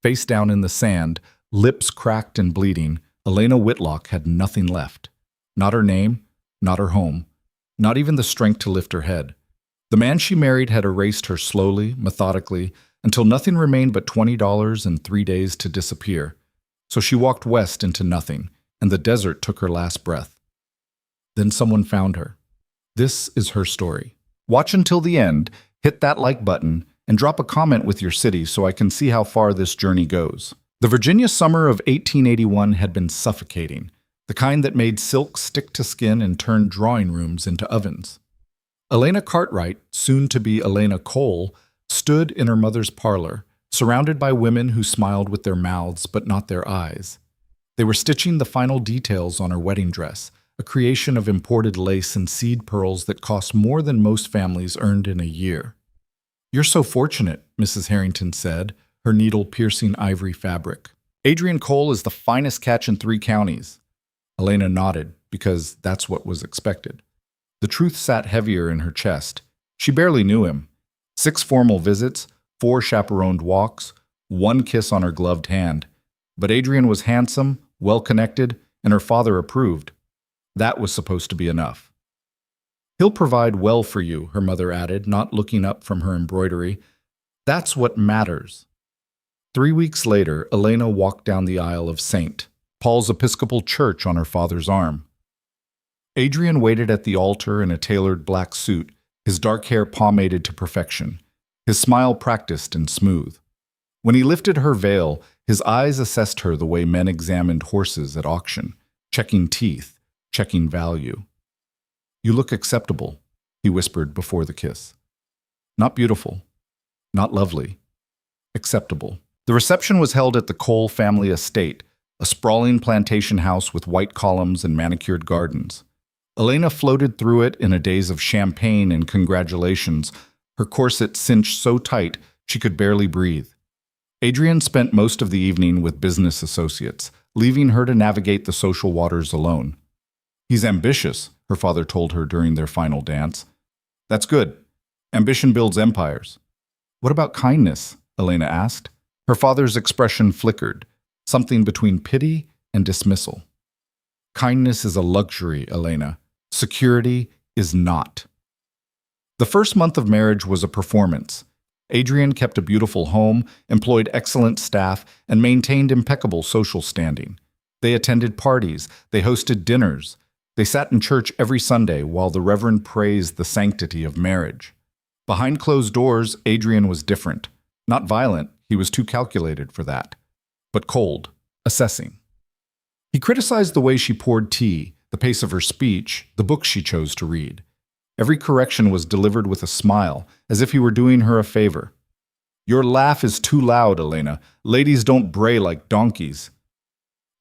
Face down in the sand, lips cracked and bleeding, Elena Whitlock had nothing left. Not her name, not her home, not even the strength to lift her head. The man she married had erased her slowly, methodically, until nothing remained but $20 and 3 days to disappear. So she walked west into nothing, and the desert took her last breath. Then someone found her. This is her story. Watch until the end, hit that like button, and drop a comment with your city so I can see how far this journey goes. The Virginia summer of 1881 had been suffocating, the kind that made silk stick to skin and turned drawing rooms into ovens. Elena Cartwright, soon to be Elena Cole, stood in her mother's parlor, surrounded by women who smiled with their mouths but not their eyes. They were stitching the final details on her wedding dress, a creation of imported lace and seed pearls that cost more than most families earned in a year. "You're so fortunate," Mrs. Harrington said, her needle piercing ivory fabric. "Adrien Cole is the finest catch in 3 counties. Elena nodded, because that's what was expected. The truth sat heavier in her chest. She barely knew him. 6 formal visits, 4 chaperoned walks, 1 kiss on her gloved hand. But Adrien was handsome, well-connected, and her father approved. That was supposed to be enough. "He'll provide well for you," her mother added, not looking up from her embroidery. "That's what matters." 3 weeks later, Elena walked down the aisle of St. Paul's Episcopal Church on her father's arm. Adrien waited at the altar in a tailored black suit, his dark hair pomaded to perfection, his smile practiced and smooth. When he lifted her veil, his eyes assessed her the way men examined horses at auction, checking teeth, checking value. "You look acceptable," he whispered before the kiss. "Not beautiful, not lovely, acceptable." The reception was held at the Cole family estate, a sprawling plantation house with white columns and manicured gardens. Elena floated through it in a daze of champagne and congratulations, her corset cinched so tight she could barely breathe. Adrien spent most of the evening with business associates, leaving her to navigate the social waters alone. "He's ambitious," her father told her during their final dance. "That's good. Ambition builds empires." "What about kindness?" Elena asked. Her father's expression flickered, something between pity and dismissal. "Kindness is a luxury, Elena. Security is not." The first month of marriage was a performance. Adrien kept a beautiful home, employed excellent staff, and maintained impeccable social standing. They attended parties, they hosted dinners, they sat in church every Sunday while the Reverend praised the sanctity of marriage. Behind closed doors, Adrien was different. Not violent, he was too calculated for that, but cold, assessing. He criticized the way she poured tea, the pace of her speech, the books she chose to read. Every correction was delivered with a smile, as if he were doing her a favor. "Your laugh is too loud, Elena. Ladies don't bray like donkeys."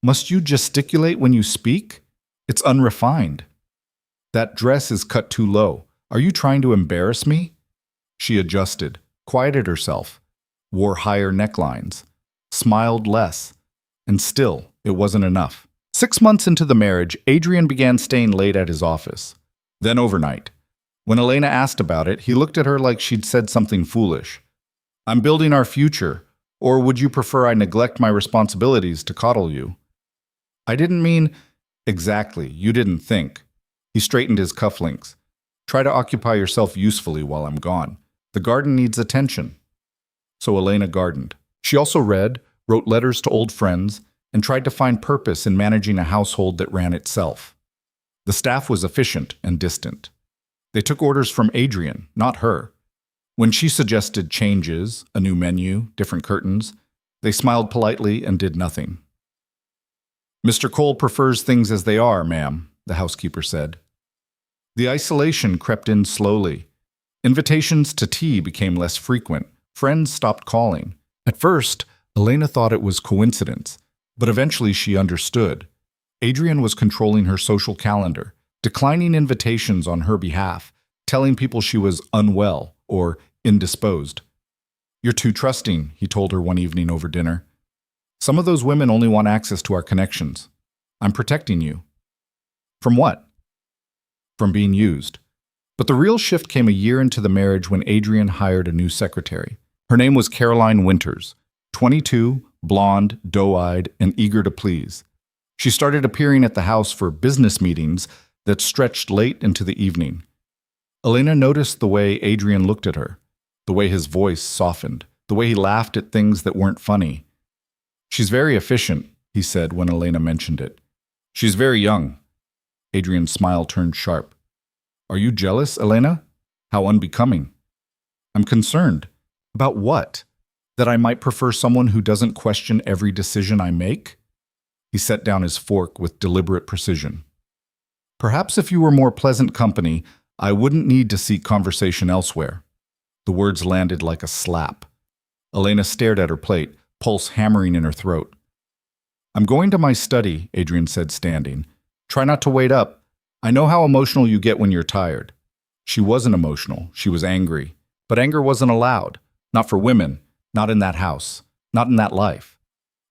"Must you gesticulate when you speak? It's unrefined." "That dress is cut too low. Are you trying to embarrass me?" She adjusted, quieted herself, wore higher necklines, smiled less, and still, it wasn't enough. 6 months into the marriage, Adrien began staying late at his office, then overnight. When Elena asked about it, he looked at her like she'd said something foolish. "I'm building our future, or would you prefer I neglect my responsibilities to coddle you?" "I didn't mean—" "Exactly, you didn't think." He straightened his cufflinks. "Try to occupy yourself usefully while I'm gone. The garden needs attention." So Elena gardened. She also read, wrote letters to old friends, and tried to find purpose in managing a household that ran itself. The staff was efficient and distant. They took orders from Adrien, not her. When she suggested changes, a new menu, different curtains, they smiled politely and did nothing. "Mr. Cole prefers things as they are, ma'am," the housekeeper said. The isolation crept in slowly. Invitations to tea became less frequent. Friends stopped calling. At first, Elena thought it was coincidence, but eventually she understood. Adrien was controlling her social calendar, declining invitations on her behalf, telling people she was unwell or indisposed. "You're too trusting," he told her one evening over dinner. "Some of those women only want access to our connections. I'm protecting you." From what? From being used. But the real shift came a year into the marriage when Adrien hired a new secretary. Her name was Caroline Winters, 22, blonde, doe-eyed, and eager to please. She started appearing at the house for business meetings that stretched late into the evening. Elena noticed the way Adrien looked at her, the way his voice softened, the way he laughed at things that weren't funny. "She's very efficient," he said when Elena mentioned it. "She's very young." Adrien's smile turned sharp. "Are you jealous, Elena? How unbecoming." "I'm concerned." "About what? That I might prefer someone who doesn't question every decision I make?" He set down his fork with deliberate precision. "Perhaps if you were more pleasant company, I wouldn't need to seek conversation elsewhere." The words landed like a slap. Elena stared at her plate, pulse hammering in her throat. "I'm going to my study," Adrien said, standing. "Try not to wait up. I know how emotional you get when you're tired." She wasn't emotional, she was angry. But anger wasn't allowed. Not for women, not in that house, not in that life.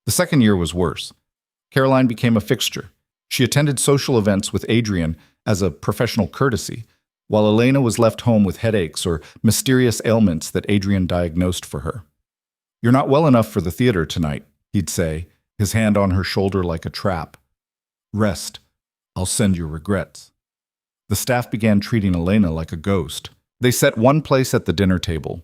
The second year was worse. Caroline became a fixture. She attended social events with Adrien as a professional courtesy, while Elena was left home with headaches or mysterious ailments that Adrien diagnosed for her. "You're not well enough for the theater tonight," he'd say, his hand on her shoulder like a trap. "Rest. I'll send your regrets." The staff began treating Elena like a ghost. They set one place at the dinner table.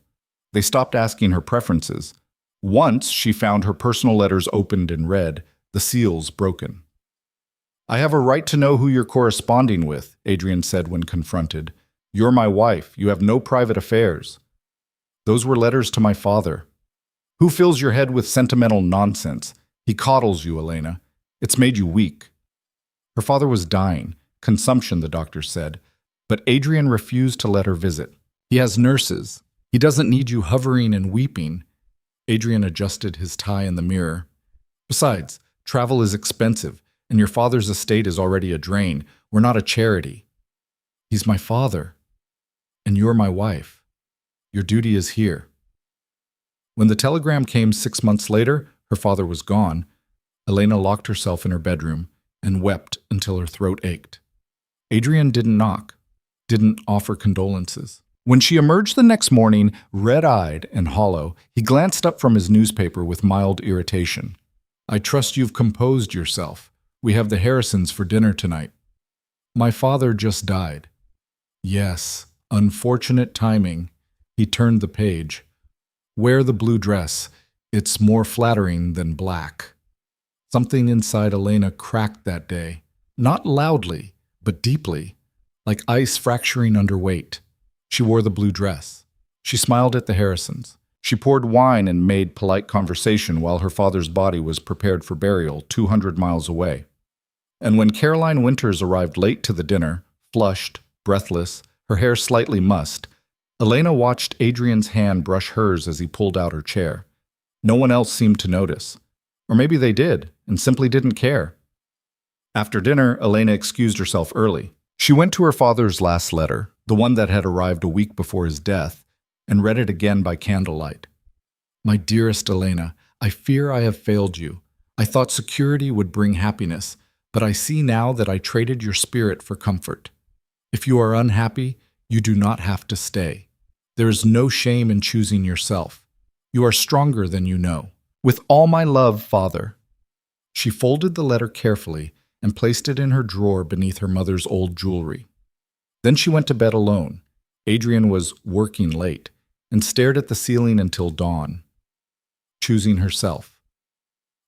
They stopped asking her preferences. Once she found her personal letters opened and read, the seals broken. "I have a right to know who you're corresponding with," Adrien said when confronted. "You're my wife. You have no private affairs." "Those were letters to my father." "Who fills your head with sentimental nonsense? He coddles you, Elena. It's made you weak." Her father was dying. Consumption, the doctor said. But Adrien refused to let her visit. "He has nurses. He doesn't need you hovering and weeping." Adrien adjusted his tie in the mirror. "Besides, travel is expensive, and your father's estate is already a drain. We're not a charity." "He's my father, and you're my wife. Your duty is here." When the telegram came 6 months later, her father was gone. Elena locked herself in her bedroom and wept until her throat ached. Adrien didn't knock, didn't offer condolences. When she emerged the next morning, red-eyed and hollow, he glanced up from his newspaper with mild irritation. "I trust you've composed yourself. We have the Harrisons for dinner tonight." "My father just died." "Yes, unfortunate timing." He turned the page. "Wear the blue dress. It's more flattering than black." Something inside Elena cracked that day. Not loudly, but deeply, like ice fracturing under weight. She wore the blue dress. She smiled at the Harrisons. She poured wine and made polite conversation while her father's body was prepared for burial 200 miles away. And when Caroline Winters arrived late to the dinner, flushed, breathless, her hair slightly mussed, Elena watched Adrien's hand brush hers as he pulled out her chair. No one else seemed to notice. Or maybe they did, and simply didn't care. After dinner, Elena excused herself early. She went to her father's last letter, the one that had arrived a week before his death, and read it again by candlelight. "My dearest Elena, I fear I have failed you. I thought security would bring happiness, but I see now that I traded your spirit for comfort. If you are unhappy, you do not have to stay. There is no shame in choosing yourself. You are stronger than you know. With all my love, Father." She folded the letter carefully and placed it in her drawer beneath her mother's old jewelry. Then she went to bed alone. Adrien was working late and stared at the ceiling until dawn. Choosing herself.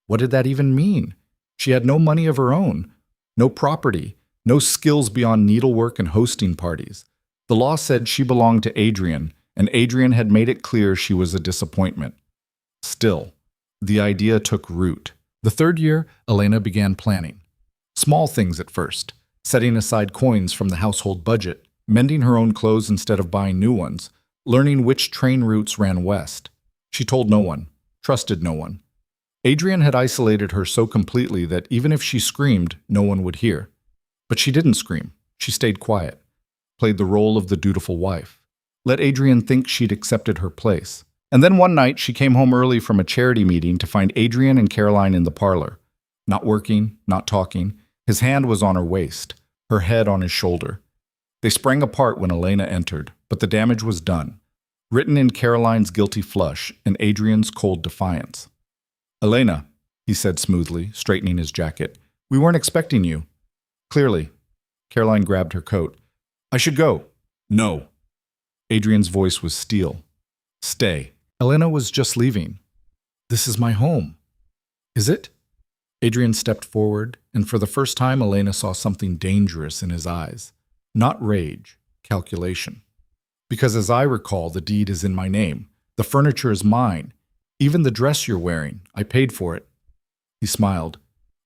What did that even mean? She had no money of her own, no property, no skills beyond needlework and hosting parties. The law said she belonged to Adrien, and Adrien had made it clear she was a disappointment. Still, the idea took root. The third year, Elena began planning. Small things at first, setting aside coins from the household budget, mending her own clothes instead of buying new ones, learning which train routes ran west. She told no one, trusted no one. Adrien had isolated her so completely that even if she screamed, no one would hear. But she didn't scream. She stayed quiet, played the role of the dutiful wife. Let Adrien think she'd accepted her place. And then one night, she came home early from a charity meeting to find Adrien and Caroline in the parlor. Not working, not talking. His hand was on her waist, her head on his shoulder. They sprang apart when Elena entered, but the damage was done, written in Caroline's guilty flush and Adrien's cold defiance. Elena, he said smoothly, straightening his jacket. We weren't expecting you. Clearly. Caroline grabbed her coat. I should go. No. Adrien's voice was steel. Stay. Elena was just leaving. This is my home. Is it? Adrien stepped forward, and for the first time Elena saw something dangerous in his eyes. Not rage, calculation. Because as I recall, the deed is in my name. The furniture is mine. Even the dress you're wearing, I paid for it. He smiled.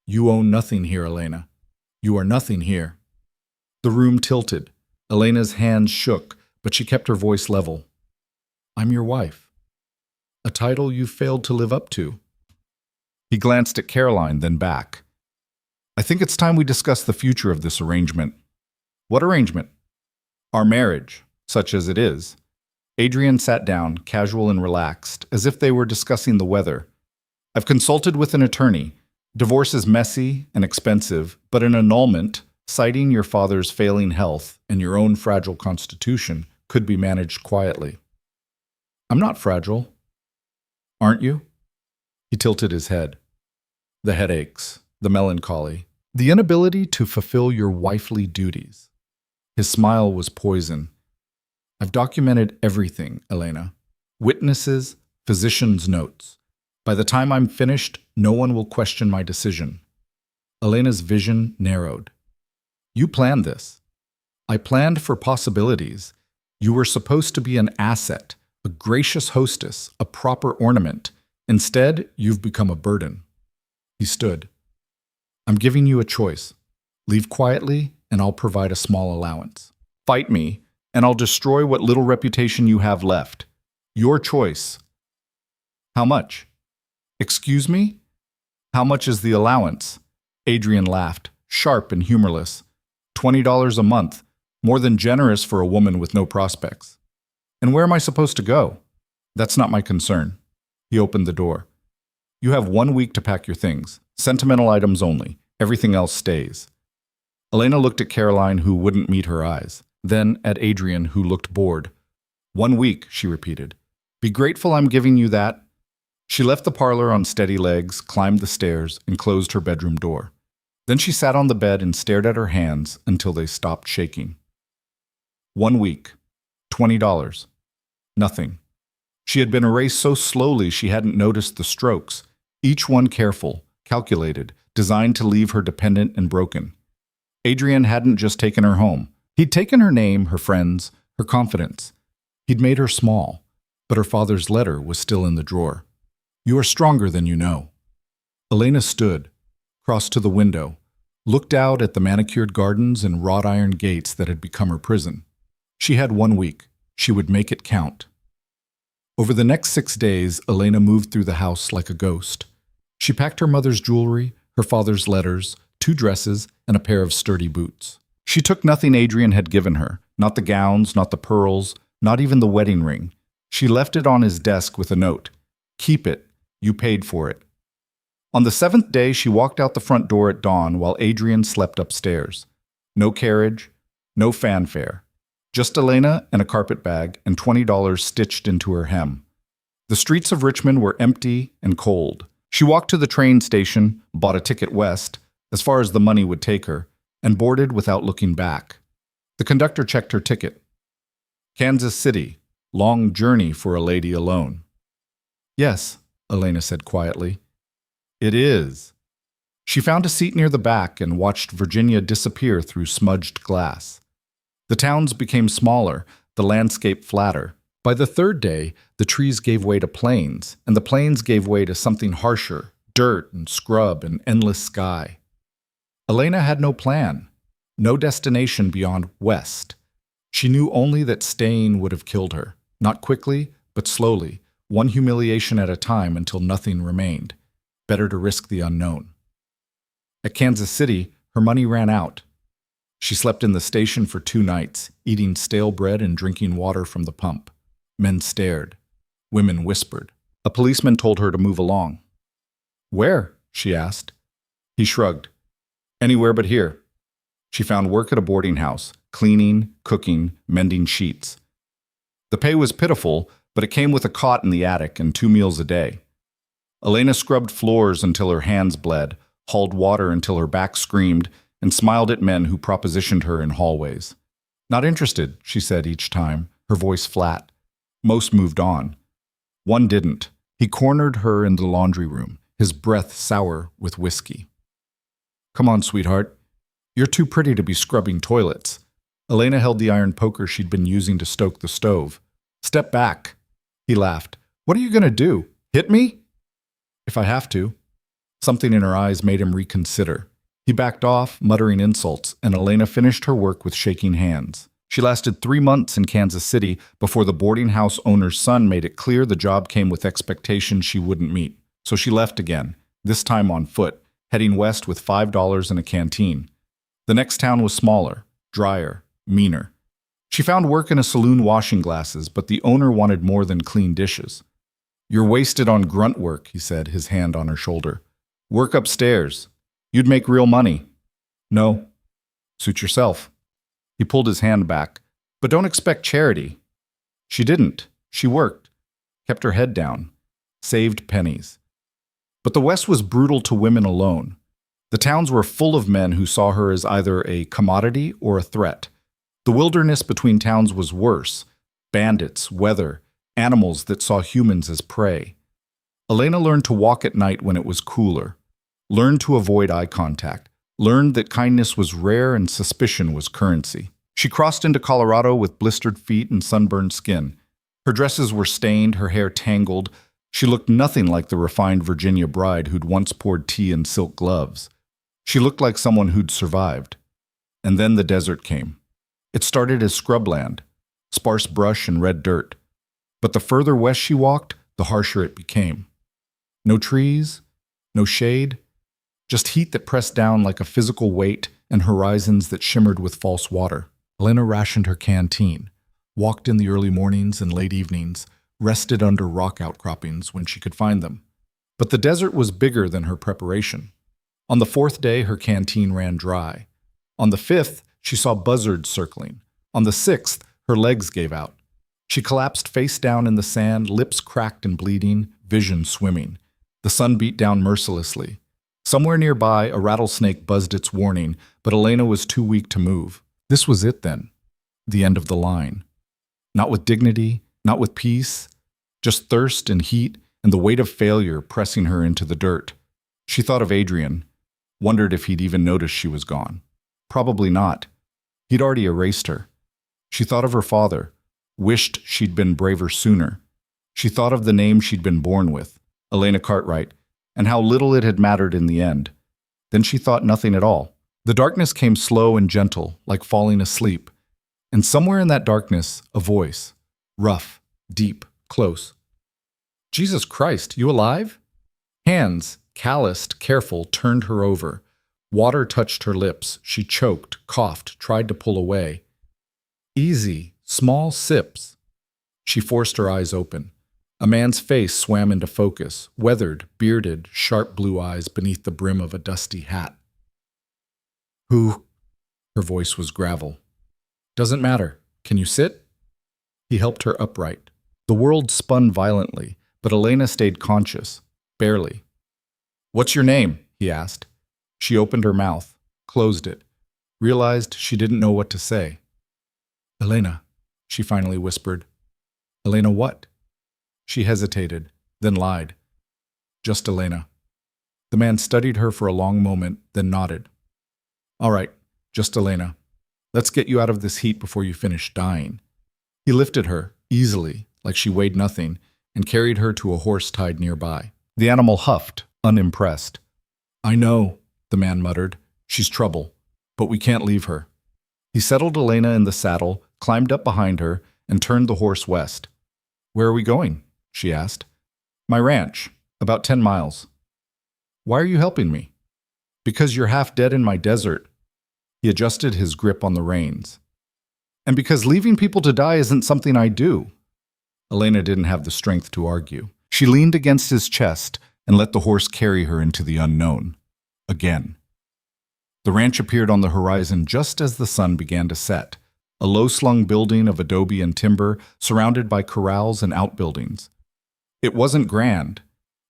You own nothing here, Elena. You are nothing here. The room tilted. Elena's hands shook, but she kept her voice level. I'm your wife. A title you failed to live up to. He glanced at Caroline, then back. I think it's time we discuss the future of this arrangement. What arrangement? Our marriage, such as it is. Adrien sat down, casual and relaxed, as if they were discussing the weather. I've consulted with an attorney. Divorce is messy and expensive, but an annulment, citing your father's failing health and your own fragile constitution, could be managed quietly. I'm not fragile. Aren't you? He tilted his head. The headaches, the melancholy, the inability to fulfill your wifely duties. His smile was poison. I've documented everything, Elena. Witnesses, physician's notes. By the time I'm finished, no one will question my decision. Elena's vision narrowed. You planned this. I planned for possibilities. You were supposed to be an asset, a gracious hostess, a proper ornament. Instead, you've become a burden. He stood. I'm giving you a choice. Leave quietly, and I'll provide a small allowance. Fight me, and I'll destroy what little reputation you have left. Your choice. How much? Excuse me? How much is the allowance? Adrien laughed, sharp and humorless. $20 a month, more than generous for a woman with no prospects. And where am I supposed to go? That's not my concern. He opened the door. You have 1 week to pack your things. Sentimental items only. Everything else stays. Elena looked at Caroline, who wouldn't meet her eyes. Then at Adrien, who looked bored. 1 week, she repeated. Be grateful I'm giving you that. She left the parlor on steady legs, climbed the stairs, and closed her bedroom door. Then she sat on the bed and stared at her hands until they stopped shaking. 1 week. $20. Nothing. She had been erased so slowly she hadn't noticed the strokes, each one careful, calculated, designed to leave her dependent and broken. Adrien hadn't just taken her home. He'd taken her name, her friends, her confidence. He'd made her small, but her father's letter was still in the drawer. You are stronger than you know. Elena stood, crossed to the window, looked out at the manicured gardens and wrought iron gates that had become her prison. She had 1 week. She would make it count. Over the next 6 days, Elena moved through the house like a ghost. She packed her mother's jewelry, her father's letters, 2 dresses, and a pair of sturdy boots. She took nothing Adrien had given her, not the gowns, not the pearls, not even the wedding ring. She left it on his desk with a note. Keep it. You paid for it. On the 7th day, she walked out the front door at dawn while Adrien slept upstairs. No carriage, no fanfare. Just Elena and a carpet bag and $20 stitched into her hem. The streets of Richmond were empty and cold. She walked to the train station, bought a ticket west, as far as the money would take her, and boarded without looking back. The conductor checked her ticket. Kansas City, long journey for a lady alone. Yes, Elena said quietly. It is. She found a seat near the back and watched Virginia disappear through smudged glass. The towns became smaller, the landscape flatter. By the 3rd day, the trees gave way to plains, and the plains gave way to something harsher, dirt and scrub and endless sky. Elena had no plan, no destination beyond west. She knew only that staying would have killed her, not quickly, but slowly, one humiliation at a time until nothing remained. Better to risk the unknown. At Kansas City, her money ran out. She slept in the station for 2 nights, eating stale bread and drinking water from the pump. Men stared. Women whispered. A policeman told her to move along. Where? She asked. He shrugged. Anywhere but here. She found work at a boarding house, cleaning, cooking, mending sheets. The pay was pitiful, but it came with a cot in the attic and 2 meals a day. Elena scrubbed floors until her hands bled, hauled water until her back screamed, and smiled at men who propositioned her in hallways. Not interested, she said each time, her voice flat. Most moved on. One didn't. He cornered her in the laundry room, his breath sour with whiskey. Come on, sweetheart. You're too pretty to be scrubbing toilets. Elena held the iron poker she'd been using to stoke the stove. Step back. He laughed. What are you going to do? Hit me? If I have to. Something in her eyes made him reconsider. He backed off, muttering insults, and Elena finished her work with shaking hands. She lasted 3 months in Kansas City before the boarding house owner's son made it clear the job came with expectations she wouldn't meet. So she left again, this time on foot, heading west with $5 in a canteen. The next town was smaller, drier, meaner. She found work in a saloon washing glasses, but the owner wanted more than clean dishes. You're wasted on grunt work, he said, his hand on her shoulder. Work upstairs. You'd make real money. No. Suit yourself. He pulled his hand back. But don't expect charity. She didn't. She worked. Kept her head down. Saved pennies. But the West was brutal to women alone. The towns were full of men who saw her as either a commodity or a threat. The wilderness between towns was worse. Bandits, weather, animals that saw humans as prey. Elena learned to walk at night when it was cooler. Learned to avoid eye contact. Learned that kindness was rare and suspicion was currency. She crossed into Colorado with blistered feet and sunburned skin. Her dresses were stained, her hair tangled. She looked nothing like the refined Virginia bride who'd once poured tea in silk gloves. She looked like someone who'd survived. And then the desert came. It started as scrubland, sparse brush and red dirt. But the further west she walked, the harsher it became. No trees, no shade, just heat that pressed down like a physical weight and horizons that shimmered with false water. Elena rationed her canteen, walked in the early mornings and late evenings, rested under rock outcroppings when she could find them. But the desert was bigger than her preparation. On the 4th day, her canteen ran dry. On the 5th, she saw buzzards circling. On the 6th, her legs gave out. She collapsed face down in the sand, lips cracked and bleeding, vision swimming. The sun beat down mercilessly. Somewhere nearby, a rattlesnake buzzed its warning, but Elena was too weak to move. This was it then, the end of the line. Not with dignity, not with peace, just thirst and heat and the weight of failure pressing her into the dirt. She thought of Adrien, wondered if he'd even noticed she was gone. Probably not. He'd already erased her. She thought of her father, wished she'd been braver sooner. She thought of the name she'd been born with, Elena Cartwright, and how little it had mattered in the end. Then she thought nothing at all. The darkness came slow and gentle, like falling asleep. And somewhere in that darkness, a voice, rough, deep, close. Jesus Christ, you alive? Hands, calloused, careful, turned her over. Water touched her lips. She choked, coughed, tried to pull away. Easy, small sips. She forced her eyes open. A man's face swam into focus, weathered, bearded, sharp blue eyes beneath the brim of a dusty hat. Who? Her voice was gravel. Doesn't matter. Can you sit? He helped her upright. The world spun violently, but Elena stayed conscious, barely. What's your name? He asked. She opened her mouth, closed it, realized she didn't know what to say. Elena, she finally whispered. Elena what? She hesitated, then lied. Just Elena. The man studied her for a long moment, then nodded. All right, just Elena. Let's get you out of this heat before you finish dying. He lifted her, easily, like she weighed nothing, and carried her to a horse tied nearby. The animal huffed, unimpressed. I know, the man muttered. She's trouble, but we can't leave her. He settled Elena in the saddle, climbed up behind her, and turned the horse west. Where are we going? She asked. My ranch, about 10 miles. Why are you helping me? Because you're half dead in my desert. He adjusted his grip on the reins. And because leaving people to die isn't something I do. Elena didn't have the strength to argue. She leaned against his chest and let the horse carry her into the unknown. Again. The ranch appeared on the horizon just as the sun began to set, a low-slung building of adobe and timber surrounded by corrals and outbuildings. It wasn't grand.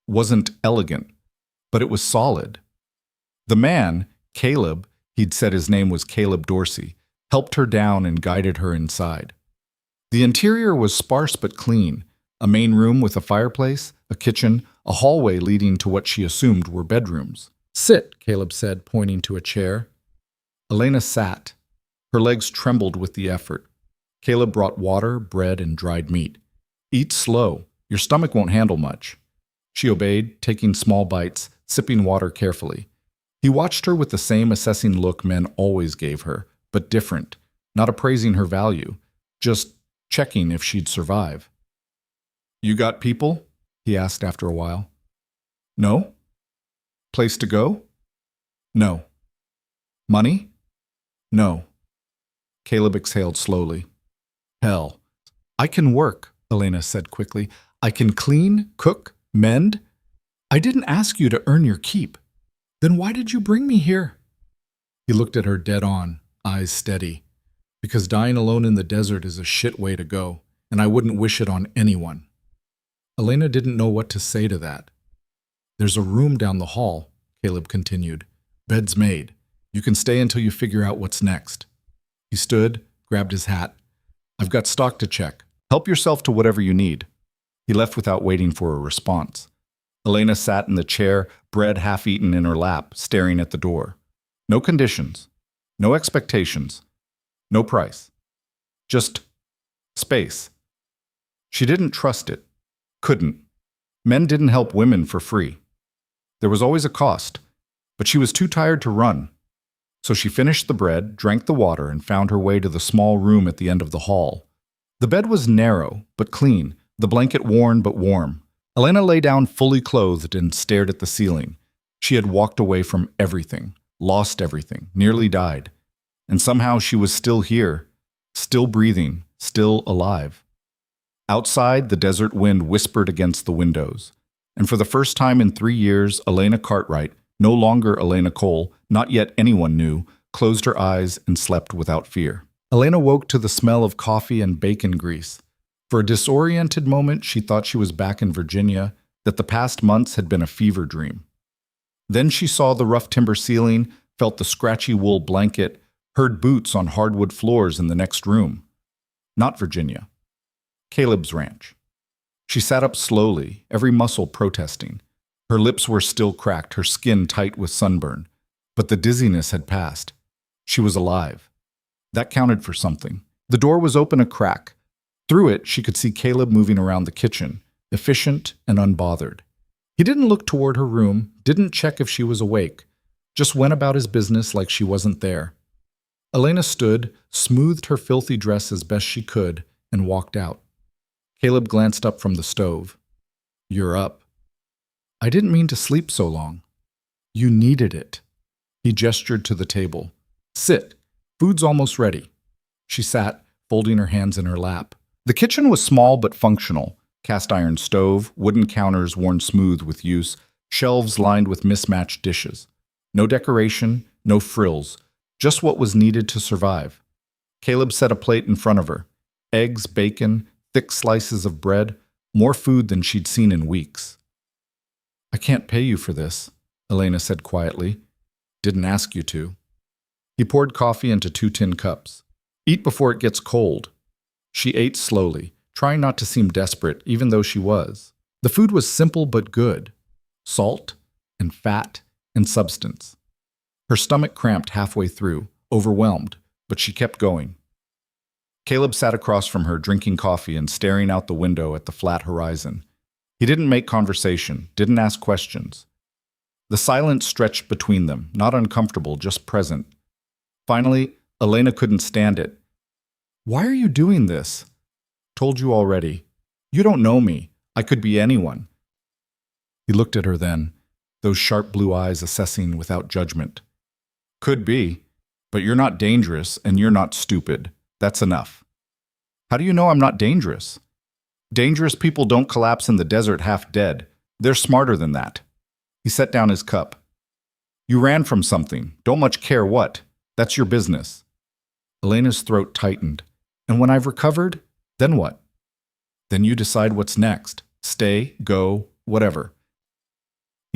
wasn't elegant, but it was solid. The man, Caleb, he'd said his name was Caleb Dorsey, helped her down and guided her inside. The interior was sparse but clean, a main room with a fireplace, a kitchen, a hallway leading to what she assumed were bedrooms. "Sit," Caleb said, pointing to a chair. Elena sat. Her legs trembled with the effort. Caleb brought water, bread, and dried meat. "Eat slow. Your stomach won't handle much." She obeyed, taking small bites, sipping water carefully. He watched her with the same assessing look men always gave her, but different, not appraising her value, just checking if she'd survive. "You got people?" he asked after a while. "No." "Place to go?" "No." "Money?" "No." Caleb exhaled slowly. "Hell. I can work," Elena said quickly. "I can clean, cook, mend. I didn't ask you to earn your keep. Then why did you bring me here?" He looked at her dead on, eyes steady. "Because dying alone in the desert is a shit way to go, and I wouldn't wish it on anyone." Elena didn't know what to say to that. "There's a room down the hall," Caleb continued. "Bed's made. You can stay until you figure out what's next." He stood, grabbed his hat. "I've got stock to check. Help yourself to whatever you need." He left without waiting for a response. Elena sat in the chair, bread half-eaten in her lap, staring at the door. No conditions. No expectations. No price. Just space. She didn't trust it. Couldn't. Men didn't help women for free. There was always a cost, but she was too tired to run. So she finished the bread, drank the water, and found her way to the small room at the end of the hall. The bed was narrow, but clean, the blanket worn but warm. Elena lay down fully clothed and stared at the ceiling. She had walked away from everything, lost everything, nearly died. And somehow she was still here, still breathing, still alive. Outside, the desert wind whispered against the windows. And for the first time in 3 years, Elena Cartwright, no longer Elena Cole, not yet anyone knew, closed her eyes and slept without fear. Elena woke to the smell of coffee and bacon grease. For a disoriented moment, she thought she was back in Virginia, that the past months had been a fever dream. Then she saw the rough timber ceiling, felt the scratchy wool blanket, heard boots on hardwood floors in the next room. Not Virginia. Caleb's ranch. She sat up slowly, every muscle protesting. Her lips were still cracked, her skin tight with sunburn. But the dizziness had passed. She was alive. That counted for something. The door was open a crack. Through it, she could see Caleb moving around the kitchen, efficient and unbothered. He didn't look toward her room, didn't check if she was awake, just went about his business like she wasn't there. Elena stood, smoothed her filthy dress as best she could, and walked out. Caleb glanced up from the stove. "You're up." "I didn't mean to sleep so long." "You needed it." He gestured to the table. "Sit. Food's almost ready." She sat, folding her hands in her lap. The kitchen was small but functional. Cast iron stove, wooden counters worn smooth with use, shelves lined with mismatched dishes. No decoration, no frills, just what was needed to survive. Caleb set a plate in front of her. Eggs, bacon, thick slices of bread, more food than she'd seen in weeks. "I can't pay you for this," Elena said quietly. "Didn't ask you to." He poured coffee into 2 tin cups. "Eat before it gets cold." She ate slowly, trying not to seem desperate, even though she was. The food was simple but good. Salt and fat and substance. Her stomach cramped halfway through, overwhelmed, but she kept going. Caleb sat across from her, drinking coffee and staring out the window at the flat horizon. He didn't make conversation, didn't ask questions. The silence stretched between them, not uncomfortable, just present. Finally, Elena couldn't stand it. "Why are you doing this?" "Told you already. You don't know me. I could be anyone." He looked at her then, those sharp blue eyes assessing without judgment. "Could be, but you're not dangerous and you're not stupid. That's enough." "How do you know I'm not dangerous?" "Dangerous people don't collapse in the desert half dead. They're smarter than that." He set down his cup. "You ran from something. Don't much care what. That's your business." Elena's throat tightened. "And when I've recovered, then what?" "Then you decide what's next. Stay, go, whatever."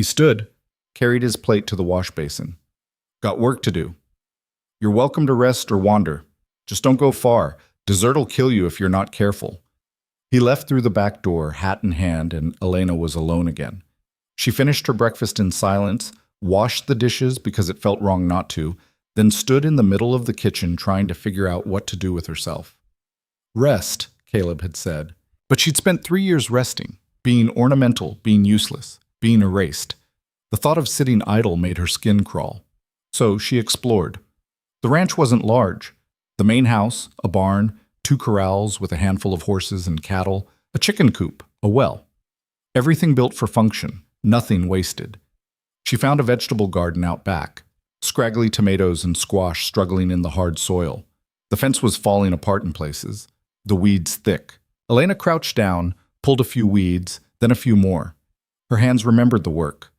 He stood, carried his plate to the wash basin. Got work to do. You're welcome to rest or wander. Just don't go far. Desert'll kill you if you're not careful. He left through the back door, hat in hand, and Elena was alone again. She finished her breakfast in silence, washed the dishes because it felt wrong not to, then stood in the middle of the kitchen trying to figure out what to do with herself. Rest, Caleb had said. But she'd spent 3 years resting, being ornamental, being useless, being erased. The thought of sitting idle made her skin crawl. So she explored. The ranch wasn't large. The main house, a barn, 2 corrals with a handful of horses and cattle, a chicken coop, a well. Everything built for function, nothing wasted. She found a vegetable garden out back, scraggly tomatoes and squash struggling in the hard soil. The fence was falling apart in places, the weeds thick. Elena crouched down, pulled a few weeds, then a few more. Her hands remembered the work,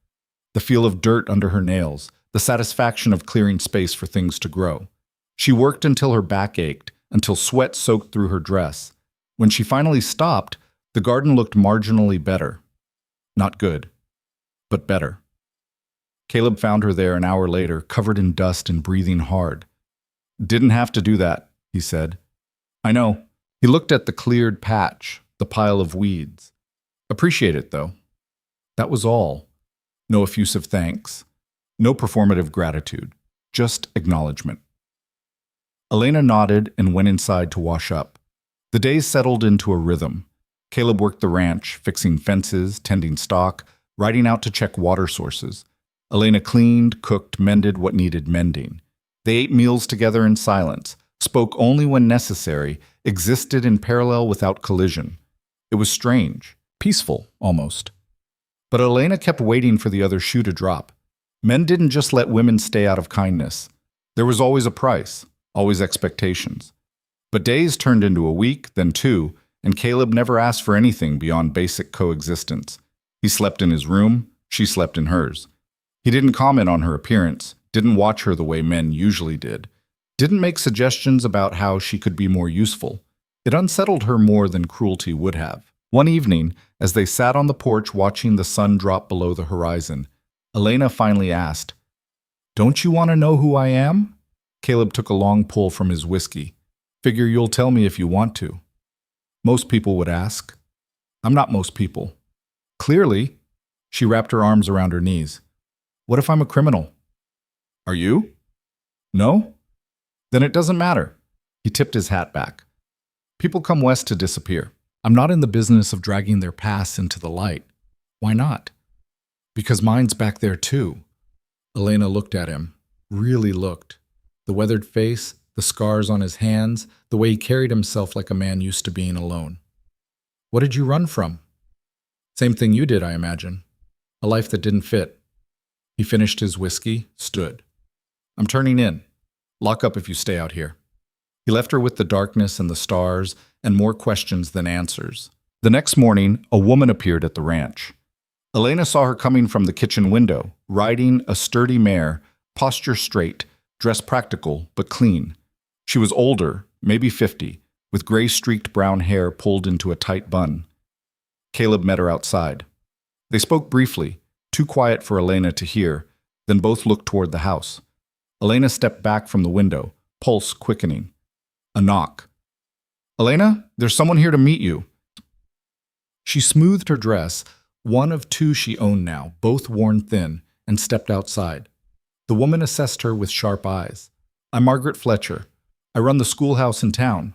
the feel of dirt under her nails, the satisfaction of clearing space for things to grow. She worked until her back ached, until sweat soaked through her dress. When she finally stopped, the garden looked marginally better. Not good, but better. Caleb found her there an hour later, covered in dust and breathing hard. Didn't have to do that, he said. I know. He looked at the cleared patch, the pile of weeds. Appreciate it, though. That was all. No effusive thanks. No performative gratitude. Just acknowledgement. Elena nodded and went inside to wash up. The days settled into a rhythm. Caleb worked the ranch, fixing fences, tending stock, riding out to check water sources. Elena cleaned, cooked, mended what needed mending. They ate meals together in silence, spoke only when necessary, existed in parallel without collision. It was strange, peaceful, almost. But Elena kept waiting for the other shoe to drop. Men didn't just let women stay out of kindness. There was always a price, always expectations. But days turned into a week, then 2, and Caleb never asked for anything beyond basic coexistence. He slept in his room, she slept in hers. He didn't comment on her appearance, didn't watch her the way men usually did, didn't make suggestions about how she could be more useful. It unsettled her more than cruelty would have. One evening, as they sat on the porch watching the sun drop below the horizon, Elena finally asked, "Don't you want to know who I am?" Caleb took a long pull from his whiskey. "Figure you'll tell me if you want to." Most people would ask. I'm not most people. Clearly. She wrapped her arms around her knees. What if I'm a criminal? Are you? No? Then it doesn't matter. He tipped his hat back. People come west to disappear. I'm not in the business of dragging their past into the light. Why not? Because mine's back there too. Elena looked at him, really looked. The weathered face, the scars on his hands, the way he carried himself like a man used to being alone. What did you run from? Same thing you did, I imagine. A life that didn't fit. He finished his whiskey, stood. I'm turning in. Lock up if you stay out here. He left her with the darkness and the stars and more questions than answers. The next morning, a woman appeared at the ranch. Elena saw her coming from the kitchen window, riding a sturdy mare, posture straight, dressed practical but clean. She was older, maybe 50, with gray-streaked brown hair pulled into a tight bun. Caleb met her outside. They spoke briefly, too quiet for Elena to hear, then both looked toward the house. Elena stepped back from the window, pulse quickening. A knock. Elena, there's someone here to meet you. She smoothed her dress, one of 2 she owned now, both worn thin, and stepped outside. The woman assessed her with sharp eyes. I'm Margaret Fletcher. I run the schoolhouse in town.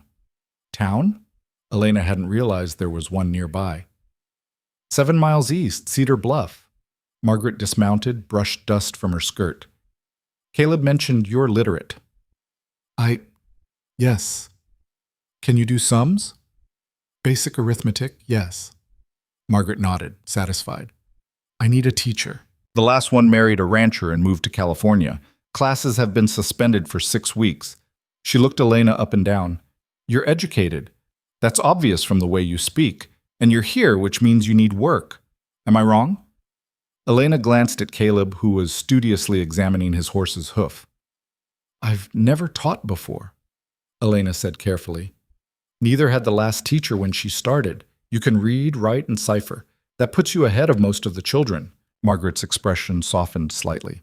Town? Elena hadn't realized there was one nearby. 7 miles east, Cedar Bluff. Margaret dismounted, brushed dust from her skirt. Caleb mentioned you're literate. Yes. Can you do sums? Basic arithmetic, yes. Margaret nodded, satisfied. I need a teacher. The last one married a rancher and moved to California. Classes have been suspended for 6 weeks. She looked Elena up and down. You're educated. That's obvious from the way you speak. And you're here, which means you need work. Am I wrong? Elena glanced at Caleb, who was studiously examining his horse's hoof. I've never taught before, Elena said carefully. Neither had the last teacher when she started. You can read, write, and cipher. That puts you ahead of most of the children. Margaret's expression softened slightly.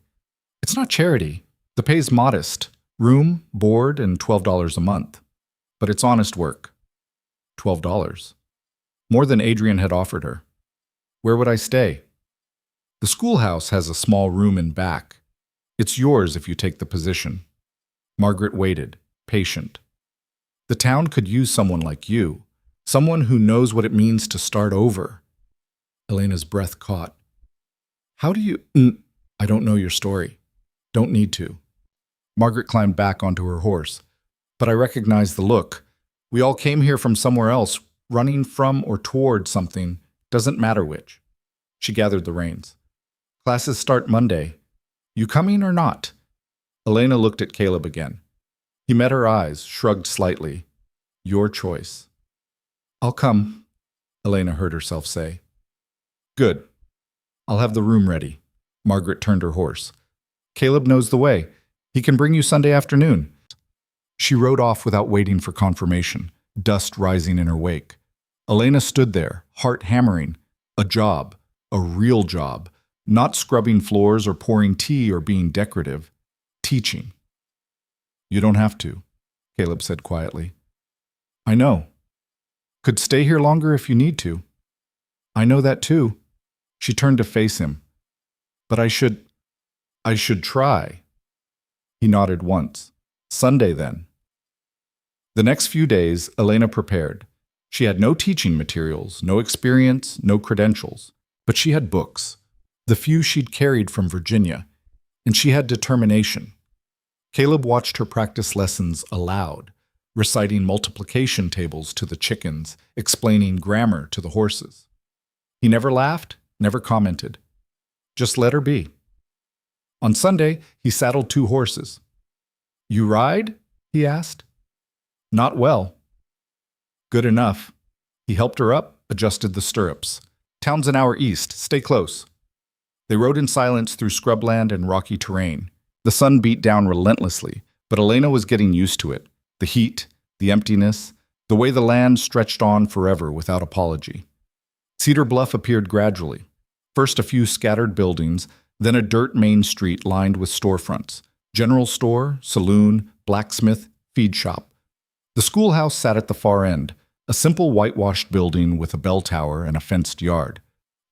It's not charity. The pay's modest. Room, board, and $12 a month. But it's honest work. $12. More than Adrien had offered her. Where would I stay? The schoolhouse has a small room in back. It's yours if you take the position. Margaret waited, patient. The town could use someone like you, someone who knows what it means to start over. Elena's breath caught. How do you... I don't know your story. Don't need to. Margaret climbed back onto her horse. But I recognize the look. We all came here from somewhere else, running from or toward something. Doesn't matter which. She gathered the reins. Classes start Monday. You coming or not? Elena looked at Caleb again. He met her eyes, shrugged slightly. Your choice. I'll come, Elena heard herself say. Good. I'll have the room ready. Margaret turned her horse. Caleb knows the way. He can bring you Sunday afternoon. She rode off without waiting for confirmation, dust rising in her wake. Elena stood there, heart hammering. A job, a real job, not scrubbing floors or pouring tea or being decorative. Teaching. You don't have to, Caleb said quietly. I know. Could stay here longer if you need to. I know that too. She turned to face him. But I should try. He nodded once. Sunday, then. The next few days, Elena prepared. She had no teaching materials, no experience, no credentials. But she had books, the few she'd carried from Virginia, and she had determination. Caleb watched her practice lessons aloud, reciting multiplication tables to the chickens, explaining grammar to the horses. He never laughed, never commented. Just let her be. On Sunday, he saddled 2 horses. You ride? He asked. Not well. Good enough. He helped her up, adjusted the stirrups. Town's an hour east. Stay close. They rode in silence through scrubland and rocky terrain. The sun beat down relentlessly, but Elena was getting used to it. The heat, the emptiness, the way the land stretched on forever without apology. Cedar Bluff appeared gradually. First a few scattered buildings, then a dirt main street lined with storefronts. General store, saloon, blacksmith, feed shop. The schoolhouse sat at the far end, a simple whitewashed building with a bell tower and a fenced yard.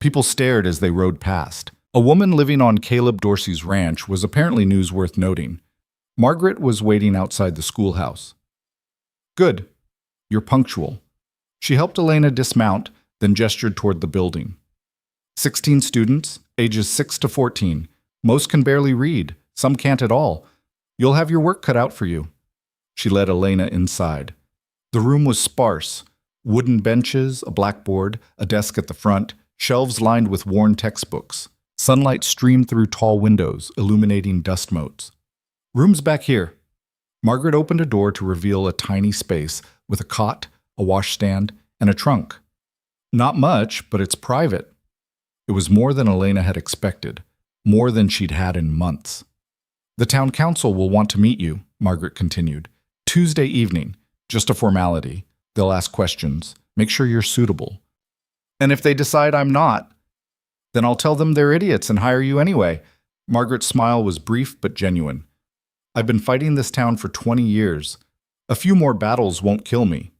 People stared as they rode past. A woman living on Caleb Dorsey's ranch was apparently news worth noting. Margaret was waiting outside the schoolhouse. Good. You're punctual. She helped Elena dismount, then gestured toward the building. 16 students, ages 6 to 14. Most can barely read, some can't at all. You'll have your work cut out for you. She led Elena inside. The room was sparse. Wooden benches, a blackboard, a desk at the front, shelves lined with worn textbooks. Sunlight streamed through tall windows, illuminating dust motes. Room's back here. Margaret opened a door to reveal a tiny space with a cot, a washstand, and a trunk. Not much, but it's private. It was more than Elena had expected, more than she'd had in months. The town council will want to meet you, Margaret continued. Tuesday evening, just a formality. They'll ask questions, make sure you're suitable. And if they decide I'm not, then I'll tell them they're idiots and hire you anyway. Margaret's smile was brief but genuine. I've been fighting this town for 20 years. A few more battles won't kill me.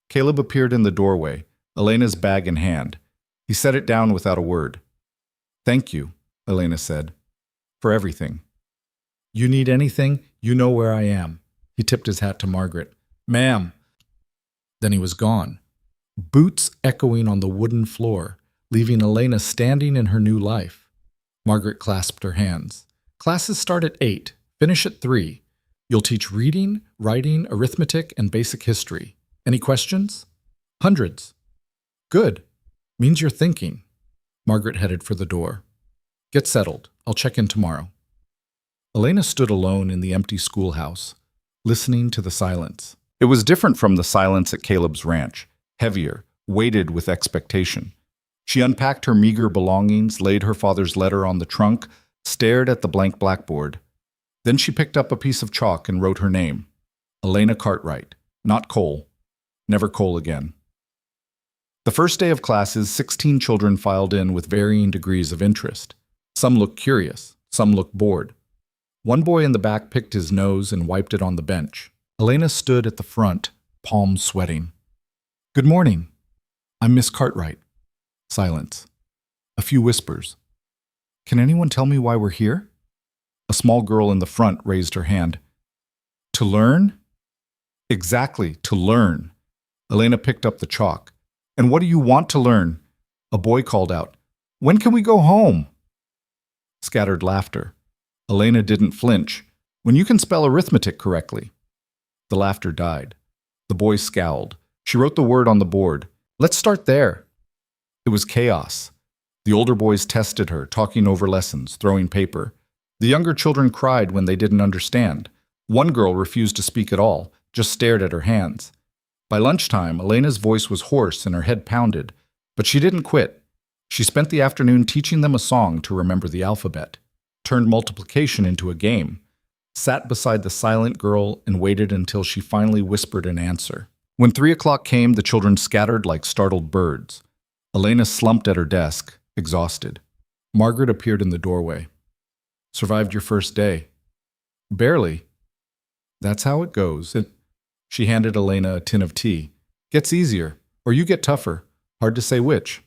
Caleb appeared in the doorway, Elena's bag in hand. He set it down without a word. Thank you, Elena said, for everything. You need anything, you know where I am. He tipped his hat to Margaret. Ma'am. Then he was gone. Boots echoing on the wooden floor, leaving Elena standing in her new life. Margaret clasped her hands. Classes start at 8, finish at 3. You'll teach reading, writing, arithmetic, and basic history. Any questions? Hundreds. Good. Means you're thinking. Margaret headed for the door. Get settled. I'll check in tomorrow. Elena stood alone in the empty schoolhouse, listening to the silence. It was different from the silence at Caleb's ranch, heavier, weighted with expectation. She unpacked her meager belongings, laid her father's letter on the trunk, stared at the blank blackboard. Then she picked up a piece of chalk and wrote her name. Elena Cartwright, not Cole. Never Cole again. The first day of classes, 16 children filed in with varying degrees of interest. Some looked curious, some looked bored. One boy in the back picked his nose and wiped it on the bench. Elena stood at the front, palms sweating. "Good morning. I'm Miss Cartwright." Silence. A few whispers. "Can anyone tell me why we're here?" A small girl in the front raised her hand. "To learn?" "Exactly, to learn." Elena picked up the chalk. "And what do you want to learn?" A boy called out. "When can we go home?" Scattered laughter. Elena didn't flinch. "When you can spell arithmetic correctly." The laughter died. The boy scowled. She wrote the word on the board. "Let's start there." It was chaos. The older boys tested her, talking over lessons, throwing paper. The younger children cried when they didn't understand. One girl refused to speak at all, just stared at her hands. By lunchtime, Elena's voice was hoarse and her head pounded, but she didn't quit. She spent the afternoon teaching them a song to remember the alphabet, turned multiplication into a game, sat beside the silent girl and waited until she finally whispered an answer. When 3 o'clock came, the children scattered like startled birds. Elena slumped at her desk, exhausted. Margaret appeared in the doorway. "Survived your first day?" "Barely." "That's how it goes." She handed Elena a tin of tea. "Gets easier, or you get tougher. Hard to say which."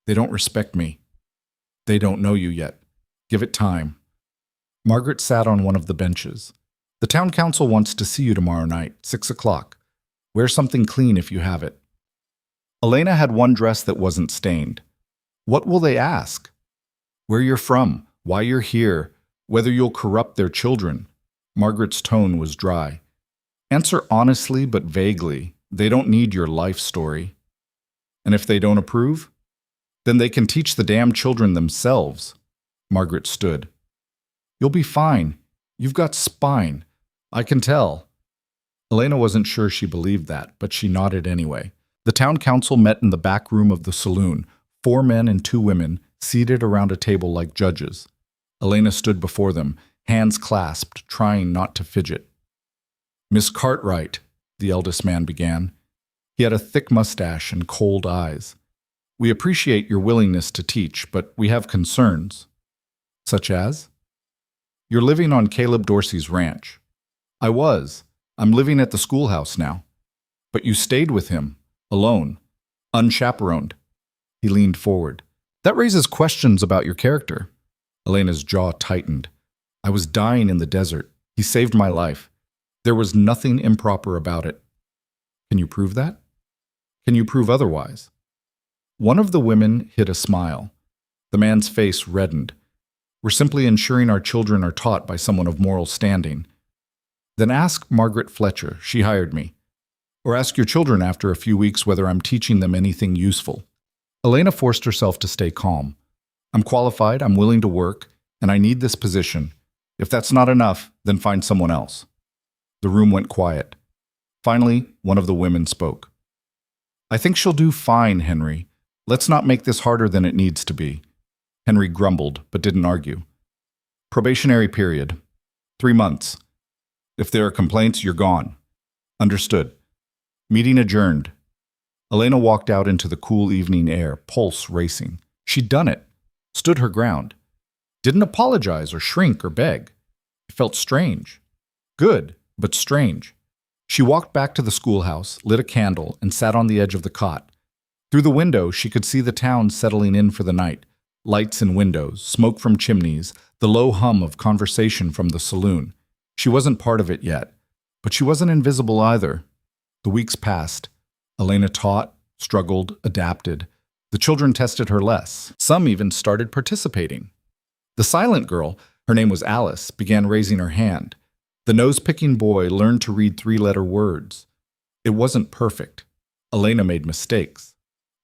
"They don't respect me." "They don't know you yet. Give it time." Margaret sat on one of the benches. "The town council wants to see you tomorrow night, 6 o'clock. Wear something clean if you have it." Elena had one dress that wasn't stained. "What will they ask?" "Where you're from, why you're here, whether you'll corrupt their children." Margaret's tone was dry. "Answer honestly but vaguely. They don't need your life story." "And if they don't approve?" "Then they can teach the damn children themselves." Margaret stood. "You'll be fine. You've got spine. I can tell." Elena wasn't sure she believed that, but she nodded anyway. The town council met in the back room of the saloon, 4 men and 2 women, seated around a table like judges. Elena stood before them, hands clasped, trying not to fidget. "Miss Cartwright," the eldest man began. He had a thick mustache and cold eyes. "We appreciate your willingness to teach, but we have concerns." "Such as?" "You're living on Caleb Dorsey's ranch." "I was. I'm living at the schoolhouse now." "But you stayed with him, alone, unchaperoned." He leaned forward. "That raises questions about your character." Elena's jaw tightened. "I was dying in the desert. He saved my life. There was nothing improper about it." "Can you prove that?" "Can you prove otherwise?" One of the women hid a smile. The man's face reddened. "We're simply ensuring our children are taught by someone of moral standing." "Then ask Margaret Fletcher. She hired me. Or ask your children after a few weeks whether I'm teaching them anything useful." Elena forced herself to stay calm. "I'm qualified, I'm willing to work, and I need this position. If that's not enough, then find someone else." The room went quiet. Finally, one of the women spoke. "I think she'll do fine, Henry. Let's not make this harder than it needs to be." Henry grumbled, but didn't argue. "Probationary period. 3 months. If there are complaints, you're gone." "Understood." Meeting adjourned. Elena walked out into the cool evening air, pulse racing. She'd done it. Stood her ground. Didn't apologize or shrink or beg. It felt strange. Good, but strange. She walked back to the schoolhouse, lit a candle, and sat on the edge of the cot. Through the window, she could see the town settling in for the night. Lights in windows, smoke from chimneys, the low hum of conversation from the saloon. She wasn't part of it yet, but she wasn't invisible either. The weeks passed. Elena taught, struggled, adapted. The children tested her less. Some even started participating. The silent girl, her name was Alice, began raising her hand. The nose-picking boy learned to read 3-letter words. It wasn't perfect. Elena made mistakes,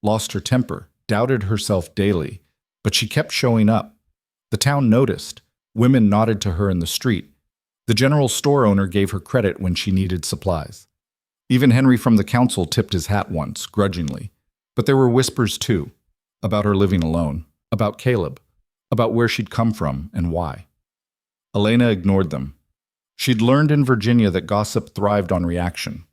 lost her temper, doubted herself daily, but she kept showing up. The town noticed. Women nodded to her in the street. The general store owner gave her credit when she needed supplies. Even Henry from the council tipped his hat once, grudgingly. But there were whispers too, about her living alone, about Caleb, about where she'd come from and why. Elena ignored them. She'd learned in Virginia that gossip thrived on reaction.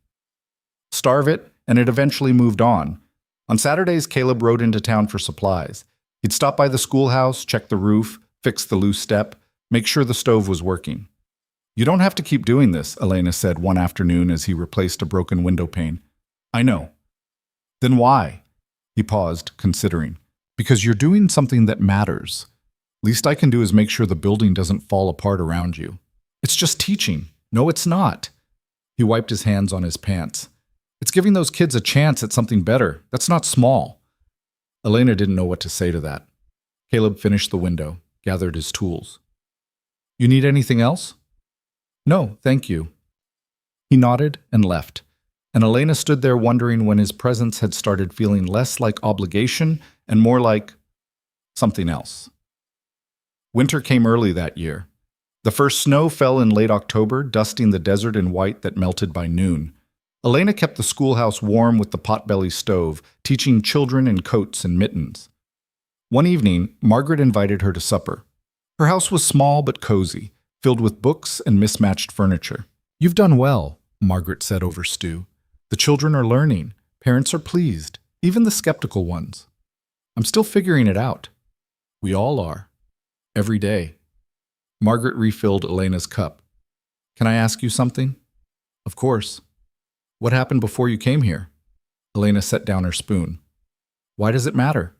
Starve it, and it eventually moved on. On Saturdays, Caleb rode into town for supplies. He'd stop by the schoolhouse, check the roof, fix the loose step, make sure the stove was working. You don't have to keep doing this, Elena said one afternoon as he replaced a broken window pane. I know. Then why? He paused, considering. Because you're doing something that matters. Least I can do is make sure the building doesn't fall apart around you. It's just teaching. No, it's not. He wiped his hands on his pants. It's giving those kids a chance at something better. That's not small. Elena didn't know what to say to that. Caleb finished the window, gathered his tools. You need anything else? No, thank you. He nodded and left, and Elena stood there wondering when his presence had started feeling less like obligation and more like something else. Winter came early that year. The first snow fell in late October, dusting the desert in white that melted by noon. Elena kept the schoolhouse warm with the potbelly stove, teaching children in coats and mittens. One evening, Margaret invited her to supper. Her house was small but cozy, filled with books and mismatched furniture. You've done well, Margaret said over stew. The children are learning. Parents are pleased, even the skeptical ones. I'm still figuring it out. We all are. Every day. Margaret refilled Elena's cup. Can I ask you something? Of course. What happened before you came here? Elena set down her spoon. Why does it matter?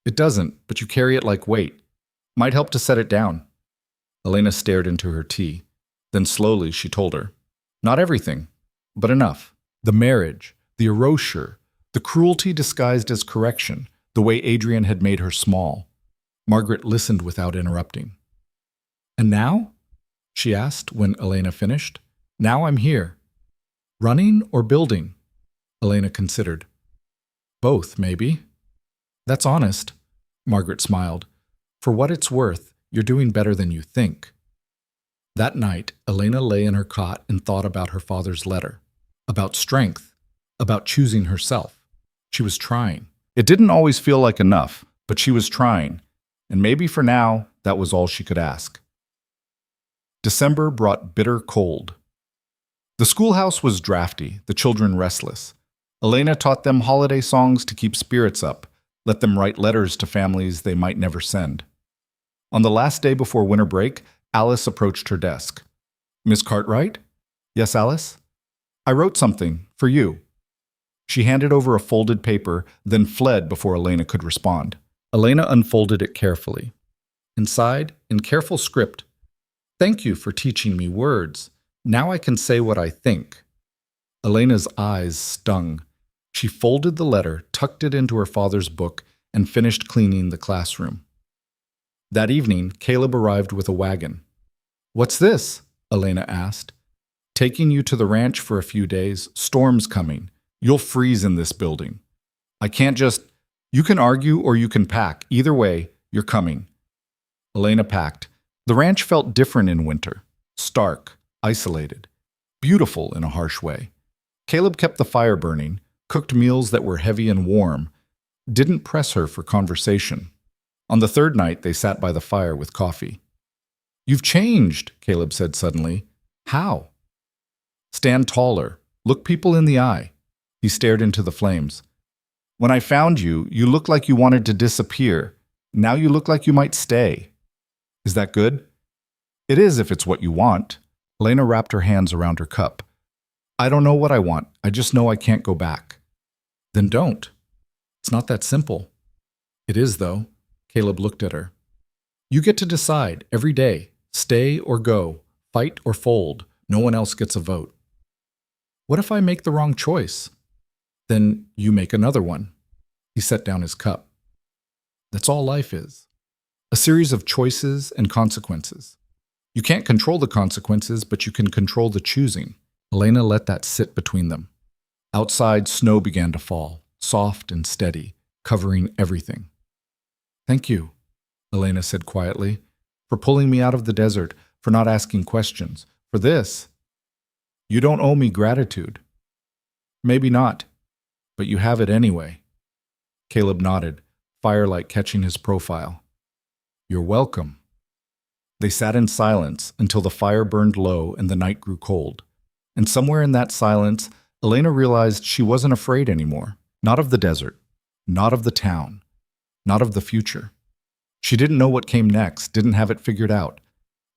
It doesn't, but you carry it like weight. Might help to set it down. Elena stared into her tea. Then slowly she told her. Not everything, but enough. The marriage, the erasure, the cruelty disguised as correction, the way Adrien had made her small. Margaret listened without interrupting. And now? She asked when Elena finished. Now I'm here. Running or building? Elena considered. Both, maybe. That's honest. Margaret smiled. For what it's worth, you're doing better than you think. That night, Elena lay in her cot and thought about her father's letter, about strength, about choosing herself. She was trying. It didn't always feel like enough, but she was trying, and maybe for now, that was all she could ask. December brought bitter cold. The schoolhouse was drafty, the children restless. Elena taught them holiday songs to keep spirits up, let them write letters to families they might never send. On the last day before winter break, Alice approached her desk. Miss Cartwright? Yes, Alice? I wrote something for you. She handed over a folded paper, then fled before Elena could respond. Elena unfolded it carefully. Inside, in careful script, thank you for teaching me words. Now I can say what I think. Elena's eyes stung. She folded the letter, tucked it into her father's book, and finished cleaning the classroom. That evening, Caleb arrived with a wagon. What's this? Elena asked. Taking you to the ranch for a few days. Storm's coming. You'll freeze in this building. I can't just... You can argue or you can pack. Either way, you're coming. Elena packed. The ranch felt different in winter. Stark, isolated, beautiful in a harsh way. Caleb kept the fire burning, cooked meals that were heavy and warm, didn't press her for conversation. On the third night, they sat by the fire with coffee. You've changed, Caleb said suddenly. How? Stand taller. Look people in the eye. He stared into the flames. When I found you, you looked like you wanted to disappear. Now you look like you might stay. Is that good? It is if it's what you want. Elena wrapped her hands around her cup. I don't know what I want. I just know I can't go back. Then don't. It's not that simple. It is, though. Caleb looked at her. You get to decide every day. Stay or go. Fight or fold. No one else gets a vote. What if I make the wrong choice? Then you make another one. He set down his cup. That's all life is. A series of choices and consequences. You can't control the consequences, but you can control the choosing. Elena let that sit between them. Outside, snow began to fall, soft and steady, covering everything. Thank you, Elena said quietly, for pulling me out of the desert, for not asking questions, for this. You don't owe me gratitude. Maybe not, but you have it anyway. Caleb nodded, firelight catching his profile. You're welcome. They sat in silence until the fire burned low and the night grew cold. And somewhere in that silence, Elena realized she wasn't afraid anymore. Not of the desert, not of the town, not of the future. She didn't know what came next, didn't have it figured out.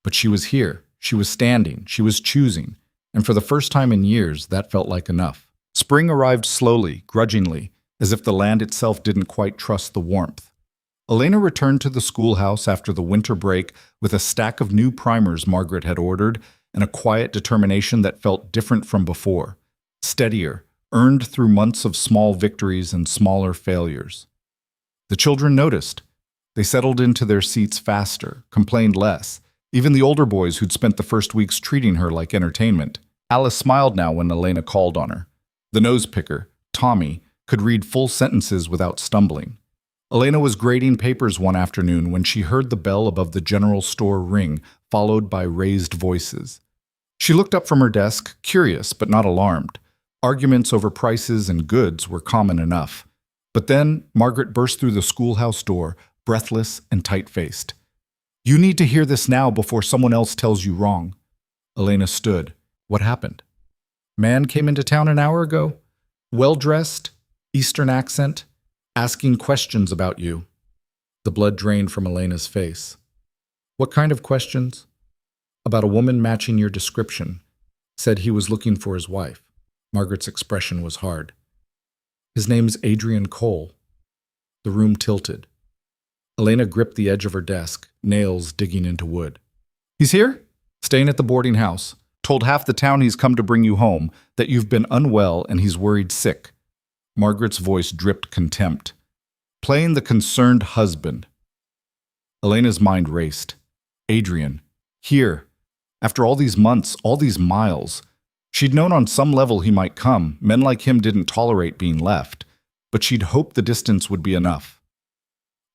But she was here, she was standing, she was choosing, and for the first time in years, that felt like enough. Spring arrived slowly, grudgingly, as if the land itself didn't quite trust the warmth. Elena returned to the schoolhouse after the winter break with a stack of new primers Margaret had ordered and a quiet determination that felt different from before, steadier, earned through months of small victories and smaller failures. The children noticed. They settled into their seats faster, complained less, even the older boys who'd spent the first weeks treating her like entertainment. Alice smiled now when Elena called on her. The nose picker, Tommy, could read full sentences without stumbling. Elena was grading papers one afternoon when she heard the bell above the general store ring, followed by raised voices. She looked up from her desk, curious but not alarmed. Arguments over prices and goods were common enough. But then Margaret burst through the schoolhouse door, breathless and tight-faced. "You need to hear this now before someone else tells you wrong." Elena stood. What happened? Man came into town an hour ago, well-dressed, Eastern accent, asking questions about you. The blood drained from Elena's face. What kind of questions? About a woman matching your description. Said he was looking for his wife. Margaret's expression was hard. His name's Adrien Cole. The room tilted. Elena gripped the edge of her desk, nails digging into wood. He's here? Staying at the boarding house. Told half the town he's come to bring you home, that you've been unwell and he's worried sick. Margaret's voice dripped contempt. Playing the concerned husband. Elena's mind raced. Adrien. Here. After all these months, all these miles. She'd known on some level he might come. Men like him didn't tolerate being left. But she'd hoped the distance would be enough.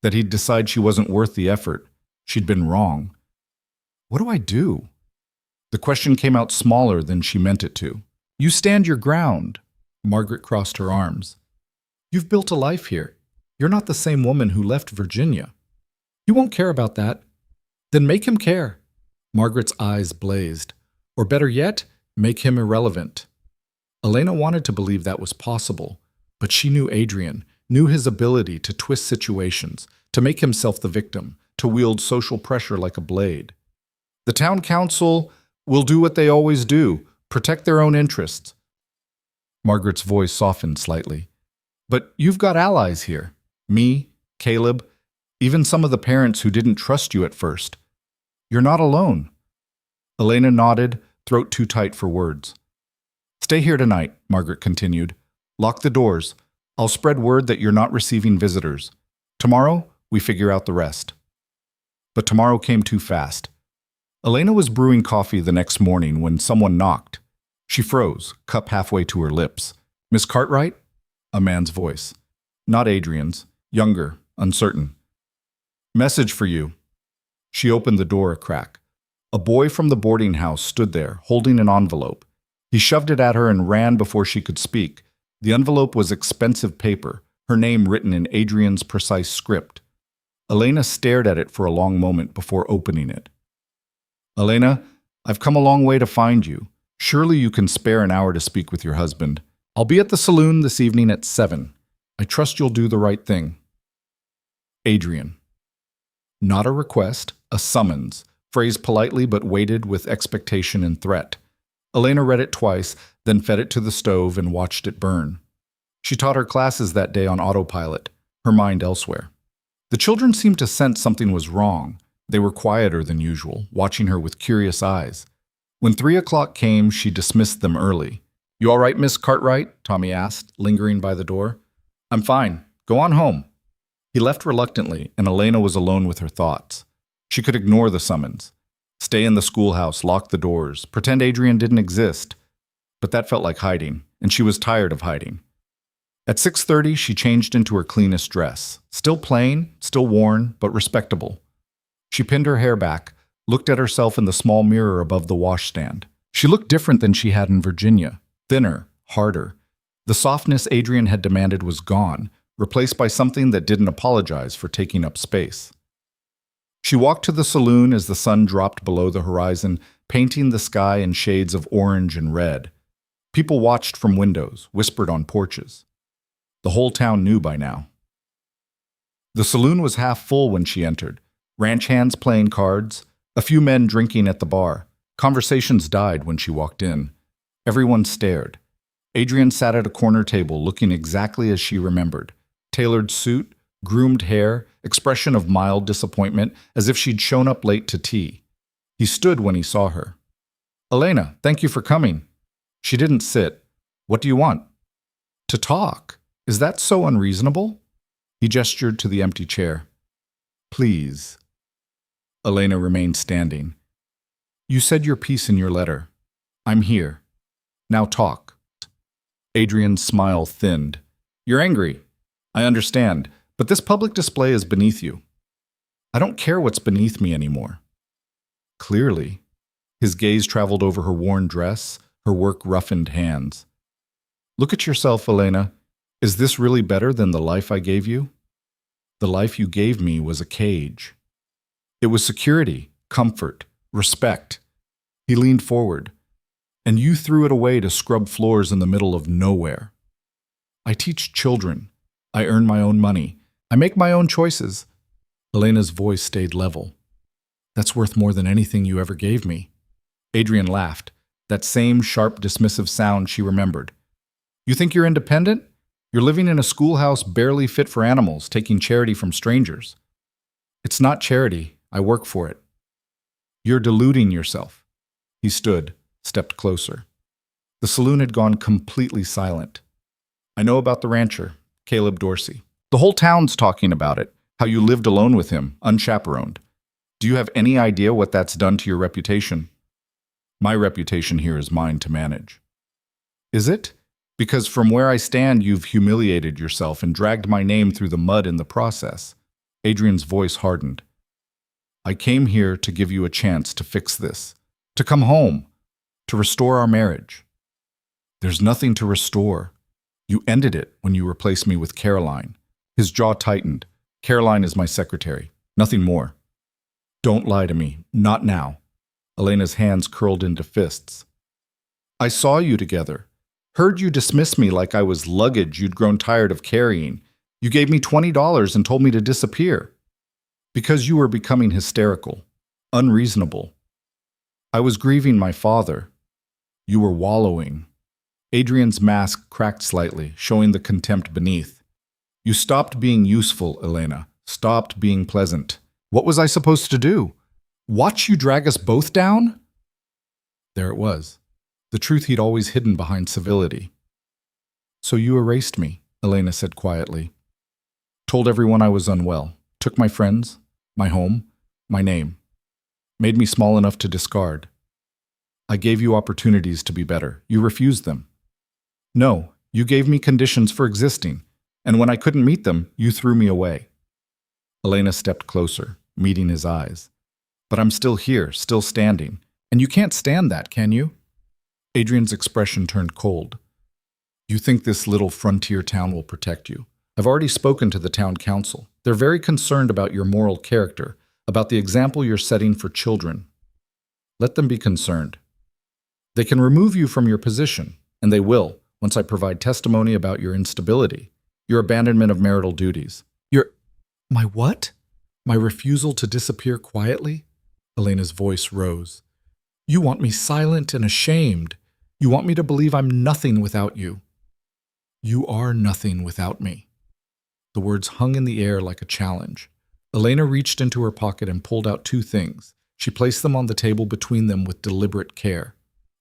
That he'd decide she wasn't worth the effort. She'd been wrong. What do I do? The question came out smaller than she meant it to. You stand your ground. Margaret crossed her arms. You've built a life here. You're not the same woman who left Virginia. He won't care about that. Then make him care. Margaret's eyes blazed. Or better yet, make him irrelevant. Elena wanted to believe that was possible, but she knew Adrien, knew his ability to twist situations, to make himself the victim, to wield social pressure like a blade. The town council will do what they always do, protect their own interests. Margaret's voice softened slightly. But you've got allies here. Me, Caleb, even some of the parents who didn't trust you at first. You're not alone. Elena nodded, throat too tight for words. Stay here tonight, Margaret continued. Lock the doors. I'll spread word that you're not receiving visitors. Tomorrow, we figure out the rest. But tomorrow came too fast. Elena was brewing coffee the next morning when someone knocked. She froze, cup halfway to her lips. Miss Cartwright? A man's voice. Not Adrien's. Younger, uncertain. Message for you. She opened the door a crack. A boy from the boarding house stood there, holding an envelope. He shoved it at her and ran before she could speak. The envelope was expensive paper, her name written in Adrien's precise script. Elena stared at it for a long moment before opening it. Elena, I've come a long way to find you. Surely you can spare an hour to speak with your husband. I'll be at the saloon this evening at 7. I trust you'll do the right thing. Adrien. Not a request, a summons, phrased politely but weighted with expectation and threat. Elena read it twice, then fed it to the stove and watched it burn. She taught her classes that day on autopilot, her mind elsewhere. The children seemed to sense something was wrong. They were quieter than usual, watching her with curious eyes. When 3 o'clock came, she dismissed them early. You all right, Miss Cartwright? Tommy asked, lingering by the door. I'm fine. Go on home. He left reluctantly, and Elena was alone with her thoughts. She could ignore the summons. Stay in the schoolhouse, lock the doors, pretend Adrien didn't exist. But that felt like hiding, and she was tired of hiding. At 6:30, she changed into her cleanest dress. Still plain, still worn, but respectable. She pinned her hair back, looked at herself in the small mirror above the washstand. She looked different than she had in Virginia. Thinner, harder. The softness Adrien had demanded was gone, replaced by something that didn't apologize for taking up space. She walked to the saloon as the sun dropped below the horizon, painting the sky in shades of orange and red. People watched from windows, whispered on porches. The whole town knew by now. The saloon was half full when she entered. Ranch hands playing cards, a few men drinking at the bar. Conversations died when she walked in. Everyone stared. Adrien sat at a corner table looking exactly as she remembered. Tailored suit, groomed hair, expression of mild disappointment, as if she'd shown up late to tea. He stood when he saw her. "Elena, thank you for coming." She didn't sit. "What do you want?" "To talk. Is that so unreasonable?" He gestured to the empty chair. "Please." Elena remained standing. "You said your piece in your letter. I'm here. Now talk." Adrien's smile thinned. "You're angry. I understand, but this public display is beneath you." "I don't care what's beneath me anymore." Clearly. His gaze traveled over her worn dress, her work-roughened hands. "Look at yourself, Elena. Is this really better than the life I gave you?" "The life you gave me was a cage." "It was security, comfort, respect." He leaned forward. "And you threw it away to scrub floors in the middle of nowhere." "I teach children. I earn my own money. I make my own choices." Elena's voice stayed level. "That's worth more than anything you ever gave me." Adrien laughed, that same sharp, dismissive sound she remembered. "You think you're independent? You're living in a schoolhouse barely fit for animals, taking charity from strangers." "It's not charity. I work for it." "You're deluding yourself." He stood, stepped closer. The saloon had gone completely silent. "I know about the rancher, Caleb Dorsey. The whole town's talking about it, how you lived alone with him, unchaperoned. Do you have any idea what that's done to your reputation?" "My reputation here is mine to manage." "Is it? Because from where I stand, you've humiliated yourself and dragged my name through the mud in the process." Adrien's voice hardened. "I came here to give you a chance to fix this, to come home, to restore our marriage." "There's nothing to restore. You ended it when you replaced me with Caroline." His jaw tightened. "Caroline is my secretary. Nothing more." "Don't lie to me. Not now." Elena's hands curled into fists. "I saw you together. Heard you dismiss me like I was luggage you'd grown tired of carrying. You gave me $20 and told me to disappear. Because you were becoming hysterical, unreasonable. I was grieving my father. You were wallowing." Adrien's mask cracked slightly, showing the contempt beneath. "You stopped being useful, Elena. Stopped being pleasant. What was I supposed to do? Watch you drag us both down?" There it was. The truth he'd always hidden behind civility. "So you erased me," Elena said quietly. "Told everyone I was unwell. Took my friends, my home, my name. Made me small enough to discard. I gave you opportunities to be better. You refused them. No, you gave me conditions for existing, and when I couldn't meet them, you threw me away." Elena stepped closer, meeting his eyes. "But I'm still here, still standing. And you can't stand that, can you?" Adrien's expression turned cold. "You think this little frontier town will protect you? I've already spoken to the town council. They're very concerned about your moral character, about the example you're setting for children. Let them be concerned. They can remove you from your position, and they will, once I provide testimony about your instability, your abandonment of marital duties." My what? My refusal to disappear quietly?" Elena's voice rose. "You want me silent and ashamed. You want me to believe I'm nothing without you." "You are nothing without me." The words hung in the air like a challenge. Elena reached into her pocket and pulled out two things. She placed them on the table between them with deliberate care.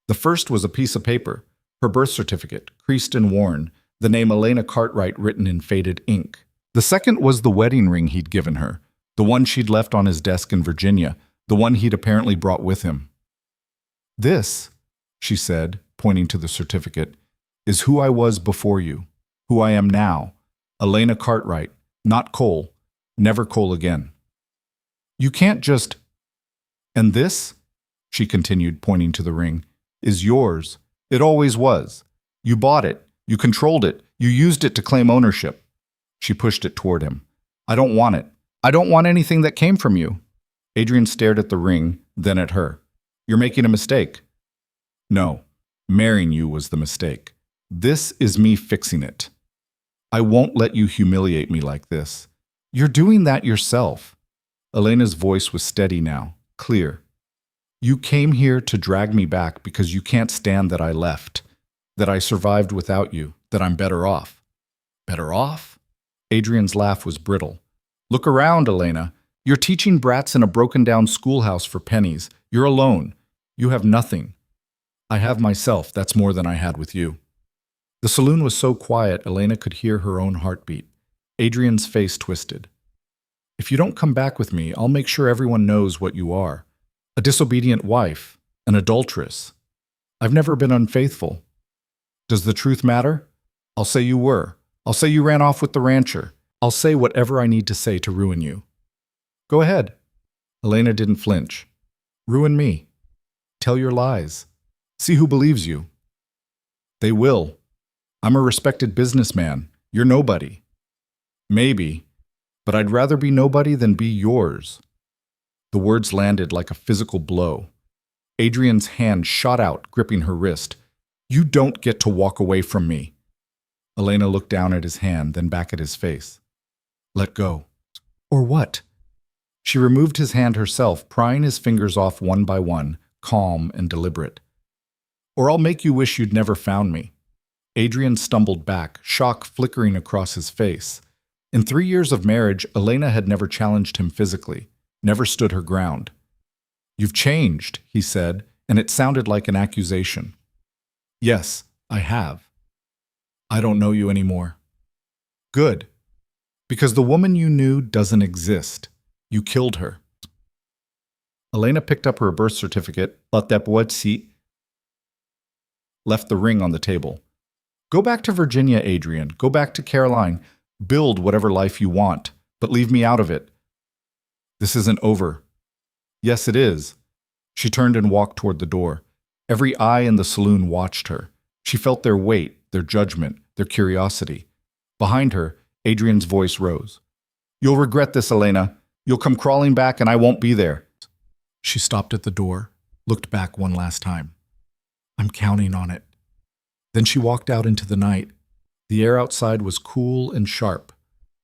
The first was a piece of paper, her birth certificate, creased and worn, the name Elena Cartwright written in faded ink. The second was the wedding ring he'd given her, the one she'd left on his desk in Virginia, the one he'd apparently brought with him. "This," she said, pointing to the certificate, "is who I was before you, who I am now, Elena Cartwright, not Cole, never Cole again. You can't just... And this," she continued, pointing to the ring, "is yours. It always was. You bought it. You controlled it. You used it to claim ownership." She pushed it toward him. "I don't want it. I don't want anything that came from you." Adrien stared at the ring, then at her. "You're making a mistake." "No, marrying you was the mistake. This is me fixing it. I won't let you humiliate me like this. You're doing that yourself." Elena's voice was steady now, clear. You came here to drag me back because you can't stand that I left, that I survived without you, that I'm better off. Better off? Adrien's laugh was brittle. Look around, Elena. You're teaching brats in a broken-down schoolhouse for pennies. You're alone. You have nothing. I have myself. That's more than I had with you. The saloon was so quiet, Elena could hear her own heartbeat. Adrien's face twisted. If you don't come back with me, I'll make sure everyone knows what you are. A disobedient wife, an adulteress. I've never been unfaithful. Does the truth matter? I'll say you were. I'll say you ran off with the rancher. I'll say whatever I need to say to ruin you. Go ahead. Elena didn't flinch. Ruin me. Tell your lies. See who believes you. They will. I'm a respected businessman. You're nobody. Maybe, but I'd rather be nobody than be yours. The words landed like a physical blow. Adrien's hand shot out, gripping her wrist. You don't get to walk away from me. Elena looked down at his hand, then back at his face. Let go. Or what? She removed his hand herself, prying his fingers off one by one, calm and deliberate. Or I'll make you wish you'd never found me. Adrien stumbled back, shock flickering across his face. In 3 years of marriage, Elena had never challenged him physically, never stood her ground. You've changed, he said, and it sounded like an accusation. Yes, I have. I don't know you anymore. Good. Because the woman you knew doesn't exist. You killed her. Elena picked up her birth certificate, left the ring on the table. Go back to Virginia, Adrien. Go back to Caroline. Build whatever life you want, but leave me out of it. This isn't over. Yes, it is. She turned and walked toward the door. Every eye in the saloon watched her. She felt their weight, their judgment, their curiosity. Behind her, Adrien's voice rose. You'll regret this, Elena. You'll come crawling back and I won't be there. She stopped at the door, looked back one last time. I'm counting on it. Then she walked out into the night. The air outside was cool and sharp.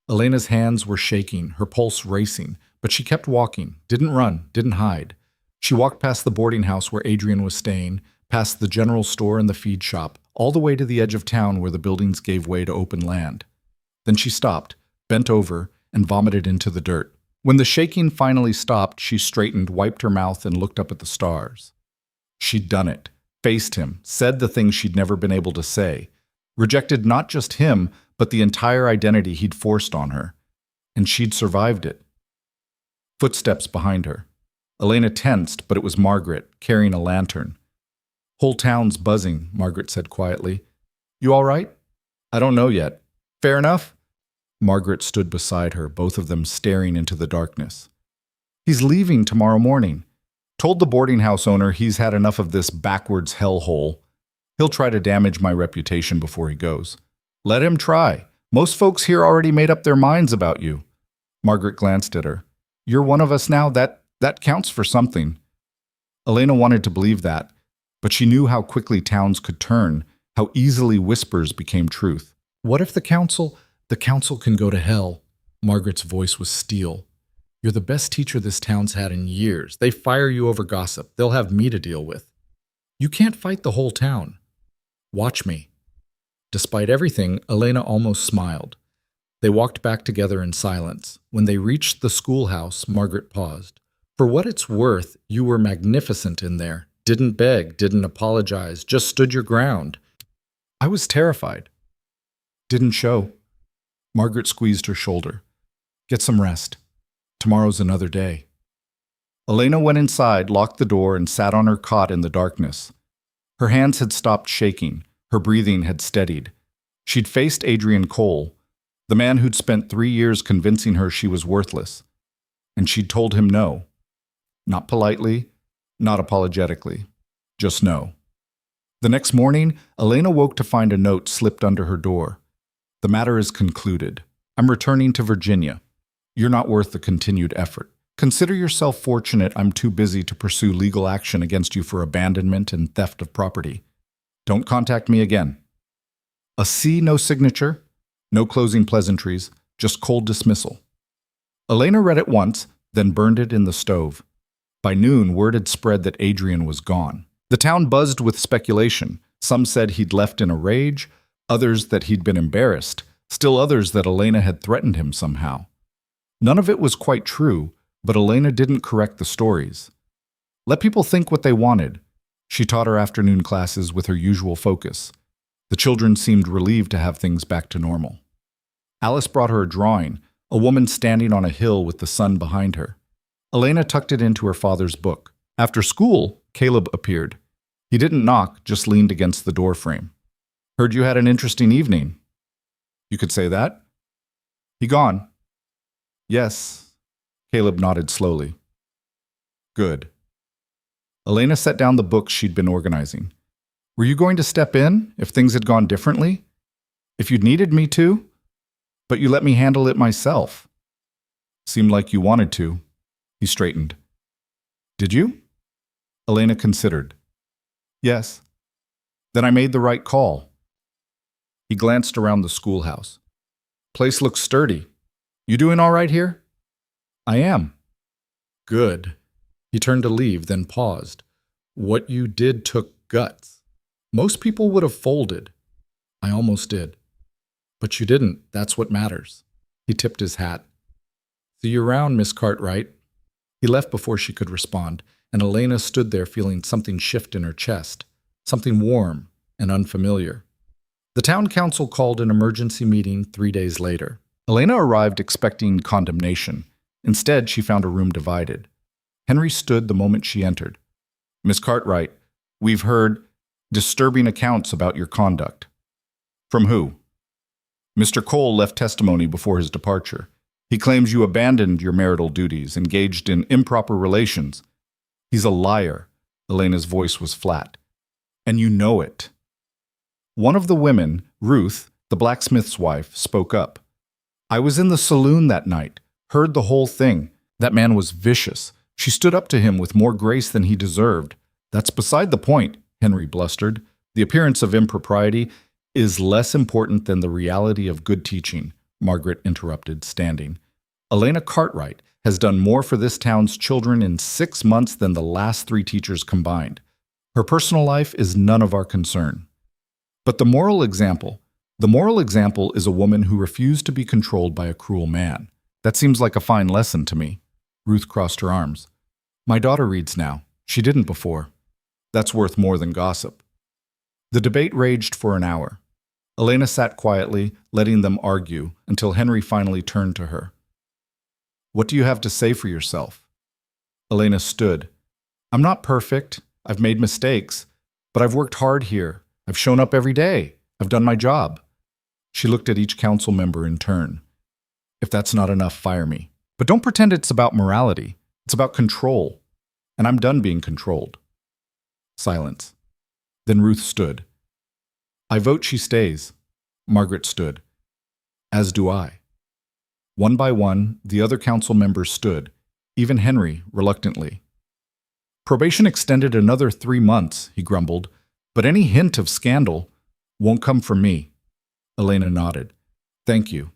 Elena's hands were shaking, her pulse racing, but she kept walking, didn't run, didn't hide. She walked past the boarding house where Adrien was staying, past the general store and the feed shop, all the way to the edge of town where the buildings gave way to open land. Then she stopped, bent over, and vomited into the dirt. When the shaking finally stopped, she straightened, wiped her mouth, and looked up at the stars. She'd done it, faced him, said the things she'd never been able to say, rejected not just him, but the entire identity he'd forced on her. And she'd survived it. Footsteps behind her. Elena tensed, but it was Margaret, carrying a lantern. Whole town's buzzing, Margaret said quietly. You all right? I don't know yet. Fair enough? Margaret stood beside her, both of them staring into the darkness. He's leaving tomorrow morning. Told the boarding house owner he's had enough of this backwards hellhole. He'll try to damage my reputation before he goes. Let him try. Most folks here already made up their minds about you. Margaret glanced at her. You're one of us now. That counts for something. Elena wanted to believe that, but she knew how quickly towns could turn, how easily whispers became truth. What if the council can go to hell? Margaret's voice was steel. You're the best teacher this town's had in years. They fire you over gossip. They'll have me to deal with. You can't fight the whole town. Watch me. Despite everything, Elena almost smiled. They walked back together in silence. When they reached the schoolhouse, Margaret paused. For what it's worth, you were magnificent in there. Didn't beg, didn't apologize, just stood your ground. I was terrified. Didn't show. Margaret squeezed her shoulder. Get some rest. Tomorrow's another day. Elena went inside, locked the door, and sat on her cot in the darkness. Her hands had stopped shaking. Her breathing had steadied. She'd faced Adrien Cole, the man who'd spent 3 years convincing her she was worthless. And she'd told him no. Not politely, not apologetically. Just no. The next morning, Elena woke to find a note slipped under her door. The matter is concluded. I'm returning to Virginia. You're not worth the continued effort. Consider yourself fortunate I'm too busy to pursue legal action against you for abandonment and theft of property. Don't contact me again. A C, no signature, no closing pleasantries, just cold dismissal. Elena read it once, then burned it in the stove. By noon, word had spread that Adrien was gone. The town buzzed with speculation. Some said he'd left in a rage, others that he'd been embarrassed, still others that Elena had threatened him somehow. None of it was quite true, but Elena didn't correct the stories. Let people think what they wanted. She taught her afternoon classes with her usual focus. The children seemed relieved to have things back to normal. Alice brought her a drawing, a woman standing on a hill with the sun behind her. Elena tucked it into her father's book. After school, Caleb appeared. He didn't knock, just leaned against the doorframe. "Heard you had an interesting evening." "You could say that." "He gone?" "Yes." Caleb nodded slowly. "Good." Elena set down the books she'd been organizing. "Were you going to step in if things had gone differently? If you'd needed me to? But you let me handle it myself." "Seemed like you wanted to." He straightened. "Did you?" Elena considered. "Yes." "Then I made the right call." He glanced around the schoolhouse. "Place looks sturdy. You doing all right here?" "I am." "Good." He turned to leave, then paused. "What you did took guts. Most people would have folded." "I almost did." "But you didn't. That's what matters." He tipped his hat. "See you around, Miss Cartwright." He left before she could respond, and Elena stood there feeling something shift in her chest, something warm and unfamiliar. The town council called an emergency meeting 3 days later. Elena arrived expecting condemnation. Instead, she found a room divided. Henry stood the moment she entered. "Miss Cartwright, we've heard disturbing accounts about your conduct." "From who?" "Mr. Cole left testimony before his departure. He claims you abandoned your marital duties, engaged in improper relations." "He's a liar." Elena's voice was flat. "And you know it." One of the women, Ruth, the blacksmith's wife, spoke up. "I was in the saloon that night, heard the whole thing. That man was vicious. She stood up to him with more grace than he deserved." "That's beside the point," Henry blustered. "The appearance of impropriety is less important than the reality of good teaching," Margaret interrupted, standing. "Elena Cartwright has done more for this town's children in 6 months than the last 3 teachers combined. Her personal life is none of our concern." "But the moral example is a woman who refused to be controlled by a cruel man. That seems like a fine lesson to me." Ruth crossed her arms. "My daughter reads now. She didn't before." "That's worth more than gossip." The debate raged for an hour. Elena sat quietly, letting them argue, until Henry finally turned to her. "What do you have to say for yourself?" Elena stood. "I'm not perfect. I've made mistakes. But I've worked hard here. I've shown up every day. I've done my job." She looked at each council member in turn. "If that's not enough, fire me. But don't pretend it's about morality. It's about control. And I'm done being controlled." Silence. Then Ruth stood. "I vote she stays." Margaret stood. "As do I." One by one, the other council members stood, even Henry, reluctantly. "Probation extended another 3 months," he grumbled, "but any hint of scandal won't come from me." Elena nodded. "Thank you."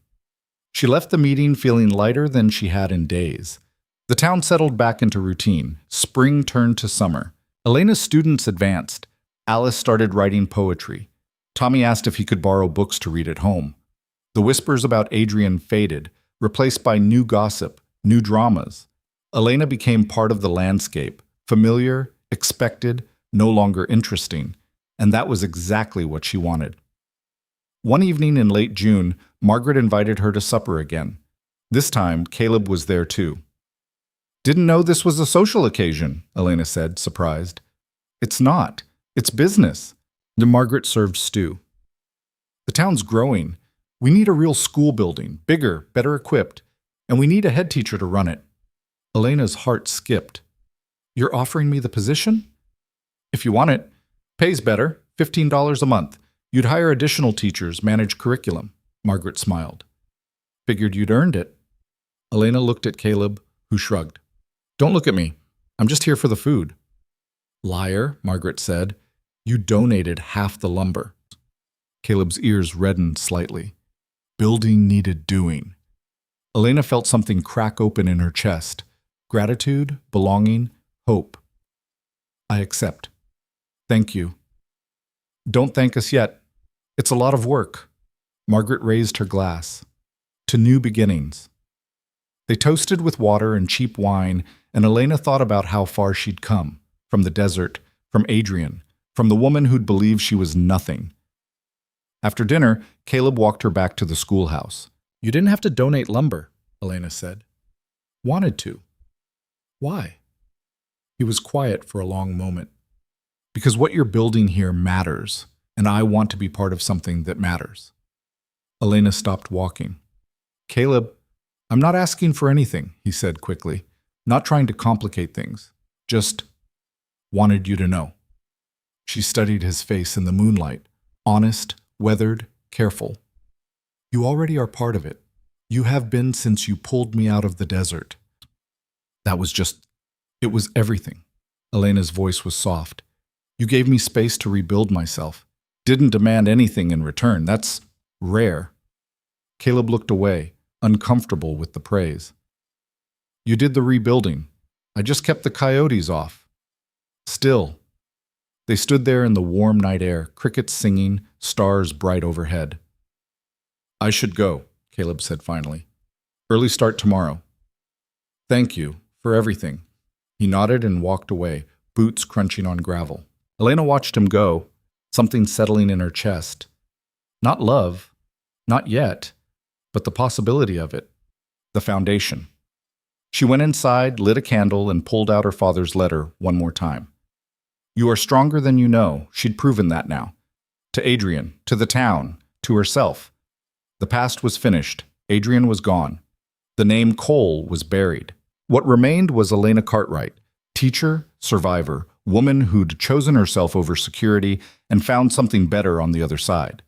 She left the meeting feeling lighter than she had in days. The town settled back into routine. Spring turned to summer. Elena's students advanced. Alice started writing poetry. Tommy asked if he could borrow books to read at home. The whispers about Adrien faded, replaced by new gossip, new dramas. Elena became part of the landscape, familiar, expected, no longer interesting, and that was exactly what she wanted. One evening in late June, Margaret invited her to supper again. This time, Caleb was there too. "Didn't know this was a social occasion," Elena said, surprised. "It's not. It's business." Margaret served stew. "The town's growing. We need a real school building, bigger, better equipped, and we need a head teacher to run it." Elena's heart skipped. "You're offering me the position?" "If you want it. Pays better, $15 a month. You'd hire additional teachers, manage curriculum." Margaret smiled. "Figured you'd earned it." Elena looked at Caleb, who shrugged. "Don't look at me. I'm just here for the food." "Liar," Margaret said. "You donated half the lumber." Caleb's ears reddened slightly. Building needed doing. Elena felt something crack open in her chest. Gratitude, belonging, hope. I accept. Thank you. Don't thank us yet. It's a lot of work. Margaret raised her glass. To new beginnings. They toasted with water and cheap wine, and Elena thought about how far she'd come. From the desert, from Adrien, from the woman who'd believed she was nothing. After dinner, Caleb walked her back to the schoolhouse. You didn't have to donate lumber, Elena said. Wanted to. Why? He was quiet for a long moment. Because what you're building here matters, and I want to be part of something that matters. Elena stopped walking. Caleb, I'm not asking for anything, he said quickly. Not trying to complicate things. Just wanted you to know. She studied his face in the moonlight. Honest, weathered, careful. You already are part of it. You have been since you pulled me out of the desert. It was everything. Elena's voice was soft. You gave me space to rebuild myself. Didn't demand anything in return. That's rare. Caleb looked away, uncomfortable with the praise. You did the rebuilding. I just kept the coyotes off. Still. They stood there in the warm night air, crickets singing, stars bright overhead. I should go, Caleb said finally. Early start tomorrow. Thank you for everything. He nodded and walked away, boots crunching on gravel. Elena watched him go, something settling in her chest. Not love, not yet, but the possibility of it, the foundation. She went inside, lit a candle, and pulled out her father's letter one more time. You are stronger than you know. She'd proven that now. To Adrien, to the town, to herself. The past was finished. Adrien was gone. The name Cole was buried. What remained was Elena Cartwright, teacher, survivor, woman who'd chosen herself over security and found something better on the other side.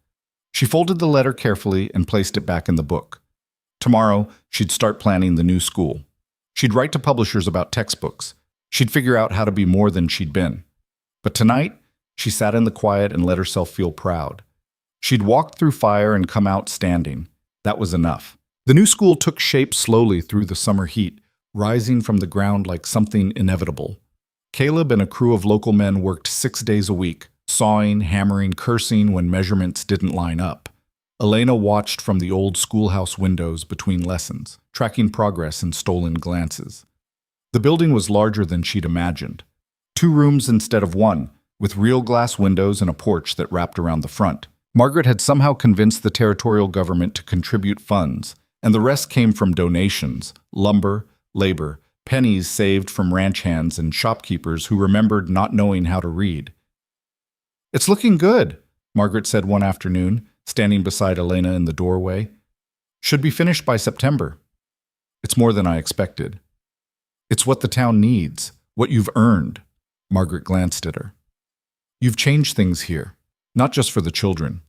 She folded the letter carefully and placed it back in the book. Tomorrow, she'd start planning the new school. She'd write to publishers about textbooks. She'd figure out how to be more than she'd been. But tonight, she sat in the quiet and let herself feel proud. She'd walked through fire and come out standing. That was enough. The new school took shape slowly through the summer heat, rising from the ground like something inevitable. Caleb and a crew of local men worked 6 days a week, sawing, hammering, cursing when measurements didn't line up. Elena watched from the old schoolhouse windows between lessons, tracking progress in stolen glances. The building was larger than she'd imagined. 2 rooms instead of 1, with real glass windows and a porch that wrapped around the front. Margaret had somehow convinced the territorial government to contribute funds, and the rest came from donations, lumber, labor, pennies saved from ranch hands and shopkeepers who remembered not knowing how to read. It's looking good, Margaret said one afternoon, standing beside Elena in the doorway. Should be finished by September. It's more than I expected. It's what the town needs, what you've earned. Margaret glanced at her. You've changed things here, not just for the children.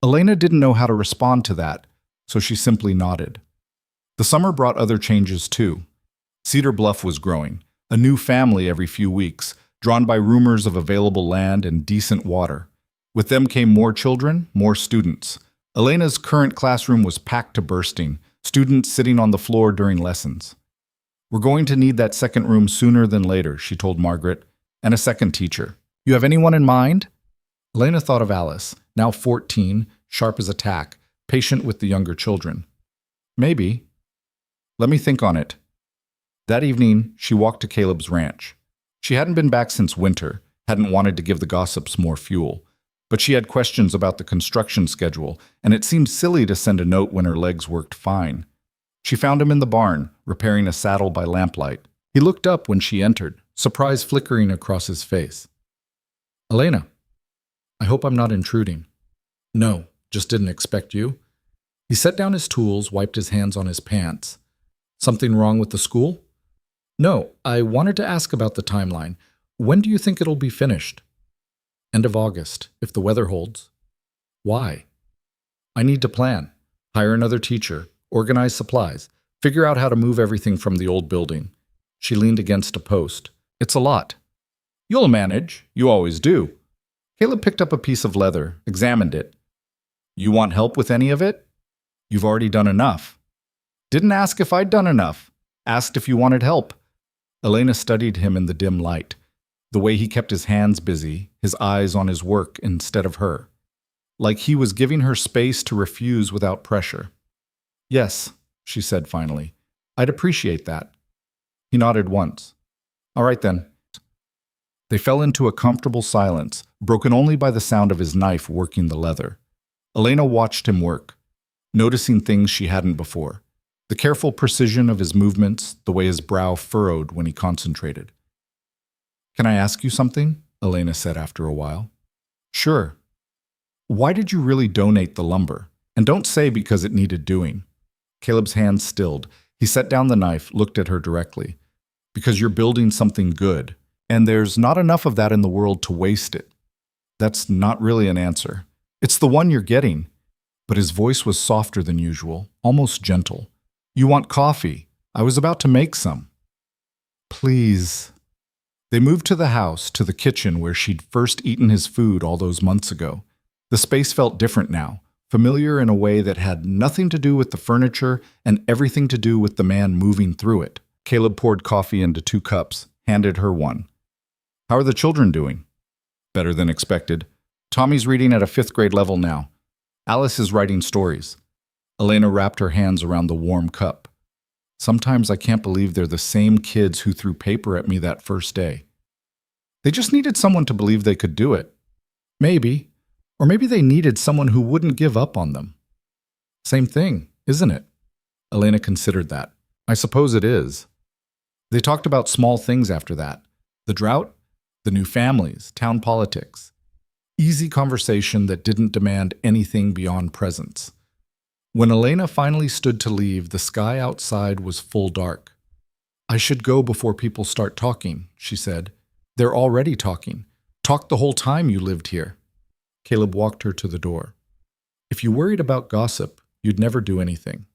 Elena didn't know how to respond to that, so she simply nodded. The summer brought other changes too. Cedar Bluff was growing, a new family every few weeks, drawn by rumors of available land and decent water. With them came more children, more students. Elena's current classroom was packed to bursting, students sitting on the floor during lessons. We're going to need that second room sooner than later, she told Margaret, and a second teacher. You have anyone in mind? Elena thought of Alice, now 14, sharp as a tack, patient with the younger children. Maybe. Let me think on it. That evening, she walked to Caleb's ranch. She hadn't been back since winter, hadn't wanted to give the gossips more fuel. But she had questions about the construction schedule, and it seemed silly to send a note when her legs worked fine. She found him in the barn, repairing a saddle by lamplight. He looked up when she entered, surprise flickering across his face. Elena, I hope I'm not intruding. No, just didn't expect you. He set down his tools, wiped his hands on his pants. Something wrong with the school? No, I wanted to ask about the timeline. When do you think it'll be finished? End of August, if the weather holds. Why? I need to plan, hire another teacher, organize supplies, figure out how to move everything from the old building. She leaned against a post. It's a lot. You'll manage. You always do. Caleb picked up a piece of leather, examined it. You want help with any of it? You've already done enough. Didn't ask if I'd done enough. Asked if you wanted help. Elena studied him in the dim light, the way he kept his hands busy, his eyes on his work instead of her. Like he was giving her space to refuse without pressure. Yes, she said finally. I'd appreciate that. He nodded once. All right then. They fell into a comfortable silence, broken only by the sound of his knife working the leather. Elena watched him work, noticing things she hadn't before. The careful precision of his movements, the way his brow furrowed when he concentrated. Can I ask you something? Elena said after a while. Sure. Why did you really donate the lumber? And don't say because it needed doing. Caleb's hands stilled. He set down the knife, looked at her directly. Because you're building something good, and there's not enough of that in the world to waste it. That's not really an answer. It's the one you're getting. But his voice was softer than usual, almost gentle. You want coffee? I was about to make some. Please. They moved to the house, to the kitchen where she'd first eaten his food all those months ago. The space felt different now, familiar in a way that had nothing to do with the furniture and everything to do with the man moving through it. Caleb poured coffee into 2 cups, handed her one. How are the children doing? Better than expected. Tommy's reading at a 5th grade level now. Alice is writing stories. Elena wrapped her hands around the warm cup. Sometimes I can't believe they're the same kids who threw paper at me that first day. They just needed someone to believe they could do it. Maybe. Or maybe they needed someone who wouldn't give up on them. Same thing, isn't it? Elena considered that. I suppose it is. They talked about small things after that. The drought, the new families, town politics. Easy conversation that didn't demand anything beyond presence. When Elena finally stood to leave, the sky outside was full dark. I should go before people start talking, she said. They're already talking. Talked the whole time you lived here. Caleb walked her to the door. If you worried about gossip, you'd never do anything.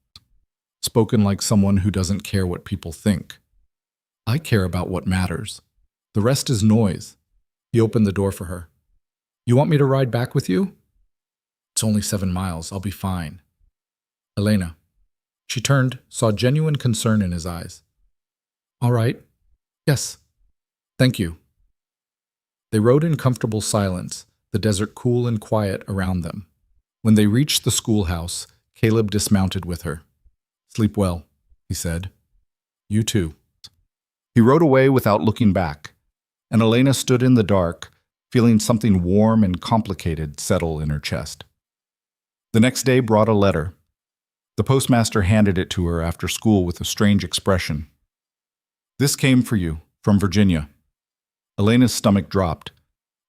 Spoken like someone who doesn't care what people think. I care about what matters. The rest is noise. He opened the door for her. You want me to ride back with you? It's only 7 miles. I'll be fine. Elena. She turned, saw genuine concern in his eyes. All right. Yes. Thank you. They rode in comfortable silence, the desert cool and quiet around them. When they reached the schoolhouse, Caleb dismounted with her. Sleep well, he said. You too. He rode away without looking back, and Elena stood in the dark, feeling something warm and complicated settle in her chest. The next day brought a letter. The postmaster handed it to her after school with a strange expression. This came for you, from Virginia. Elena's stomach dropped.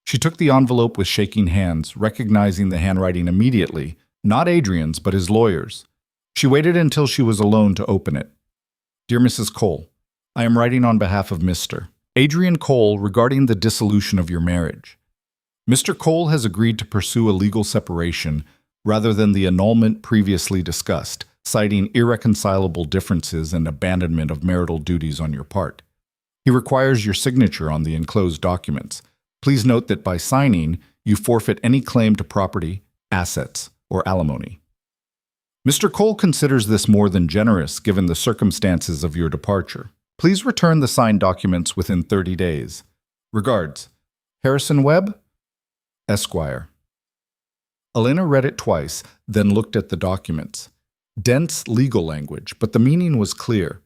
She took the envelope with shaking hands, recognizing the handwriting immediately, not Adrien's, but his lawyer's. She waited until she was alone to open it. Dear Mrs. Cole, I am writing on behalf of Mr. Adrien Cole regarding the dissolution of your marriage. Mr. Cole has agreed to pursue a legal separation rather than the annulment previously discussed, citing irreconcilable differences and abandonment of marital duties on your part. He requires your signature on the enclosed documents. Please note that by signing, you forfeit any claim to property, assets, or alimony. Mr. Cole considers this more than generous given the circumstances of your departure. Please return the signed documents within 30 days. Regards, Harrison Webb, Esquire. Elena read it twice, then looked at the documents. Dense legal language, but the meaning was clear.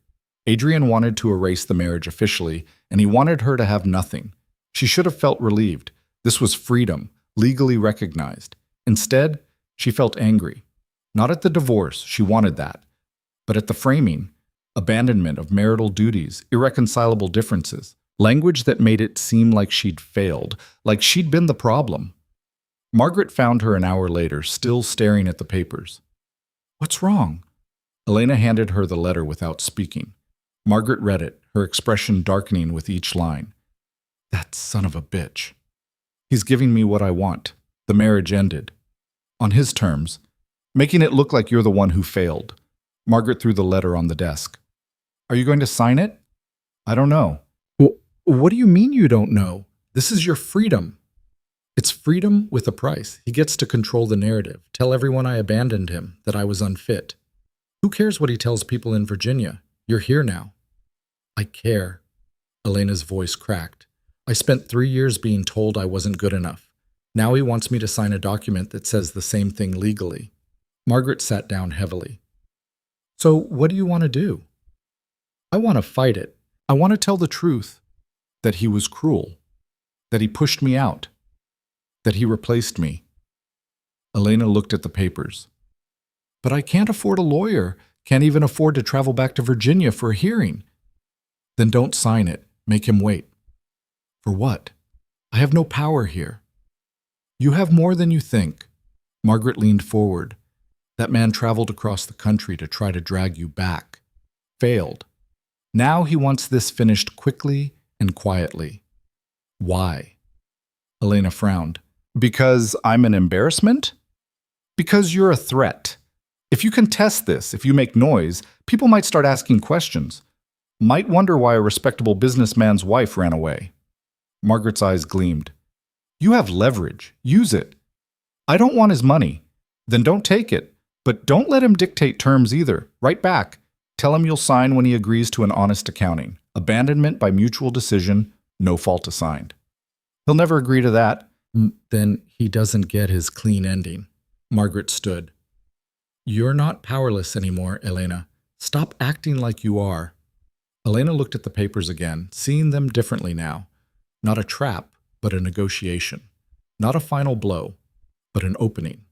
Adrien wanted to erase the marriage officially, and he wanted her to have nothing. She should have felt relieved. This was freedom, legally recognized. Instead, she felt angry. Not at the divorce, she wanted that, but at the framing, abandonment of marital duties, irreconcilable differences, language that made it seem like she'd failed, like she'd been the problem. Margaret found her an hour later, still staring at the papers. What's wrong? Elena handed her the letter without speaking. Margaret read it, her expression darkening with each line. That son of a bitch. He's giving me what I want. The marriage ended. On his terms, making it look like you're the one who failed. Margaret threw the letter on the desk. Are you going to sign it? I don't know. What do you mean you don't know? This is your freedom. It's freedom with a price. He gets to control the narrative, tell everyone I abandoned him, that I was unfit. Who cares what he tells people in Virginia? You're here now. I care. Elena's voice cracked. I spent 3 years being told I wasn't good enough. Now he wants me to sign a document that says the same thing legally. Margaret sat down heavily. So what do you want to do? I want to fight it. I want to tell the truth. That he was cruel. That he pushed me out. That he replaced me. Elena looked at the papers. But I can't afford a lawyer. Can't even afford to travel back to Virginia for a hearing. Then don't sign it. Make him wait. For what? I have no power here. You have more than you think. Margaret leaned forward. That man traveled across the country to try to drag you back. Failed. Now he wants this finished quickly and quietly. Why? Elena frowned. Because I'm an embarrassment? Because you're a threat. If you contest this, if you make noise, people might start asking questions. Might wonder why a respectable businessman's wife ran away. Margaret's eyes gleamed. You have leverage. Use it. I don't want his money. Then don't take it. But don't let him dictate terms either. Write back. Tell him you'll sign when he agrees to an honest accounting. Abandonment by mutual decision, no fault assigned. He'll never agree to that. Then he doesn't get his clean ending. Margaret stood. You're not powerless anymore, Elena. Stop acting like you are. Elena looked at the papers again, seeing them differently now. Not a trap, but a negotiation. Not a final blow, but an opening.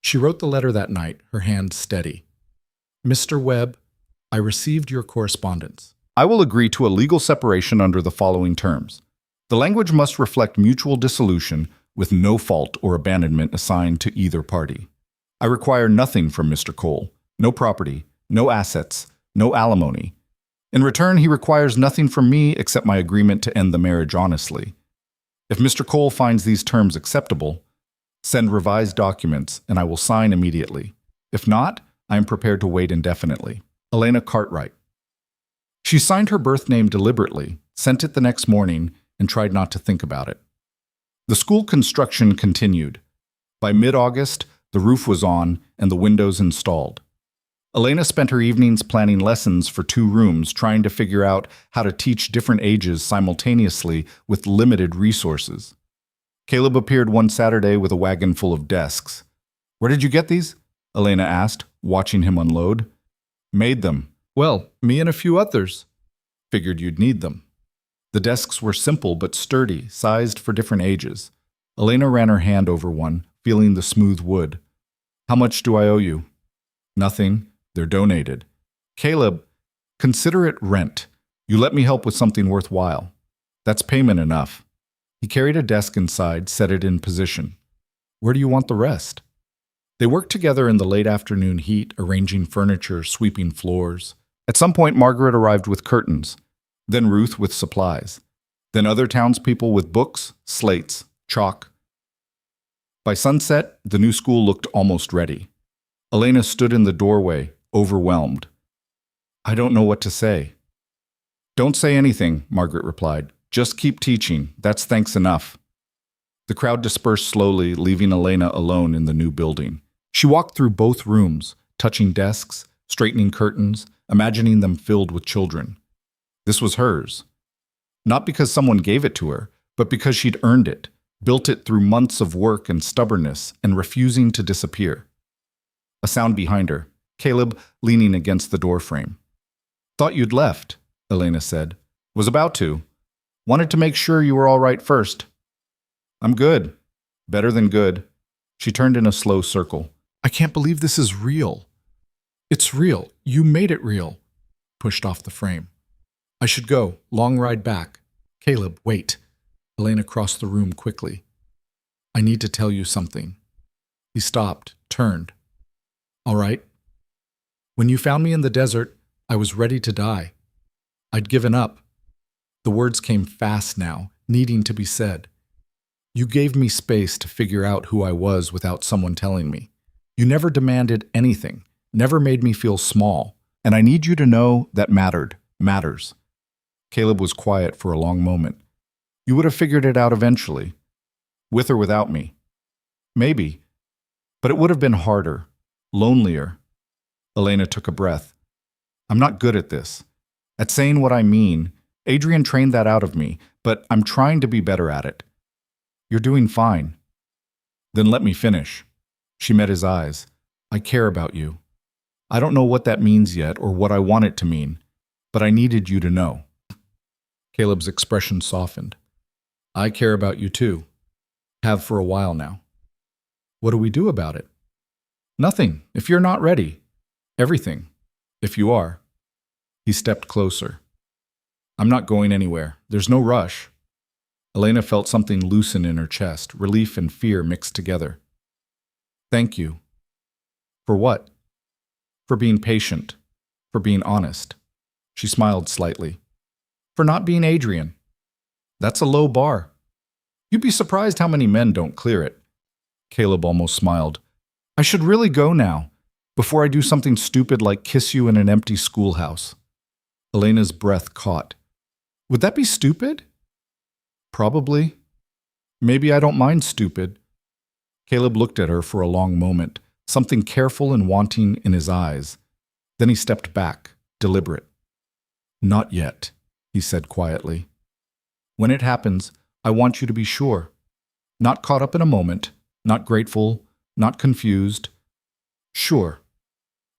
She wrote the letter that night, her hand steady. Mr. Webb, I received your correspondence. I will agree to a legal separation under the following terms. The language must reflect mutual dissolution with no fault or abandonment assigned to either party. I require nothing from Mr. Cole. No property, no assets, no alimony. In return, he requires nothing from me except my agreement to end the marriage honestly. If Mr. Cole finds these terms acceptable, send revised documents and I will sign immediately. If not, I am prepared to wait indefinitely. Elena Cartwright. She signed her birth name deliberately, sent it the next morning, and tried not to think about it. The school construction continued. By mid-August, the roof was on and the windows installed. Elena spent her evenings planning lessons for 2 rooms, trying to figure out how to teach different ages simultaneously with limited resources. Caleb appeared one Saturday with a wagon full of desks. Where did you get these? Elena asked, watching him unload. Made them. Well, me and a few others. Figured you'd need them. The desks were simple but sturdy, sized for different ages. Elena ran her hand over one, feeling the smooth wood. How much do I owe you? Nothing. They're donated. Caleb, consider it rent. You let me help with something worthwhile. That's payment enough. He carried a desk inside, set it in position. Where do you want the rest? They worked together in the late afternoon heat, arranging furniture, sweeping floors. At some point, Margaret arrived with curtains, then Ruth with supplies, then other townspeople with books, slates, chalk. By sunset, the new school looked almost ready. Elena stood in the doorway, overwhelmed. I don't know what to say. Don't say anything, Margaret replied. Just keep teaching. That's thanks enough. The crowd dispersed slowly, leaving Elena alone in the new building. She walked through both rooms, touching desks, straightening curtains, imagining them filled with children. This was hers. Not because someone gave it to her, but because she'd earned it, built it through months of work and stubbornness, and refusing to disappear. A sound behind her, Caleb leaning against the doorframe. Thought you'd left, Elena said. Was about to. Wanted to make sure you were all right first. I'm good. Better than good. She turned in a slow circle. I can't believe this is real. It's real. You made it real. Pushed off the frame. I should go. Long ride back. Caleb, wait. Elena crossed the room quickly. I need to tell you something. He stopped, turned. All right. When you found me in the desert, I was ready to die. I'd given up. The words came fast now, needing to be said. You gave me space to figure out who I was without someone telling me. You never demanded anything, never made me feel small, and I need you to know that matters. Caleb was quiet for a long moment. You would have figured it out eventually, with or without me. Maybe, but it would have been harder, lonelier. Elena took a breath. I'm not good at this. at saying what I mean. Adrien trained that out of me, but I'm trying to be better at it. You're doing fine. Then let me finish. She met his eyes. I care about you. I don't know what that means yet or what I want it to mean, but I needed you to know. Caleb's expression softened. I care about you too. Have for a while now. What do we do about it? Nothing, if you're not ready. Everything, if you are. He stepped closer. I'm not going anywhere. There's no rush. Elena felt something loosen in her chest, relief and fear mixed together. Thank you. For what? For being patient. For being honest. She smiled slightly. For not being Adrien. That's a low bar. You'd be surprised how many men don't clear it. Caleb almost smiled. I should really go now, before I do something stupid like kiss you in an empty schoolhouse. Elena's breath caught. Would that be stupid? Probably. Maybe I don't mind stupid. Caleb looked at her for a long moment, something careful and wanting in his eyes. Then he stepped back, deliberate. Not yet, he said quietly. When it happens, I want you to be sure. Not caught up in a moment, not grateful, not confused. Sure.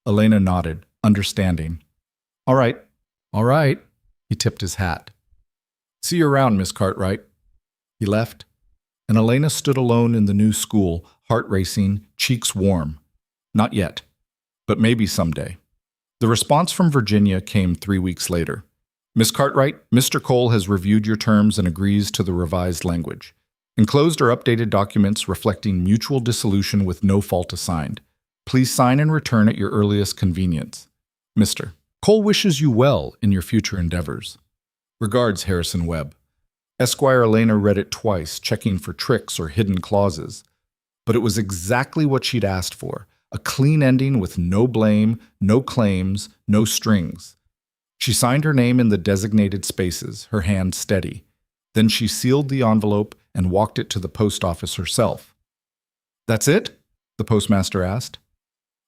Elena nodded, understanding. All right. He tipped his hat. See you around, Miss Cartwright. He left, and Elena stood alone in the new school, heart racing, cheeks warm. Not yet, but maybe someday. The response from Virginia came 3 weeks later. Miss Cartwright, Mr. Cole has reviewed your terms and agrees to the revised language. Enclosed are updated documents reflecting mutual dissolution with no fault assigned. Please sign and return at your earliest convenience. Mr. Cole wishes you well in your future endeavors. Regards, Harrison Webb. Esquire Elena read it twice, checking for tricks or hidden clauses. But it was exactly what she'd asked for, a clean ending with no blame, no claims, no strings. She signed her name in the designated spaces, her hand steady. Then she sealed the envelope and walked it to the post office herself. That's it? The postmaster asked.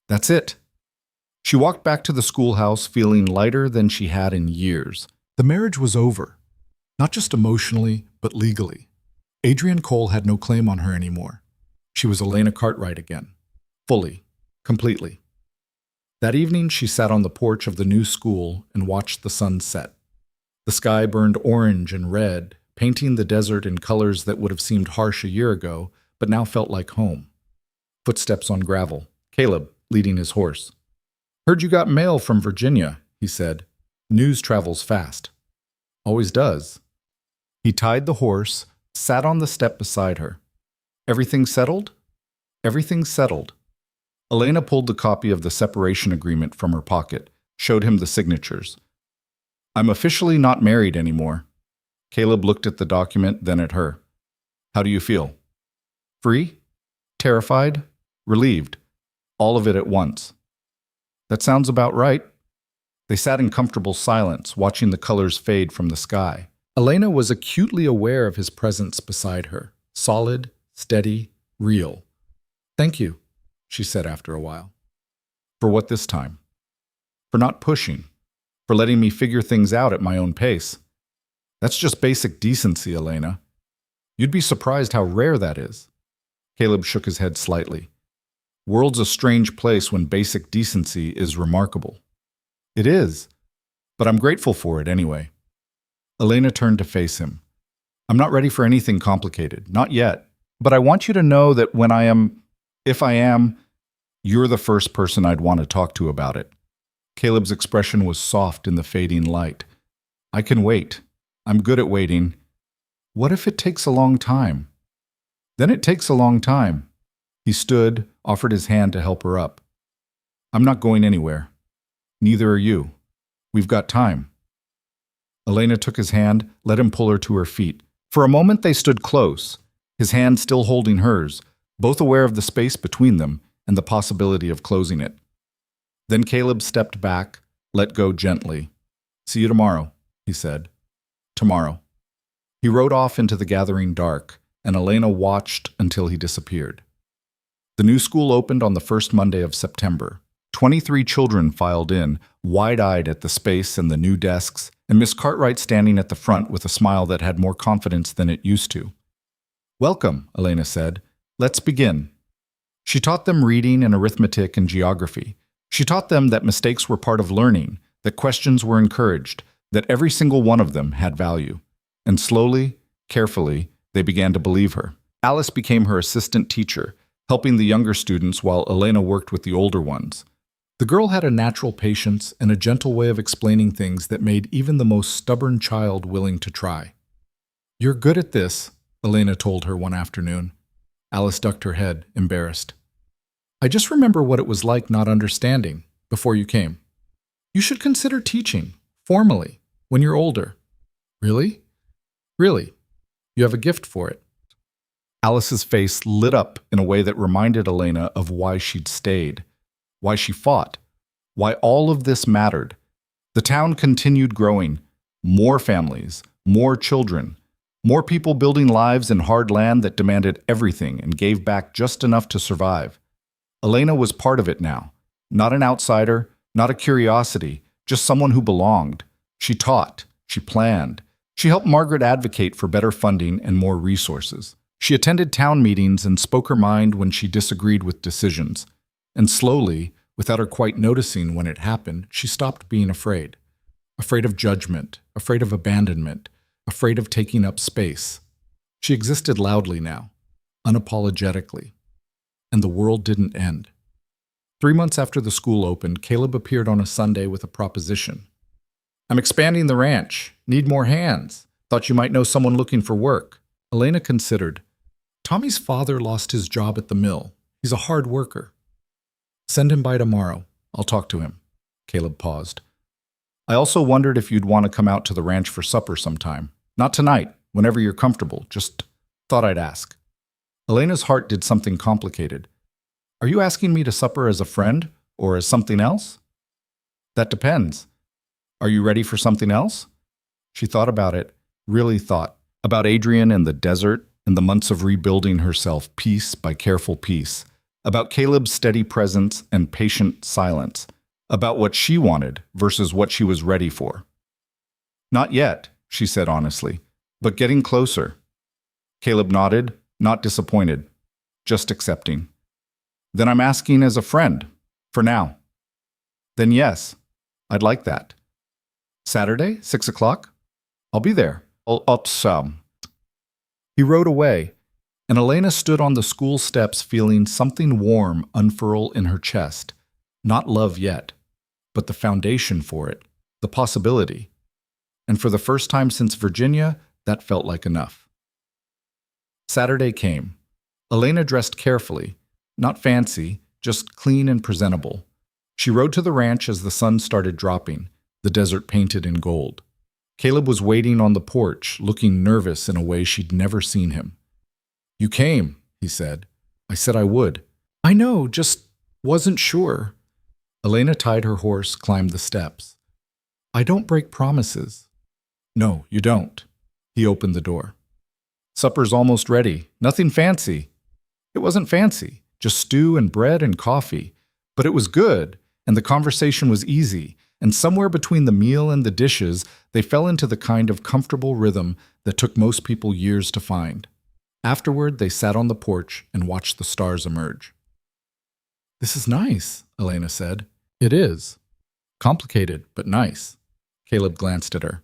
That's it. She walked back to the schoolhouse feeling lighter than she had in years. The marriage was over. Not just emotionally, but legally. Adrien Cole had no claim on her anymore. She was Elena Cartwright again. Fully. Completely. That evening, she sat on the porch of the new school and watched the sun set. The sky burned orange and red, painting the desert in colors that would have seemed harsh a year ago, but now felt like home. Footsteps on gravel. Caleb, leading his horse. Heard you got mail from Virginia, he said. News travels fast. Always does. He tied the horse, sat on the step beside her. Everything settled? Everything settled. Elena pulled the copy of the separation agreement from her pocket, showed him the signatures. I'm officially not married anymore. Caleb looked at the document, then at her. How do you feel? Free? Terrified? Relieved? All of it at once. That sounds about right. They sat in comfortable silence, watching the colors fade from the sky. Elena was acutely aware of his presence beside her, solid, steady, real. Thank you, she said after a while. For what this time? For not pushing. For letting me figure things out at my own pace. That's just basic decency, Elena. You'd be surprised how rare that is. Caleb shook his head slightly. World's a strange place when basic decency is remarkable. It is, but I'm grateful for it anyway. Elena turned to face him. I'm not ready for anything complicated, not yet, but I want you to know that if I am, you're the first person I'd want to talk to about it. Caleb's expression was soft in the fading light. I can wait. I'm good at waiting. What if it takes a long time? Then it takes a long time. He stood, offered his hand to help her up. I'm not going anywhere. Neither are you. We've got time. Elena took his hand, let him pull her to her feet. For a moment they stood close, his hand still holding hers, both aware of the space between them and the possibility of closing it. Then Caleb stepped back, let go gently. See you tomorrow, he said. Tomorrow. He rode off into the gathering dark, and Elena watched until he disappeared. The new school opened on the first Monday of September, 23 children filed in, wide-eyed at the space and the new desks, and Miss Cartwright standing at the front with a smile that had more confidence than it used to. "Welcome," Elena said. "Let's begin." She taught them reading and arithmetic and geography. She taught them that mistakes were part of learning, that questions were encouraged, that every single one of them had value. And slowly, carefully, they began to believe her. Alice became her assistant teacher, helping the younger students while Elena worked with the older ones. The girl had a natural patience and a gentle way of explaining things that made even the most stubborn child willing to try. "You're good at this," Elena told her one afternoon. Alice ducked her head, embarrassed. "I just remember what it was like not understanding before you came. You should consider teaching, formally, when you're older." "Really?" "Really. You have a gift for it." Alice's face lit up in a way that reminded Elena of why she'd stayed, why she fought, why all of this mattered. The town continued growing. More families, more children, more people building lives in hard land that demanded everything and gave back just enough to survive. Elena was part of it now. Not an outsider, not a curiosity, just someone who belonged. She taught, she planned. She helped Margaret advocate for better funding and more resources. She attended town meetings and spoke her mind when she disagreed with decisions. And slowly, without her quite noticing when it happened, she stopped being afraid. Afraid of judgment, afraid of abandonment, afraid of taking up space. She existed loudly now, unapologetically. And the world didn't end. 3 months after the school opened, Caleb appeared on a Sunday with a proposition. "I'm expanding the ranch. Need more hands. Thought you might know someone looking for work." Elena considered. "Tommy's father lost his job at the mill. He's a hard worker." "Send him by tomorrow. I'll talk to him." Caleb paused. "I also wondered if you'd want to come out to the ranch for supper sometime. Not tonight, whenever you're comfortable. Just thought I'd ask." Elena's heart did something complicated. "Are you asking me to supper as a friend or as something else?" "That depends. Are you ready for something else?" She thought about it, really thought, about Adrien and the desert and the months of rebuilding herself piece by careful piece, about Caleb's steady presence and patient silence, about what she wanted versus what she was ready for. "Not yet," she said honestly, "but getting closer." Caleb nodded, not disappointed, just accepting. "Then I'm asking as a friend, for now." "Then yes, I'd like that." "Saturday, 6 o'clock? I'll be there. I'll up some." He rode away, and Elena stood on the school steps feeling something warm unfurl in her chest. Not love yet, but the foundation for it, the possibility. And for the first time since Virginia, that felt like enough. Saturday came. Elena dressed carefully, not fancy, just clean and presentable. She rode to the ranch as the sun started dropping, the desert painted in gold. Caleb was waiting on the porch, looking nervous in a way she'd never seen him. "You came," he said. "I said I would." "I know, just wasn't sure." Elena tied her horse, climbed the steps. "I don't break promises." "No, you don't." He opened the door. "Supper's almost ready. Nothing fancy." It wasn't fancy, just stew and bread and coffee. But it was good, and the conversation was easy, and somewhere between the meal and the dishes, they fell into the kind of comfortable rhythm that took most people years to find. Afterward, they sat on the porch and watched the stars emerge. "This is nice," Elena said. "It is. Complicated, but nice." Caleb glanced at her.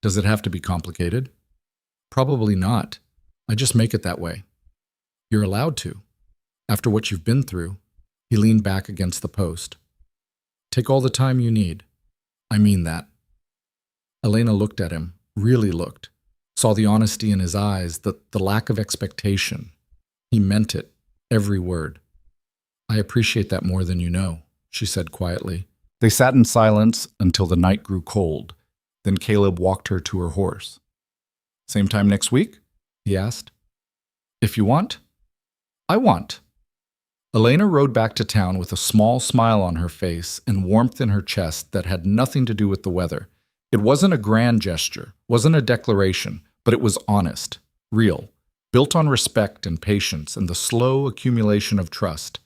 "Does it have to be complicated?" "Probably not. I just make it that way." "You're allowed to. After what you've been through." He leaned back against the post. "Take all the time you need. I mean that." Elena looked at him, really looked, saw the honesty in his eyes, the lack of expectation. He meant it, every word. "I appreciate that more than you know," she said quietly. They sat in silence until the night grew cold. Then Caleb walked her to her horse. "Same time next week?" he asked. "If you want." "I want." Elena rode back to town with a small smile on her face and warmth in her chest that had nothing to do with the weather. It wasn't a grand gesture, wasn't a declaration, but it was honest, real, built on respect and patience and the slow accumulation of trust.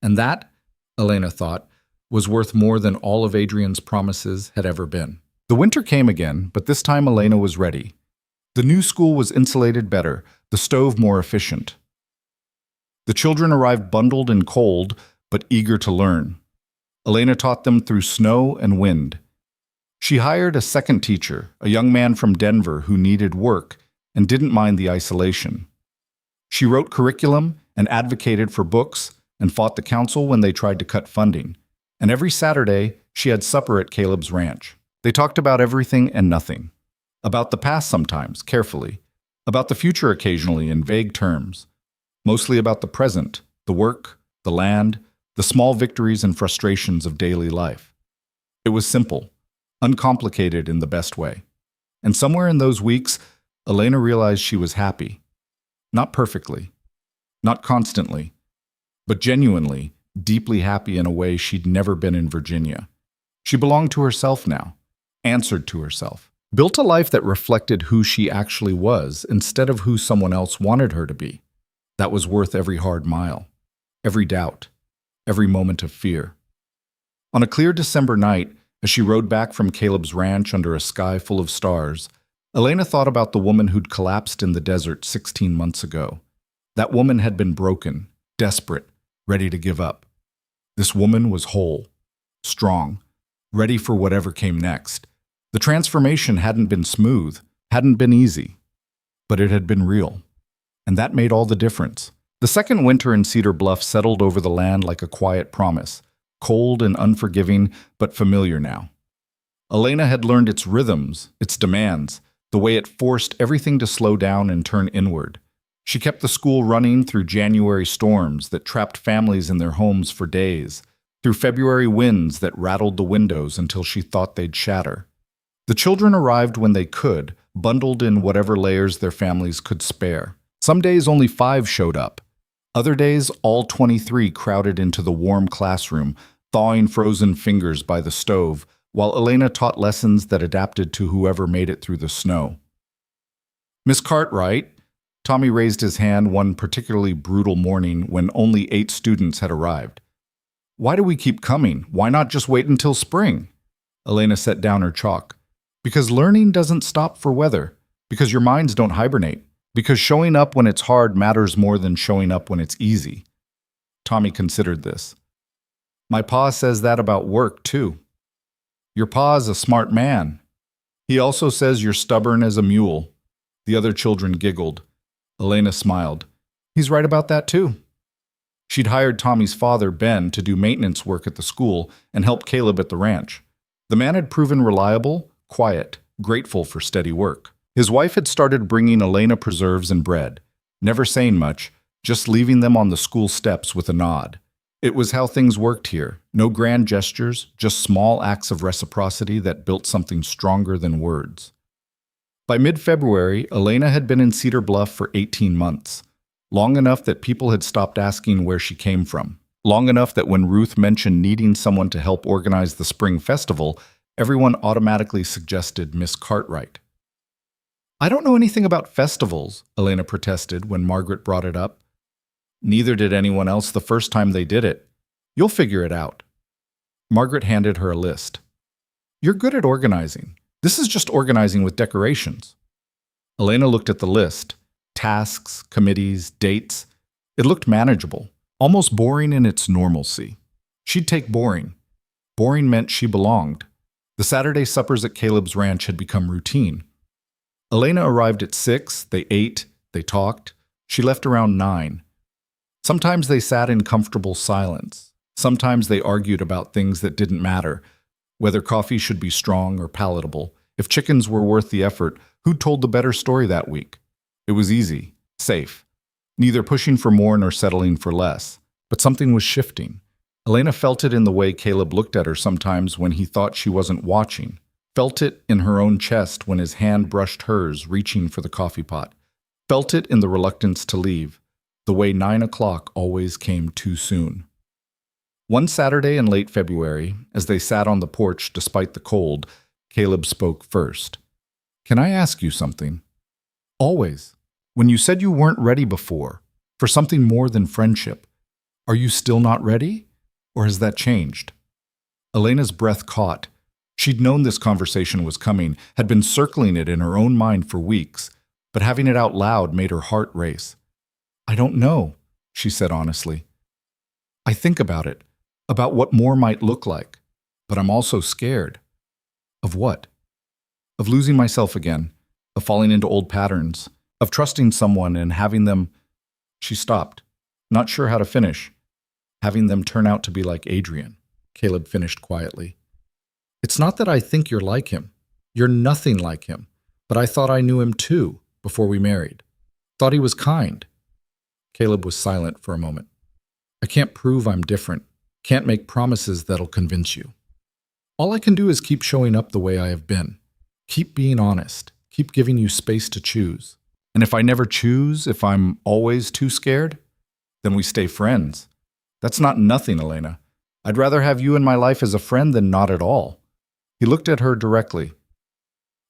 And that, Elena thought, was worth more than all of Adrien's promises had ever been. The winter came again, but this time Elena was ready. The new school was insulated better, the stove more efficient. The children arrived bundled and cold, but eager to learn. Elena taught them through snow and wind. She hired a second teacher, a young man from Denver who needed work and didn't mind the isolation. She wrote curriculum and advocated for books and fought the council when they tried to cut funding. And every Saturday, she had supper at Caleb's ranch. They talked about everything and nothing. About the past sometimes, carefully. About the future occasionally in vague terms. Mostly about the present, the work, the land, the small victories and frustrations of daily life. It was simple, uncomplicated in the best way. And somewhere in those weeks, Elena realized she was happy. Not perfectly, not constantly, but genuinely, deeply happy in a way she'd never been in Virginia. She belonged to herself now, answered to herself, built a life that reflected who she actually was instead of who someone else wanted her to be. That was worth every hard mile, every doubt, every moment of fear. On a clear December night, as she rode back from Caleb's ranch under a sky full of stars, Elena thought about the woman who'd collapsed in the desert 16 months ago. That woman had been broken, desperate, ready to give up. This woman was whole, strong, ready for whatever came next. The transformation hadn't been smooth, hadn't been easy, but it had been real. And that made all the difference. The second winter in Cedar Bluff settled over the land like a quiet promise, cold and unforgiving, but familiar now. Elena had learned its rhythms, its demands, the way it forced everything to slow down and turn inward. She kept the school running through January storms that trapped families in their homes for days, through February winds that rattled the windows until she thought they'd shatter. The children arrived when they could, bundled in whatever layers their families could spare. Some days only 5 showed up. Other days, all 23 crowded into the warm classroom, thawing frozen fingers by the stove, while Elena taught lessons that adapted to whoever made it through the snow. Miss Cartwright, Tommy raised his hand one particularly brutal morning when only 8 students had arrived. Why do we keep coming? Why not just wait until spring? Elena set down her chalk. Because learning doesn't stop for weather. Because your minds don't hibernate. Because showing up when it's hard matters more than showing up when it's easy. Tommy considered this. My pa says that about work, too. Your pa is a smart man. He also says you're stubborn as a mule. The other children giggled. Elena smiled. He's right about that, too. She'd hired Tommy's father, Ben, to do maintenance work at the school and help Caleb at the ranch. The man had proven reliable, quiet, grateful for steady work. His wife had started bringing Elena preserves and bread, never saying much, just leaving them on the school steps with a nod. It was how things worked here. No grand gestures, just small acts of reciprocity that built something stronger than words. By mid-February, Elena had been in Cedar Bluff for 18 months, long enough that people had stopped asking where she came from, long enough that when Ruth mentioned needing someone to help organize the spring festival, everyone automatically suggested Miss Cartwright. I don't know anything about festivals, Elena protested when Margaret brought it up. Neither did anyone else the first time they did it. You'll figure it out. Margaret handed her a list. You're good at organizing. This is just organizing with decorations. Elena looked at the list. Tasks, committees, dates. It looked manageable, almost boring in its normalcy. She'd take boring. Boring meant she belonged. The Saturday suppers at Caleb's ranch had become routine. Elena arrived at 6, they ate, they talked. She left around 9. Sometimes they sat in comfortable silence. Sometimes they argued about things that didn't matter, whether coffee should be strong or palatable, if chickens were worth the effort, who told the better story that week. It was easy, safe, neither pushing for more nor settling for less. But something was shifting. Elena felt it in the way Caleb looked at her sometimes when he thought she wasn't watching, felt it in her own chest when his hand brushed hers, reaching for the coffee pot, felt it in the reluctance to leave, the way 9 o'clock always came too soon. One Saturday in late February, as they sat on the porch despite the cold, Caleb spoke first. Can I ask you something? Always. When you said you weren't ready before, for something more than friendship, are you still not ready? Or has that changed? Elena's breath caught. She'd known this conversation was coming, had been circling it in her own mind for weeks, but having it out loud made her heart race. I don't know, she said honestly. I think about it, about what more might look like, but I'm also scared. Of what? Of losing myself again, of falling into old patterns, of trusting someone and having them. She stopped, not sure how to finish. Having them turn out to be like Adrien, Caleb finished quietly. It's not that I think you're like him. You're nothing like him. But I thought I knew him too before we married. Thought he was kind. Caleb was silent for a moment. I can't prove I'm different. Can't make promises that'll convince you. All I can do is keep showing up the way I have been. Keep being honest. Keep giving you space to choose. And if I never choose, if I'm always too scared, then we stay friends. That's not nothing, Elena. I'd rather have you in my life as a friend than not at all. He looked at her directly.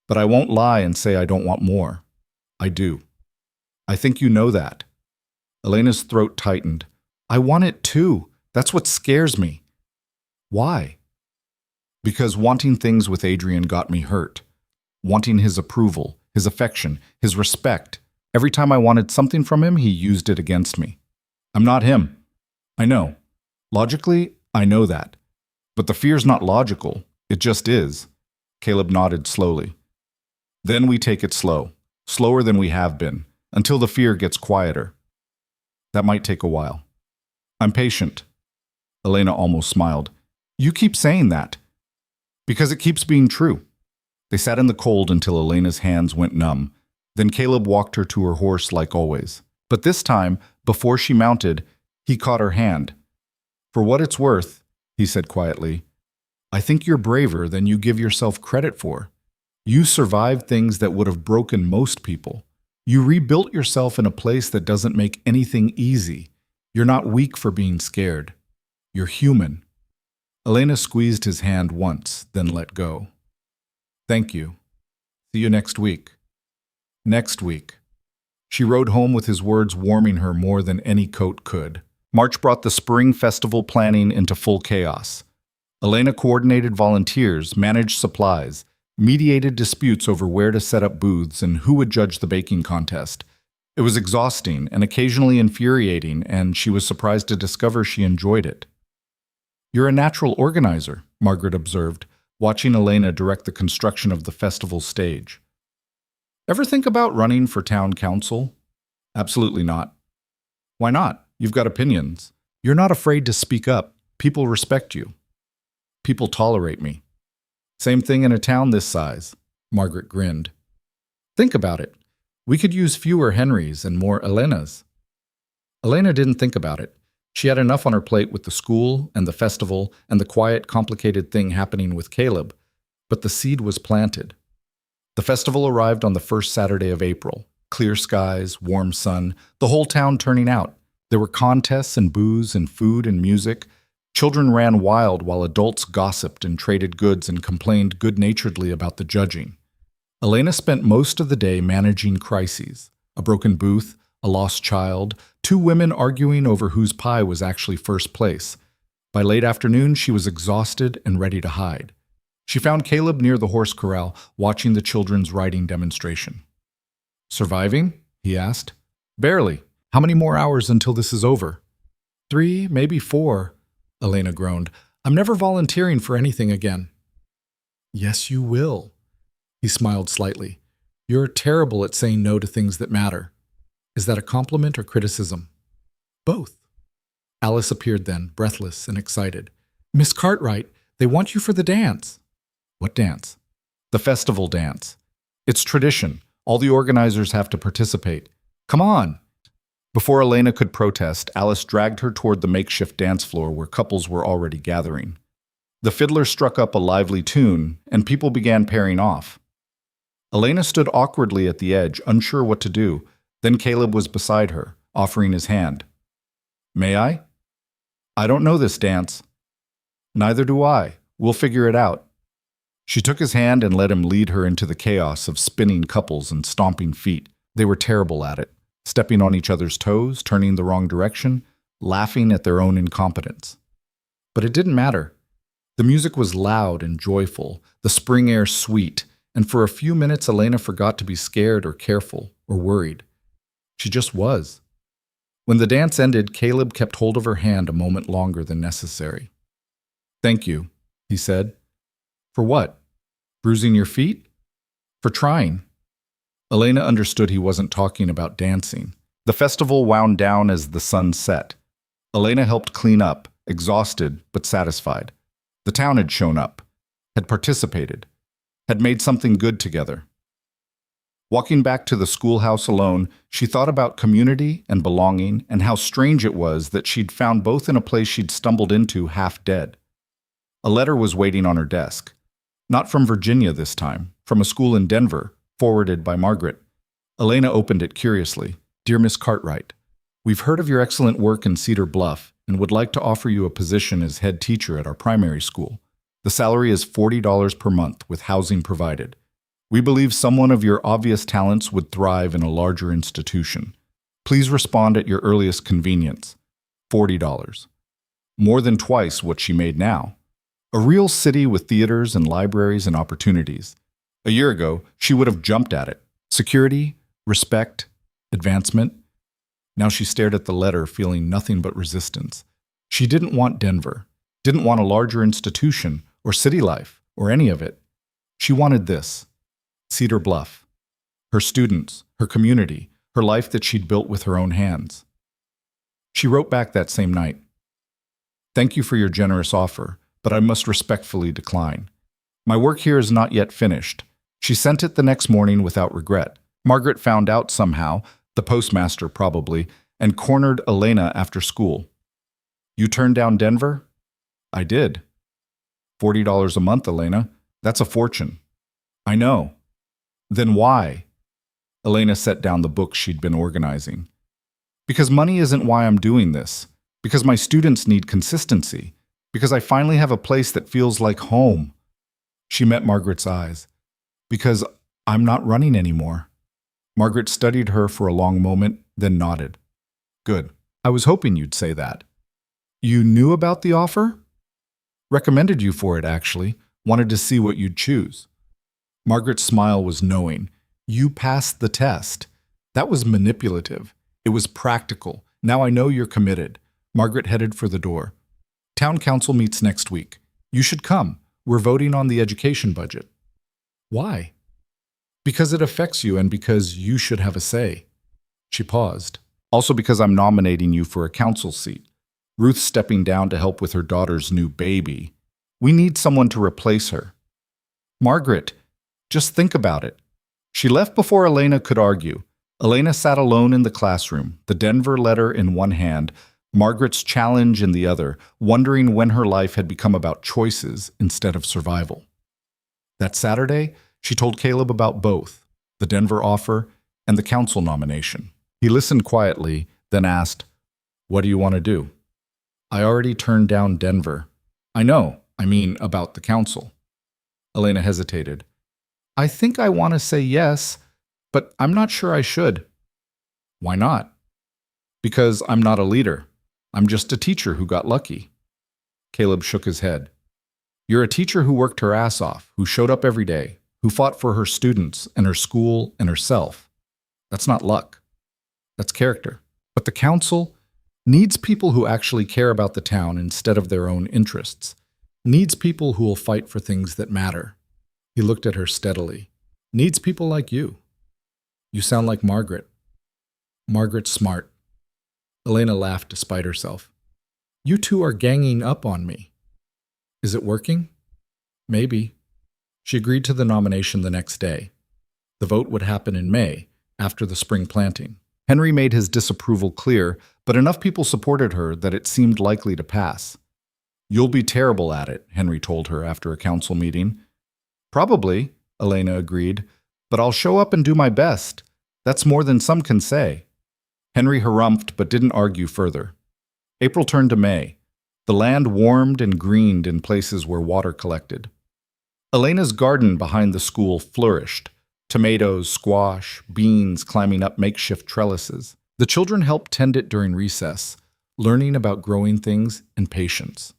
But I won't lie and say I don't want more. I do. I think you know that. Elena's throat tightened. I want it too. That's what scares me. Why? Because wanting things with Adrien got me hurt. Wanting his approval, his affection, his respect. Every time I wanted something from him, he used it against me. I'm not him. I know. Logically, I know that. But the fear's not logical. It just is. Caleb nodded slowly. Then we take it slow. Slower than we have been. Until the fear gets quieter. That might take a while. I'm patient. Elena almost smiled. You keep saying that. Because it keeps being true. They sat in the cold until Elena's hands went numb. Then Caleb walked her to her horse like always. But this time, before she mounted, he caught her hand. For what it's worth, he said quietly, I think you're braver than you give yourself credit for. You survived things that would have broken most people. You rebuilt yourself in a place that doesn't make anything easy. You're not weak for being scared. You're human. Elena squeezed his hand once, then let go. Thank you. See you next week. Next week. She rode home with his words warming her more than any coat could. March brought the spring festival planning into full chaos. Elena coordinated volunteers, managed supplies, mediated disputes over where to set up booths and who would judge the baking contest. It was exhausting and occasionally infuriating, and she was surprised to discover she enjoyed it. You're a natural organizer, Margaret observed, watching Elena direct the construction of the festival stage. Ever think about running for town council? Absolutely not. Why not? You've got opinions. You're not afraid to speak up. People respect you. People tolerate me. Same thing in a town this size. Margaret grinned. Think about it. We could use fewer Henrys and more Elenas. Elena didn't think about it. She had enough on her plate with the school and the festival and the quiet, complicated thing happening with Caleb. But the seed was planted. The festival arrived on the first Saturday of April. Clear skies, warm sun, the whole town turning out. There were contests and booze and food and music. Children ran wild while adults gossiped and traded goods and complained good-naturedly about the judging. Elena spent most of the day managing crises, a broken booth, a lost child, 2 women arguing over whose pie was actually first place. By late afternoon, she was exhausted and ready to hide. She found Caleb near the horse corral, watching the children's riding demonstration. Surviving? He asked. Barely. How many more hours until this is over? 3, maybe 4, Elena groaned. I'm never volunteering for anything again. Yes, you will. He smiled slightly. You're terrible at saying no to things that matter. Is that a compliment or criticism? Both. Alice appeared then, breathless and excited. Miss Cartwright, they want you for the dance. What dance? The festival dance. It's tradition. All the organizers have to participate. Come on. Before Elena could protest, Alice dragged her toward the makeshift dance floor where couples were already gathering. The fiddler struck up a lively tune, and people began pairing off. Elena stood awkwardly at the edge, unsure what to do. Then Caleb was beside her, offering his hand. May I? I don't know this dance. Neither do I. We'll figure it out. She took his hand and let him lead her into the chaos of spinning couples and stomping feet. They were terrible at it, stepping on each other's toes, turning the wrong direction, laughing at their own incompetence. But it didn't matter. The music was loud and joyful, the spring air sweet, and for a few minutes Elena forgot to be scared or careful or worried. She just was. When the dance ended, Caleb kept hold of her hand a moment longer than necessary. "Thank you," he said. "For what? Bruising your feet?" "For trying." Elena understood he wasn't talking about dancing. The festival wound down as the sun set. Elena helped clean up, exhausted but satisfied. The town had shown up, had participated, had made something good together. Walking back to the schoolhouse alone, she thought about community and belonging and how strange it was that she'd found both in a place she'd stumbled into half dead. A letter was waiting on her desk. Not from Virginia this time, from a school in Denver, forwarded by Margaret. Elena opened it curiously. "Dear Miss Cartwright, we've heard of your excellent work in Cedar Bluff and would like to offer you a position as head teacher at our primary school. The salary is $40 per month with housing provided. We believe someone of your obvious talents would thrive in a larger institution. Please respond at your earliest convenience. $40. More than twice what she made now. A real city with theaters and libraries and opportunities. A year ago, she would have jumped at it. Security, respect, advancement. Now she stared at the letter, feeling nothing but resistance. She didn't want Denver, didn't want a larger institution or city life or any of it. She wanted this. Cedar Bluff. Her students, her community, her life that she'd built with her own hands. She wrote back that same night. "Thank you for your generous offer, but I must respectfully decline. My work here is not yet finished." She sent it the next morning without regret. Margaret found out somehow, the postmaster probably, and cornered Elena after school. "You turned down Denver?" "I did." $40 a month, Elena. That's a fortune." "I know." "Then why?" Elena set down the books she'd been organizing. "Because money isn't why I'm doing this. Because my students need consistency. Because I finally have a place that feels like home." She met Margaret's eyes. "Because I'm not running anymore." Margaret studied her for a long moment, then nodded. "Good. I was hoping you'd say that." "You knew about the offer?" "Recommended you for it, actually. Wanted to see what you'd choose." Margaret's smile was knowing. "You passed the test." That was manipulative. It was practical. "Now I know you're committed." Margaret headed for the door. "Town council meets next week. You should come. We're voting on the education budget." "Why?" "Because it affects you and because you should have a say." She paused. "Also because I'm nominating you for a council seat. Ruth's stepping down to help with her daughter's new baby. We need someone to replace her." "Margaret, just think about it." She left before Elena could argue. Elena sat alone in the classroom, the Denver letter in one hand, Margaret's challenge in the other, wondering when her life had become about choices instead of survival. That Saturday, she told Caleb about both, the Denver offer and the council nomination. He listened quietly, then asked, "What do you want to do?" "I already turned down Denver." "I know. I mean, about the council." Elena hesitated. "I think I want to say yes, but I'm not sure I should." "Why not?" "Because I'm not a leader. I'm just a teacher who got lucky." Caleb shook his head. "You're a teacher who worked her ass off, who showed up every day, who fought for her students and her school and herself. That's not luck. That's character. But the council needs people who actually care about the town instead of their own interests. Needs people who will fight for things that matter." He looked at her steadily. "Needs people like you. You sound like Margaret." "Margaret's smart." Elena laughed despite herself. "You two are ganging up on me." "Is it working?" "Maybe." She agreed to the nomination the next day. The vote would happen in May, after the spring planting. Henry made his disapproval clear, but enough people supported her that it seemed likely to pass. "You'll be terrible at it," Henry told her after a council meeting. "Probably," Elena agreed, "but I'll show up and do my best. That's more than some can say." Henry harumphed but didn't argue further. April turned to May. The land warmed and greened in places where water collected. Elena's garden behind the school flourished. Tomatoes, squash, beans climbing up makeshift trellises. The children helped tend it during recess, learning about growing things and patience.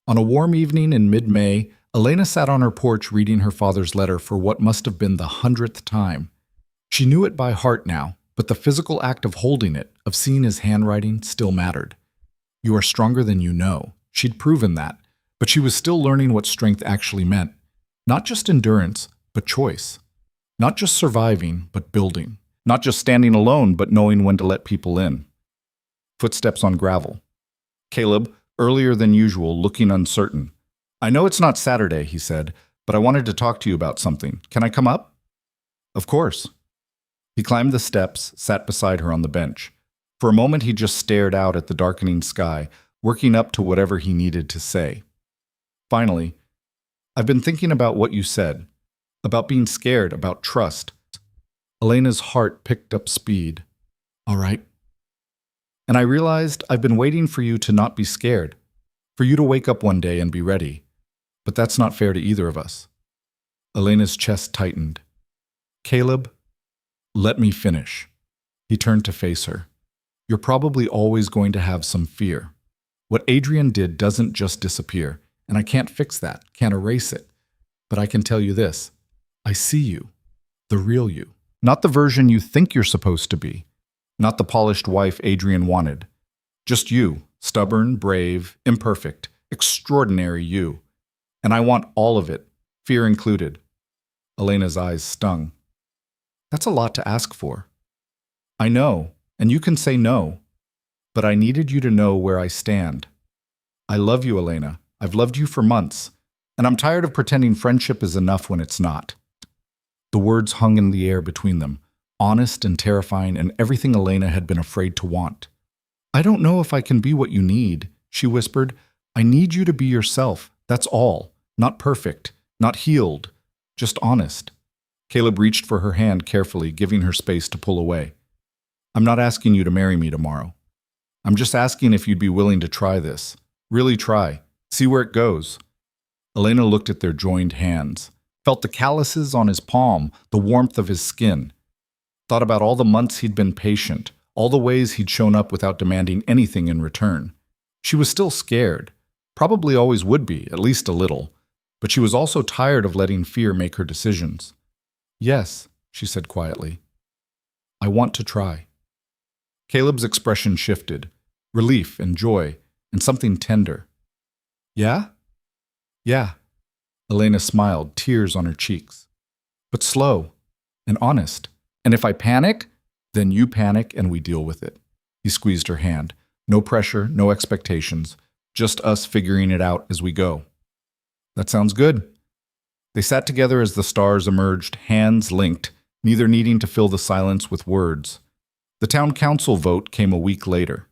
On a warm evening in mid-May, Elena sat on her porch reading her father's letter for what must have been the 100th time. She knew it by heart now, but the physical act of holding it, of seeing his handwriting, still mattered. You are stronger than you know. She'd proven that, but she was still learning what strength actually meant. Not just endurance, but choice. Not just surviving, but building. Not just standing alone, but knowing when to let people in. Footsteps on gravel. Caleb, earlier than usual, looking uncertain. I know it's not Saturday, he said, but I wanted to talk to you about something. Can I come up? Of course. He climbed the steps, sat beside her on the bench. For a moment he just stared out at the darkening sky, working up to whatever he needed to say. Finally, I've been thinking about what you said, about being scared, about trust. Elena's heart picked up speed. All right. And I realized I've been waiting for you to not be scared, for you to wake up one day and be ready. But that's not fair to either of us. Elena's chest tightened. Caleb, let me finish. He turned to face her. You're probably always going to have some fear. What Adrien did doesn't just disappear, and I can't fix that, can't erase it. But I can tell you this. I see you, the real you. Not the version you think you're supposed to be. Not the polished wife Adrien wanted. Just you, stubborn, brave, imperfect, extraordinary you. And I want all of it, fear included. Elena's eyes stung. That's a lot to ask for. I know, and you can say no. But I needed you to know where I stand. I love you, Elena. I've loved you for months. And I'm tired of pretending friendship is enough when it's not. The words hung in the air between them, honest and terrifying and everything Elena had been afraid to want. I don't know if I can be what you need, she whispered. I need you to be yourself, that's all. Not perfect, not healed, just honest. Caleb reached for her hand carefully, giving her space to pull away. I'm not asking you to marry me tomorrow. I'm just asking if you'd be willing to try this. Really try. See where it goes. Elena looked at their joined hands, felt the calluses on his palm, the warmth of his skin. Thought about all the months he'd been patient, all the ways he'd shown up without demanding anything in return. She was still scared. Probably always would be, at least a little. But she was also tired of letting fear make her decisions. Yes, she said quietly. I want to try. Caleb's expression shifted, relief and joy, and something tender. Yeah? Yeah. Elena smiled, tears on her cheeks. But slow and honest. And if I panic, then you panic and we deal with it. He squeezed her hand. No pressure, no expectations, just us figuring it out as we go. That sounds good. They sat together as the stars emerged, hands linked, neither needing to fill the silence with words. The town council vote came a week later.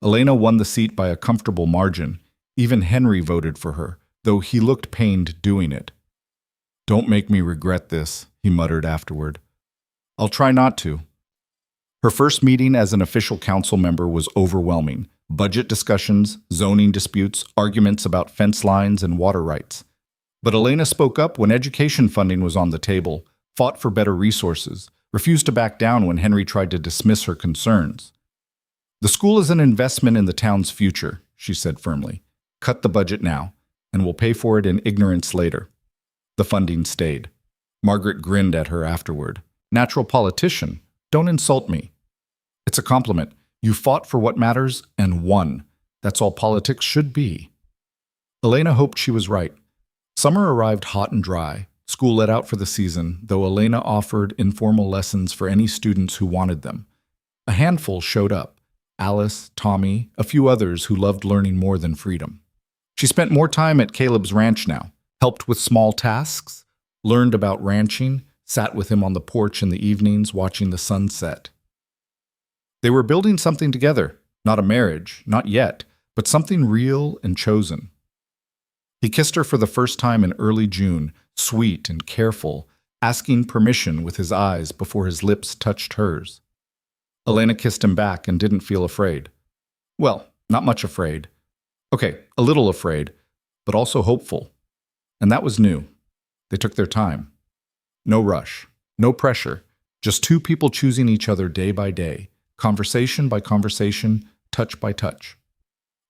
Elena won the seat by a comfortable margin. Even Henry voted for her, though he looked pained doing it. Don't make me regret this, he muttered afterward. I'll try not to. Her first meeting as an official council member was overwhelming. Budget discussions, zoning disputes, arguments about fence lines and water rights. But Elena spoke up when education funding was on the table, fought for better resources, refused to back down when Henry tried to dismiss her concerns. The school is an investment in the town's future, she said firmly. Cut the budget now, and we'll pay for it in ignorance later. The funding stayed. Margaret grinned at her afterward. Natural politician, don't insult me. It's a compliment. You fought for what matters and won. That's all politics should be. Elena hoped she was right. Summer arrived hot and dry. School let out for the season, though Elena offered informal lessons for any students who wanted them. A handful showed up. Alice, Tommy, a few others who loved learning more than freedom. She spent more time at Caleb's ranch now, helped with small tasks, learned about ranching, sat with him on the porch in the evenings watching the sun set. They were building something together, not a marriage, not yet, but something real and chosen. He kissed her for the first time in early June, sweet and careful, asking permission with his eyes before his lips touched hers. Elena kissed him back and didn't feel afraid. Well, not much afraid. Okay, a little afraid, but also hopeful. And that was new. They took their time. No rush, no pressure, just two people choosing each other day by day, conversation by conversation, touch by touch.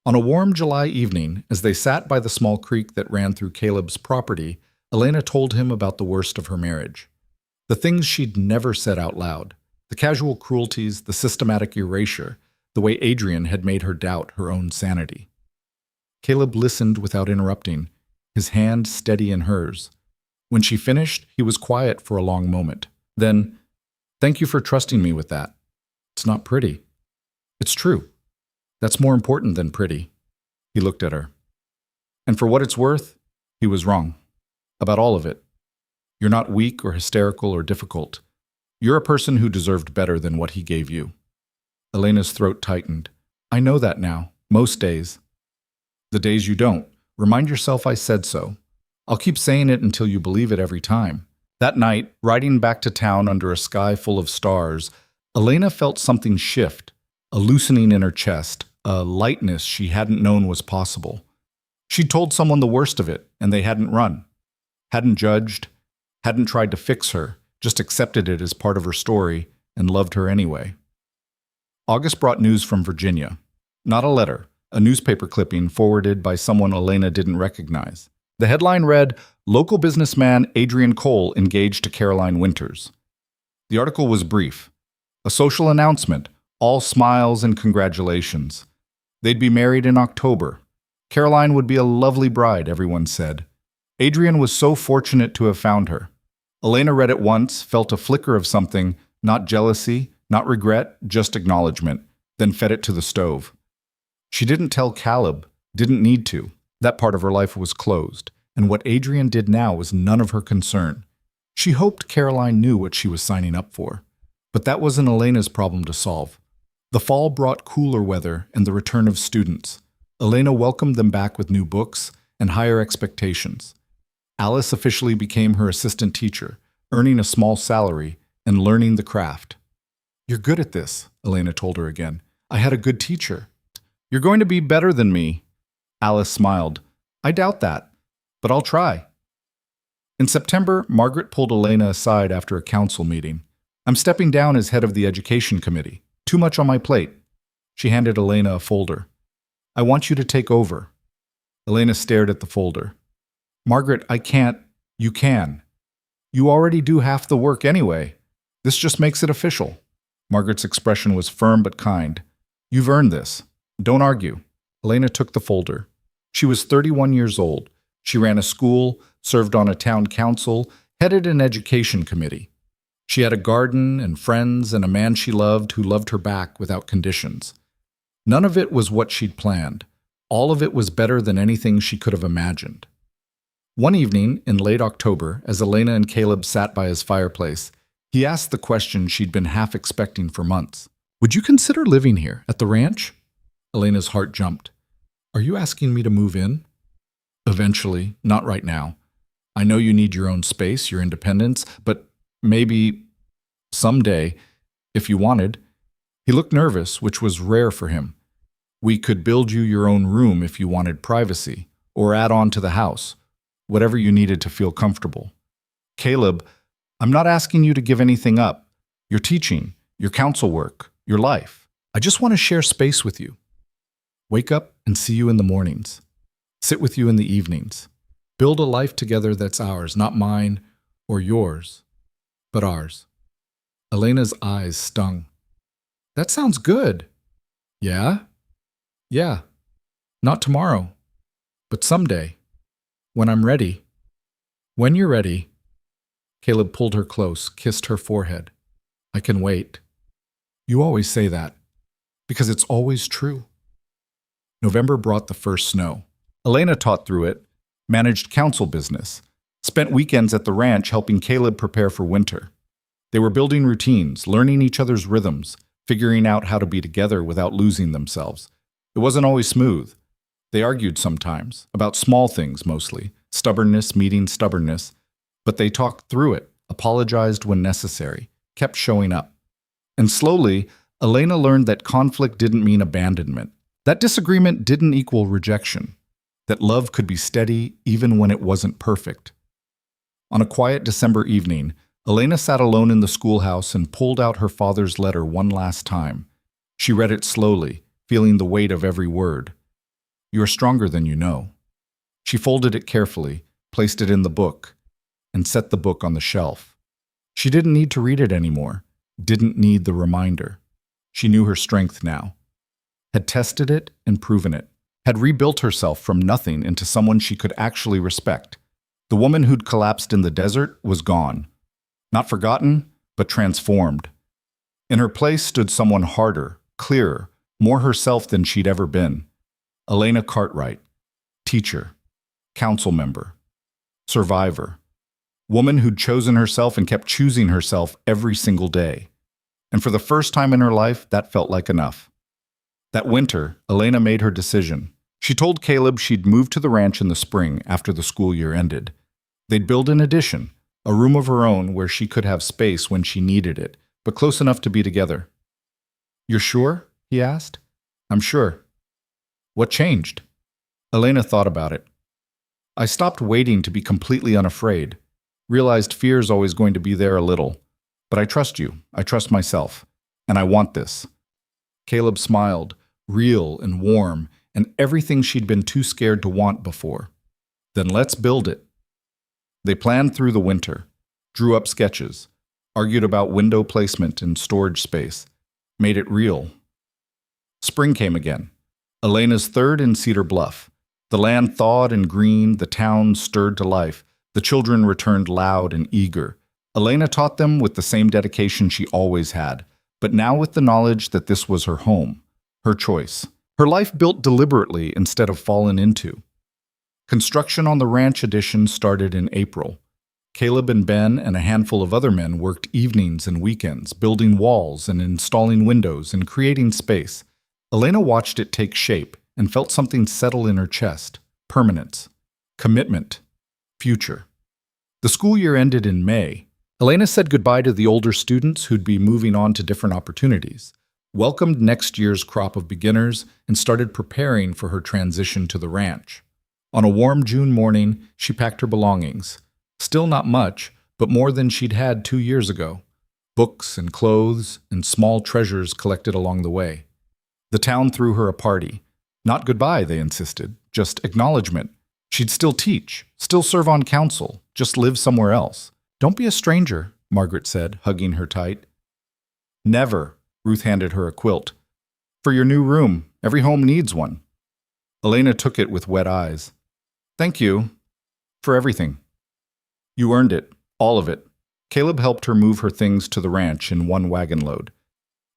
On a warm July evening, as they sat by the small creek that ran through Caleb's property, Elena told him about the worst of her marriage. The things she'd never said out loud, the casual cruelties, the systematic erasure, the way Adrien had made her doubt her own sanity. Caleb listened without interrupting, his hand steady in hers. When she finished, he was quiet for a long moment. Then, "Thank you for trusting me with that. It's not pretty. It's true. That's more important than pretty." He looked at her. "And for what it's worth, he was wrong. About all of it. You're not weak or hysterical or difficult. You're a person who deserved better than what he gave you." Elena's throat tightened. "I know that now, most days." "The days you don't, remind yourself I said so. I'll keep saying it until you believe it every time." That night, riding back to town under a sky full of stars, Elena felt something shift, a loosening in her chest, a lightness she hadn't known was possible. She'd told someone the worst of it, and they hadn't run, hadn't judged, hadn't tried to fix her, just accepted it as part of her story and loved her anyway. August brought news from Virginia. Not a letter, a newspaper clipping forwarded by someone Elena didn't recognize. The headline read, "Local businessman Adrien Cole engaged to Caroline Winters." The article was brief. A social announcement, all smiles and congratulations. They'd be married in October. Caroline would be a lovely bride, everyone said. Adrien was so fortunate to have found her. Elena read it once, felt a flicker of something, not jealousy, not regret, just acknowledgement, then fed it to the stove. She didn't tell Caleb, didn't need to. That part of her life was closed, and what Adrien did now was none of her concern. She hoped Caroline knew what she was signing up for. But that wasn't Elena's problem to solve. The fall brought cooler weather and the return of students. Elena welcomed them back with new books and higher expectations. Alice officially became her assistant teacher, earning a small salary and learning the craft. "You're good at this," Elena told her again. "I had a good teacher." "You're going to be better than me." Alice smiled. "I doubt that, but I'll try." In September, Margaret pulled Elena aside after a council meeting. "I'm stepping down as head of the education committee. Too much on my plate." She handed Elena a folder. "I want you to take over." Elena stared at the folder. "Margaret, I can't." "You can. You already do half the work anyway. This just makes it official." Margaret's expression was firm but kind. "You've earned this. Don't argue." Elena took the folder. She was 31 years old. She ran a school, served on a town council, headed an education committee. She had a garden and friends and a man she loved who loved her back without conditions. None of it was what she'd planned. All of it was better than anything she could have imagined. One evening, in late October, as Elena and Caleb sat by his fireplace, he asked the question she'd been half expecting for months. "Would you consider living here, at the ranch?" Elena's heart jumped. "Are you asking me to move in?" "Eventually, not right now. I know you need your own space, your independence, but maybe someday, if you wanted." He looked nervous, which was rare for him. "We could build you your own room if you wanted privacy, or add on to the house, whatever you needed to feel comfortable." "Caleb, I'm not asking you to give anything up. Your teaching, your council work, your life. I just want to share space with you. Wake up and see you in the mornings. Sit with you in the evenings. Build a life together that's ours, not mine or yours, but ours." Elena's eyes stung. "That sounds good." "Yeah? Yeah. Not tomorrow, but someday. When I'm ready." "When you're ready." Caleb pulled her close, kissed her forehead. "I can wait." "You always say that, because it's always true." November brought the first snow. Elena taught through it, managed council business, spent weekends at the ranch helping Caleb prepare for winter. They were building routines, learning each other's rhythms, figuring out how to be together without losing themselves. It wasn't always smooth. They argued sometimes, about small things mostly, stubbornness meeting stubbornness, but they talked through it, apologized when necessary, kept showing up. And slowly, Elena learned that conflict didn't mean abandonment. That disagreement didn't equal rejection. That love could be steady even when it wasn't perfect. On a quiet December evening, Elena sat alone in the schoolhouse and pulled out her father's letter one last time. She read it slowly, feeling the weight of every word. You are stronger than you know. She folded it carefully, placed it in the book, and set the book on the shelf. She didn't need to read it anymore, didn't need the reminder. She knew her strength now, had tested it and proven it, had rebuilt herself from nothing into someone she could actually respect. The woman who'd collapsed in the desert was gone. Not forgotten, but transformed. In her place stood someone harder, clearer, more herself than she'd ever been. Elena Cartwright, teacher, council member, survivor, woman who'd chosen herself and kept choosing herself every single day. And for the first time in her life, that felt like enough. That winter, Elena made her decision. She told Caleb she'd move to the ranch in the spring after the school year ended. They'd build an addition, a room of her own where she could have space when she needed it, but close enough to be together. "You're sure?" he asked. "I'm sure." "What changed?" Elena thought about it. "I stopped waiting to be completely unafraid. Realized fear's always going to be there a little. But I trust you. I trust myself. And I want this." Caleb smiled, real and warm, and everything she'd been too scared to want before. "Then let's build it." They planned through the winter, drew up sketches, argued about window placement and storage space, made it real. Spring came again. Elena's third in Cedar Bluff. The land thawed and green, the town stirred to life, the children returned loud and eager. Elena taught them with the same dedication she always had, but now with the knowledge that this was her home, her choice, her life built deliberately instead of fallen into. Construction on the ranch addition started in April. Caleb and Ben and a handful of other men worked evenings and weekends, building walls and installing windows and creating space. Elena watched it take shape and felt something settle in her chest. Permanence, commitment, future. The school year ended in May. Elena said goodbye to the older students who'd be moving on to different opportunities, welcomed next year's crop of beginners, and started preparing for her transition to the ranch. On a warm June morning, she packed her belongings. Still not much, but more than she'd had 2 years ago. Books and clothes and small treasures collected along the way. The town threw her a party. Not goodbye, they insisted, just acknowledgement. She'd still teach, still serve on council, just live somewhere else. "Don't be a stranger," Margaret said, hugging her tight. "Never," Ruth handed her a quilt. "For your new room. Every home needs one." Elena took it with wet eyes. "Thank you. For everything." "You earned it. All of it." Caleb helped her move her things to the ranch in one wagon load.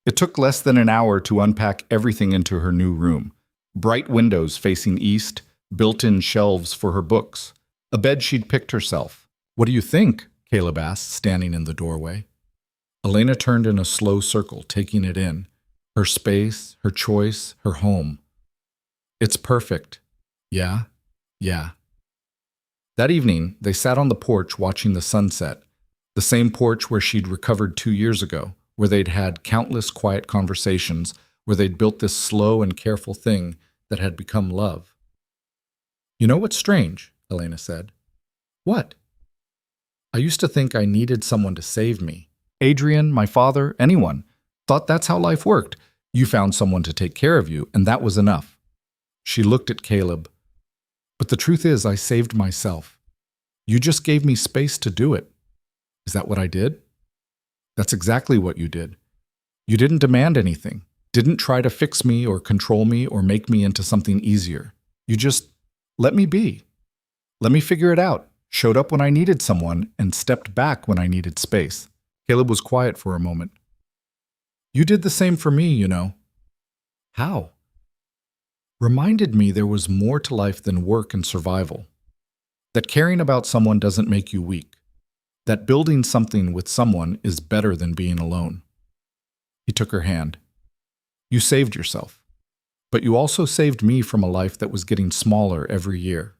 It took less than an hour to unpack everything into her new room. Bright windows facing east, built-in shelves for her books, a bed she'd picked herself. "What do you think?" Caleb asked, standing in the doorway. Elena turned in a slow circle, taking it in. Her space, her choice, her home. "It's perfect." "Yeah? Yeah." That evening, they sat on the porch watching the sunset, the same porch where she'd recovered 2 years ago, where they'd had countless quiet conversations, where they'd built this slow and careful thing that had become love. "You know what's strange?" Elena said. "What?" "I used to think I needed someone to save me. Adrien, my father, anyone. Thought that's how life worked. You found someone to take care of you, and that was enough." She looked at Caleb. "But the truth is, I saved myself. You just gave me space to do it." "Is that what I did?" "That's exactly what you did. You didn't demand anything, didn't try to fix me or control me or make me into something easier. You just let me be. Let me figure it out. Showed up when I needed someone and stepped back when I needed space." Caleb was quiet for a moment. "You did the same for me, you know." "How?" "Reminded me there was more to life than work and survival. That caring about someone doesn't make you weak. That building something with someone is better than being alone." He took her hand. "You saved yourself. But you also saved me from a life that was getting smaller every year."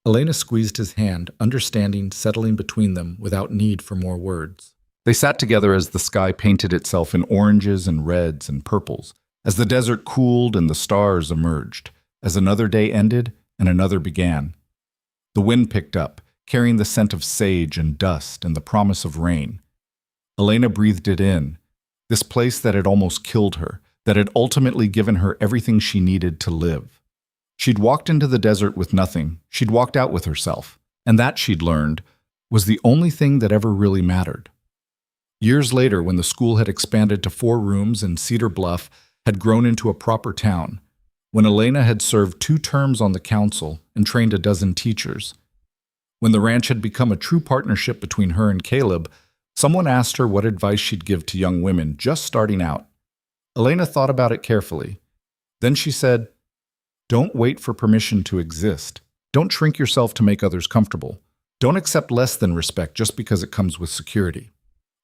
Elena squeezed his hand, understanding settling between them without need for more words. They sat together as the sky painted itself in oranges and reds and purples, as the desert cooled and the stars emerged, as another day ended and another began. The wind picked up, carrying the scent of sage and dust and the promise of rain. Elena breathed it in, this place that had almost killed her, that had ultimately given her everything she needed to live. She'd walked into the desert with nothing. She'd walked out with herself. And that, she'd learned, was the only thing that ever really mattered. Years later, when the school had expanded to 4 rooms and Cedar Bluff had grown into a proper town, when Elena had served 2 terms on the council and trained a dozen teachers, when the ranch had become a true partnership between her and Caleb, someone asked her what advice she'd give to young women just starting out. Elena thought about it carefully. Then she said, "Don't wait for permission to exist. Don't shrink yourself to make others comfortable. Don't accept less than respect just because it comes with security.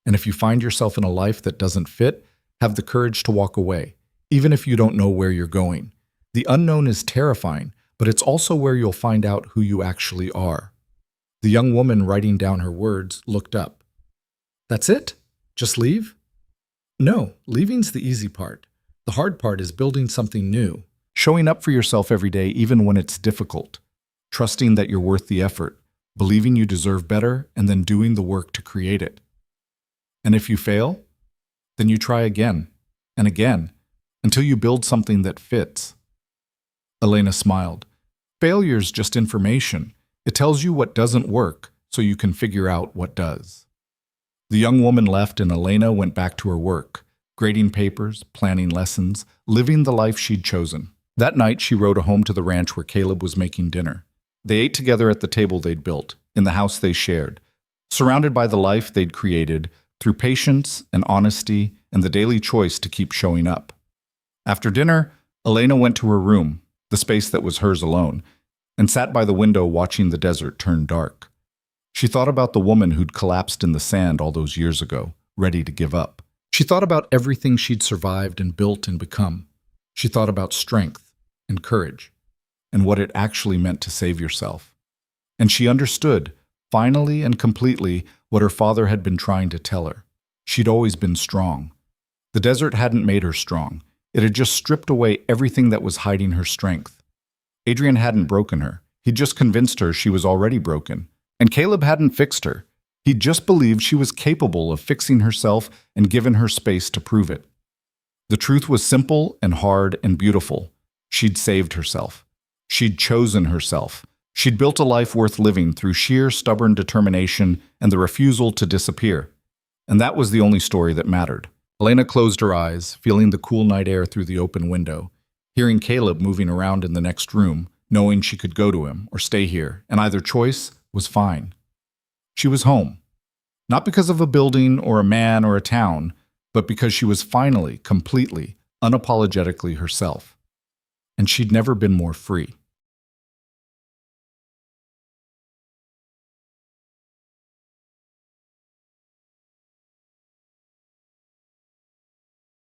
And if you find yourself in a life that doesn't fit, have the courage to walk away, even if you don't know where you're going. The unknown is terrifying, but it's also where you'll find out who you actually are." The young woman writing down her words looked up. "That's it? Just leave?" "No, leaving's the easy part. The hard part is building something new. Showing up for yourself every day even when it's difficult. Trusting that you're worth the effort, believing you deserve better, and then doing the work to create it. And if you fail, then you try again and again until you build something that fits." Elena smiled. "Failure's just information. It tells you what doesn't work so you can figure out what does." The young woman left and Elena went back to her work, grading papers, planning lessons, living the life she'd chosen. That night, she rode home to the ranch where Caleb was making dinner. They ate together at the table they'd built, in the house they shared, surrounded by the life they'd created through patience and honesty and the daily choice to keep showing up. After dinner, Elena went to her room, the space that was hers alone, and sat by the window watching the desert turn dark. She thought about the woman who'd collapsed in the sand all those years ago, ready to give up. She thought about everything she'd survived and built and become. She thought about strength and courage and what it actually meant to save yourself. And she understood, finally and completely, what her father had been trying to tell her. She'd always been strong. The desert hadn't made her strong. It had just stripped away everything that was hiding her strength. Adrien hadn't broken her. He'd just convinced her she was already broken. And Caleb hadn't fixed her. He'd just believed she was capable of fixing herself and given her space to prove it. The truth was simple and hard and beautiful. She'd saved herself. She'd chosen herself. She'd built a life worth living through sheer stubborn determination and the refusal to disappear. And that was the only story that mattered. Elena closed her eyes, feeling the cool night air through the open window, hearing Caleb moving around in the next room, knowing she could go to him or stay here, and either choice was fine. She was home. Not because of a building or a man or a town, but because she was finally, completely, unapologetically herself. And she'd never been more free.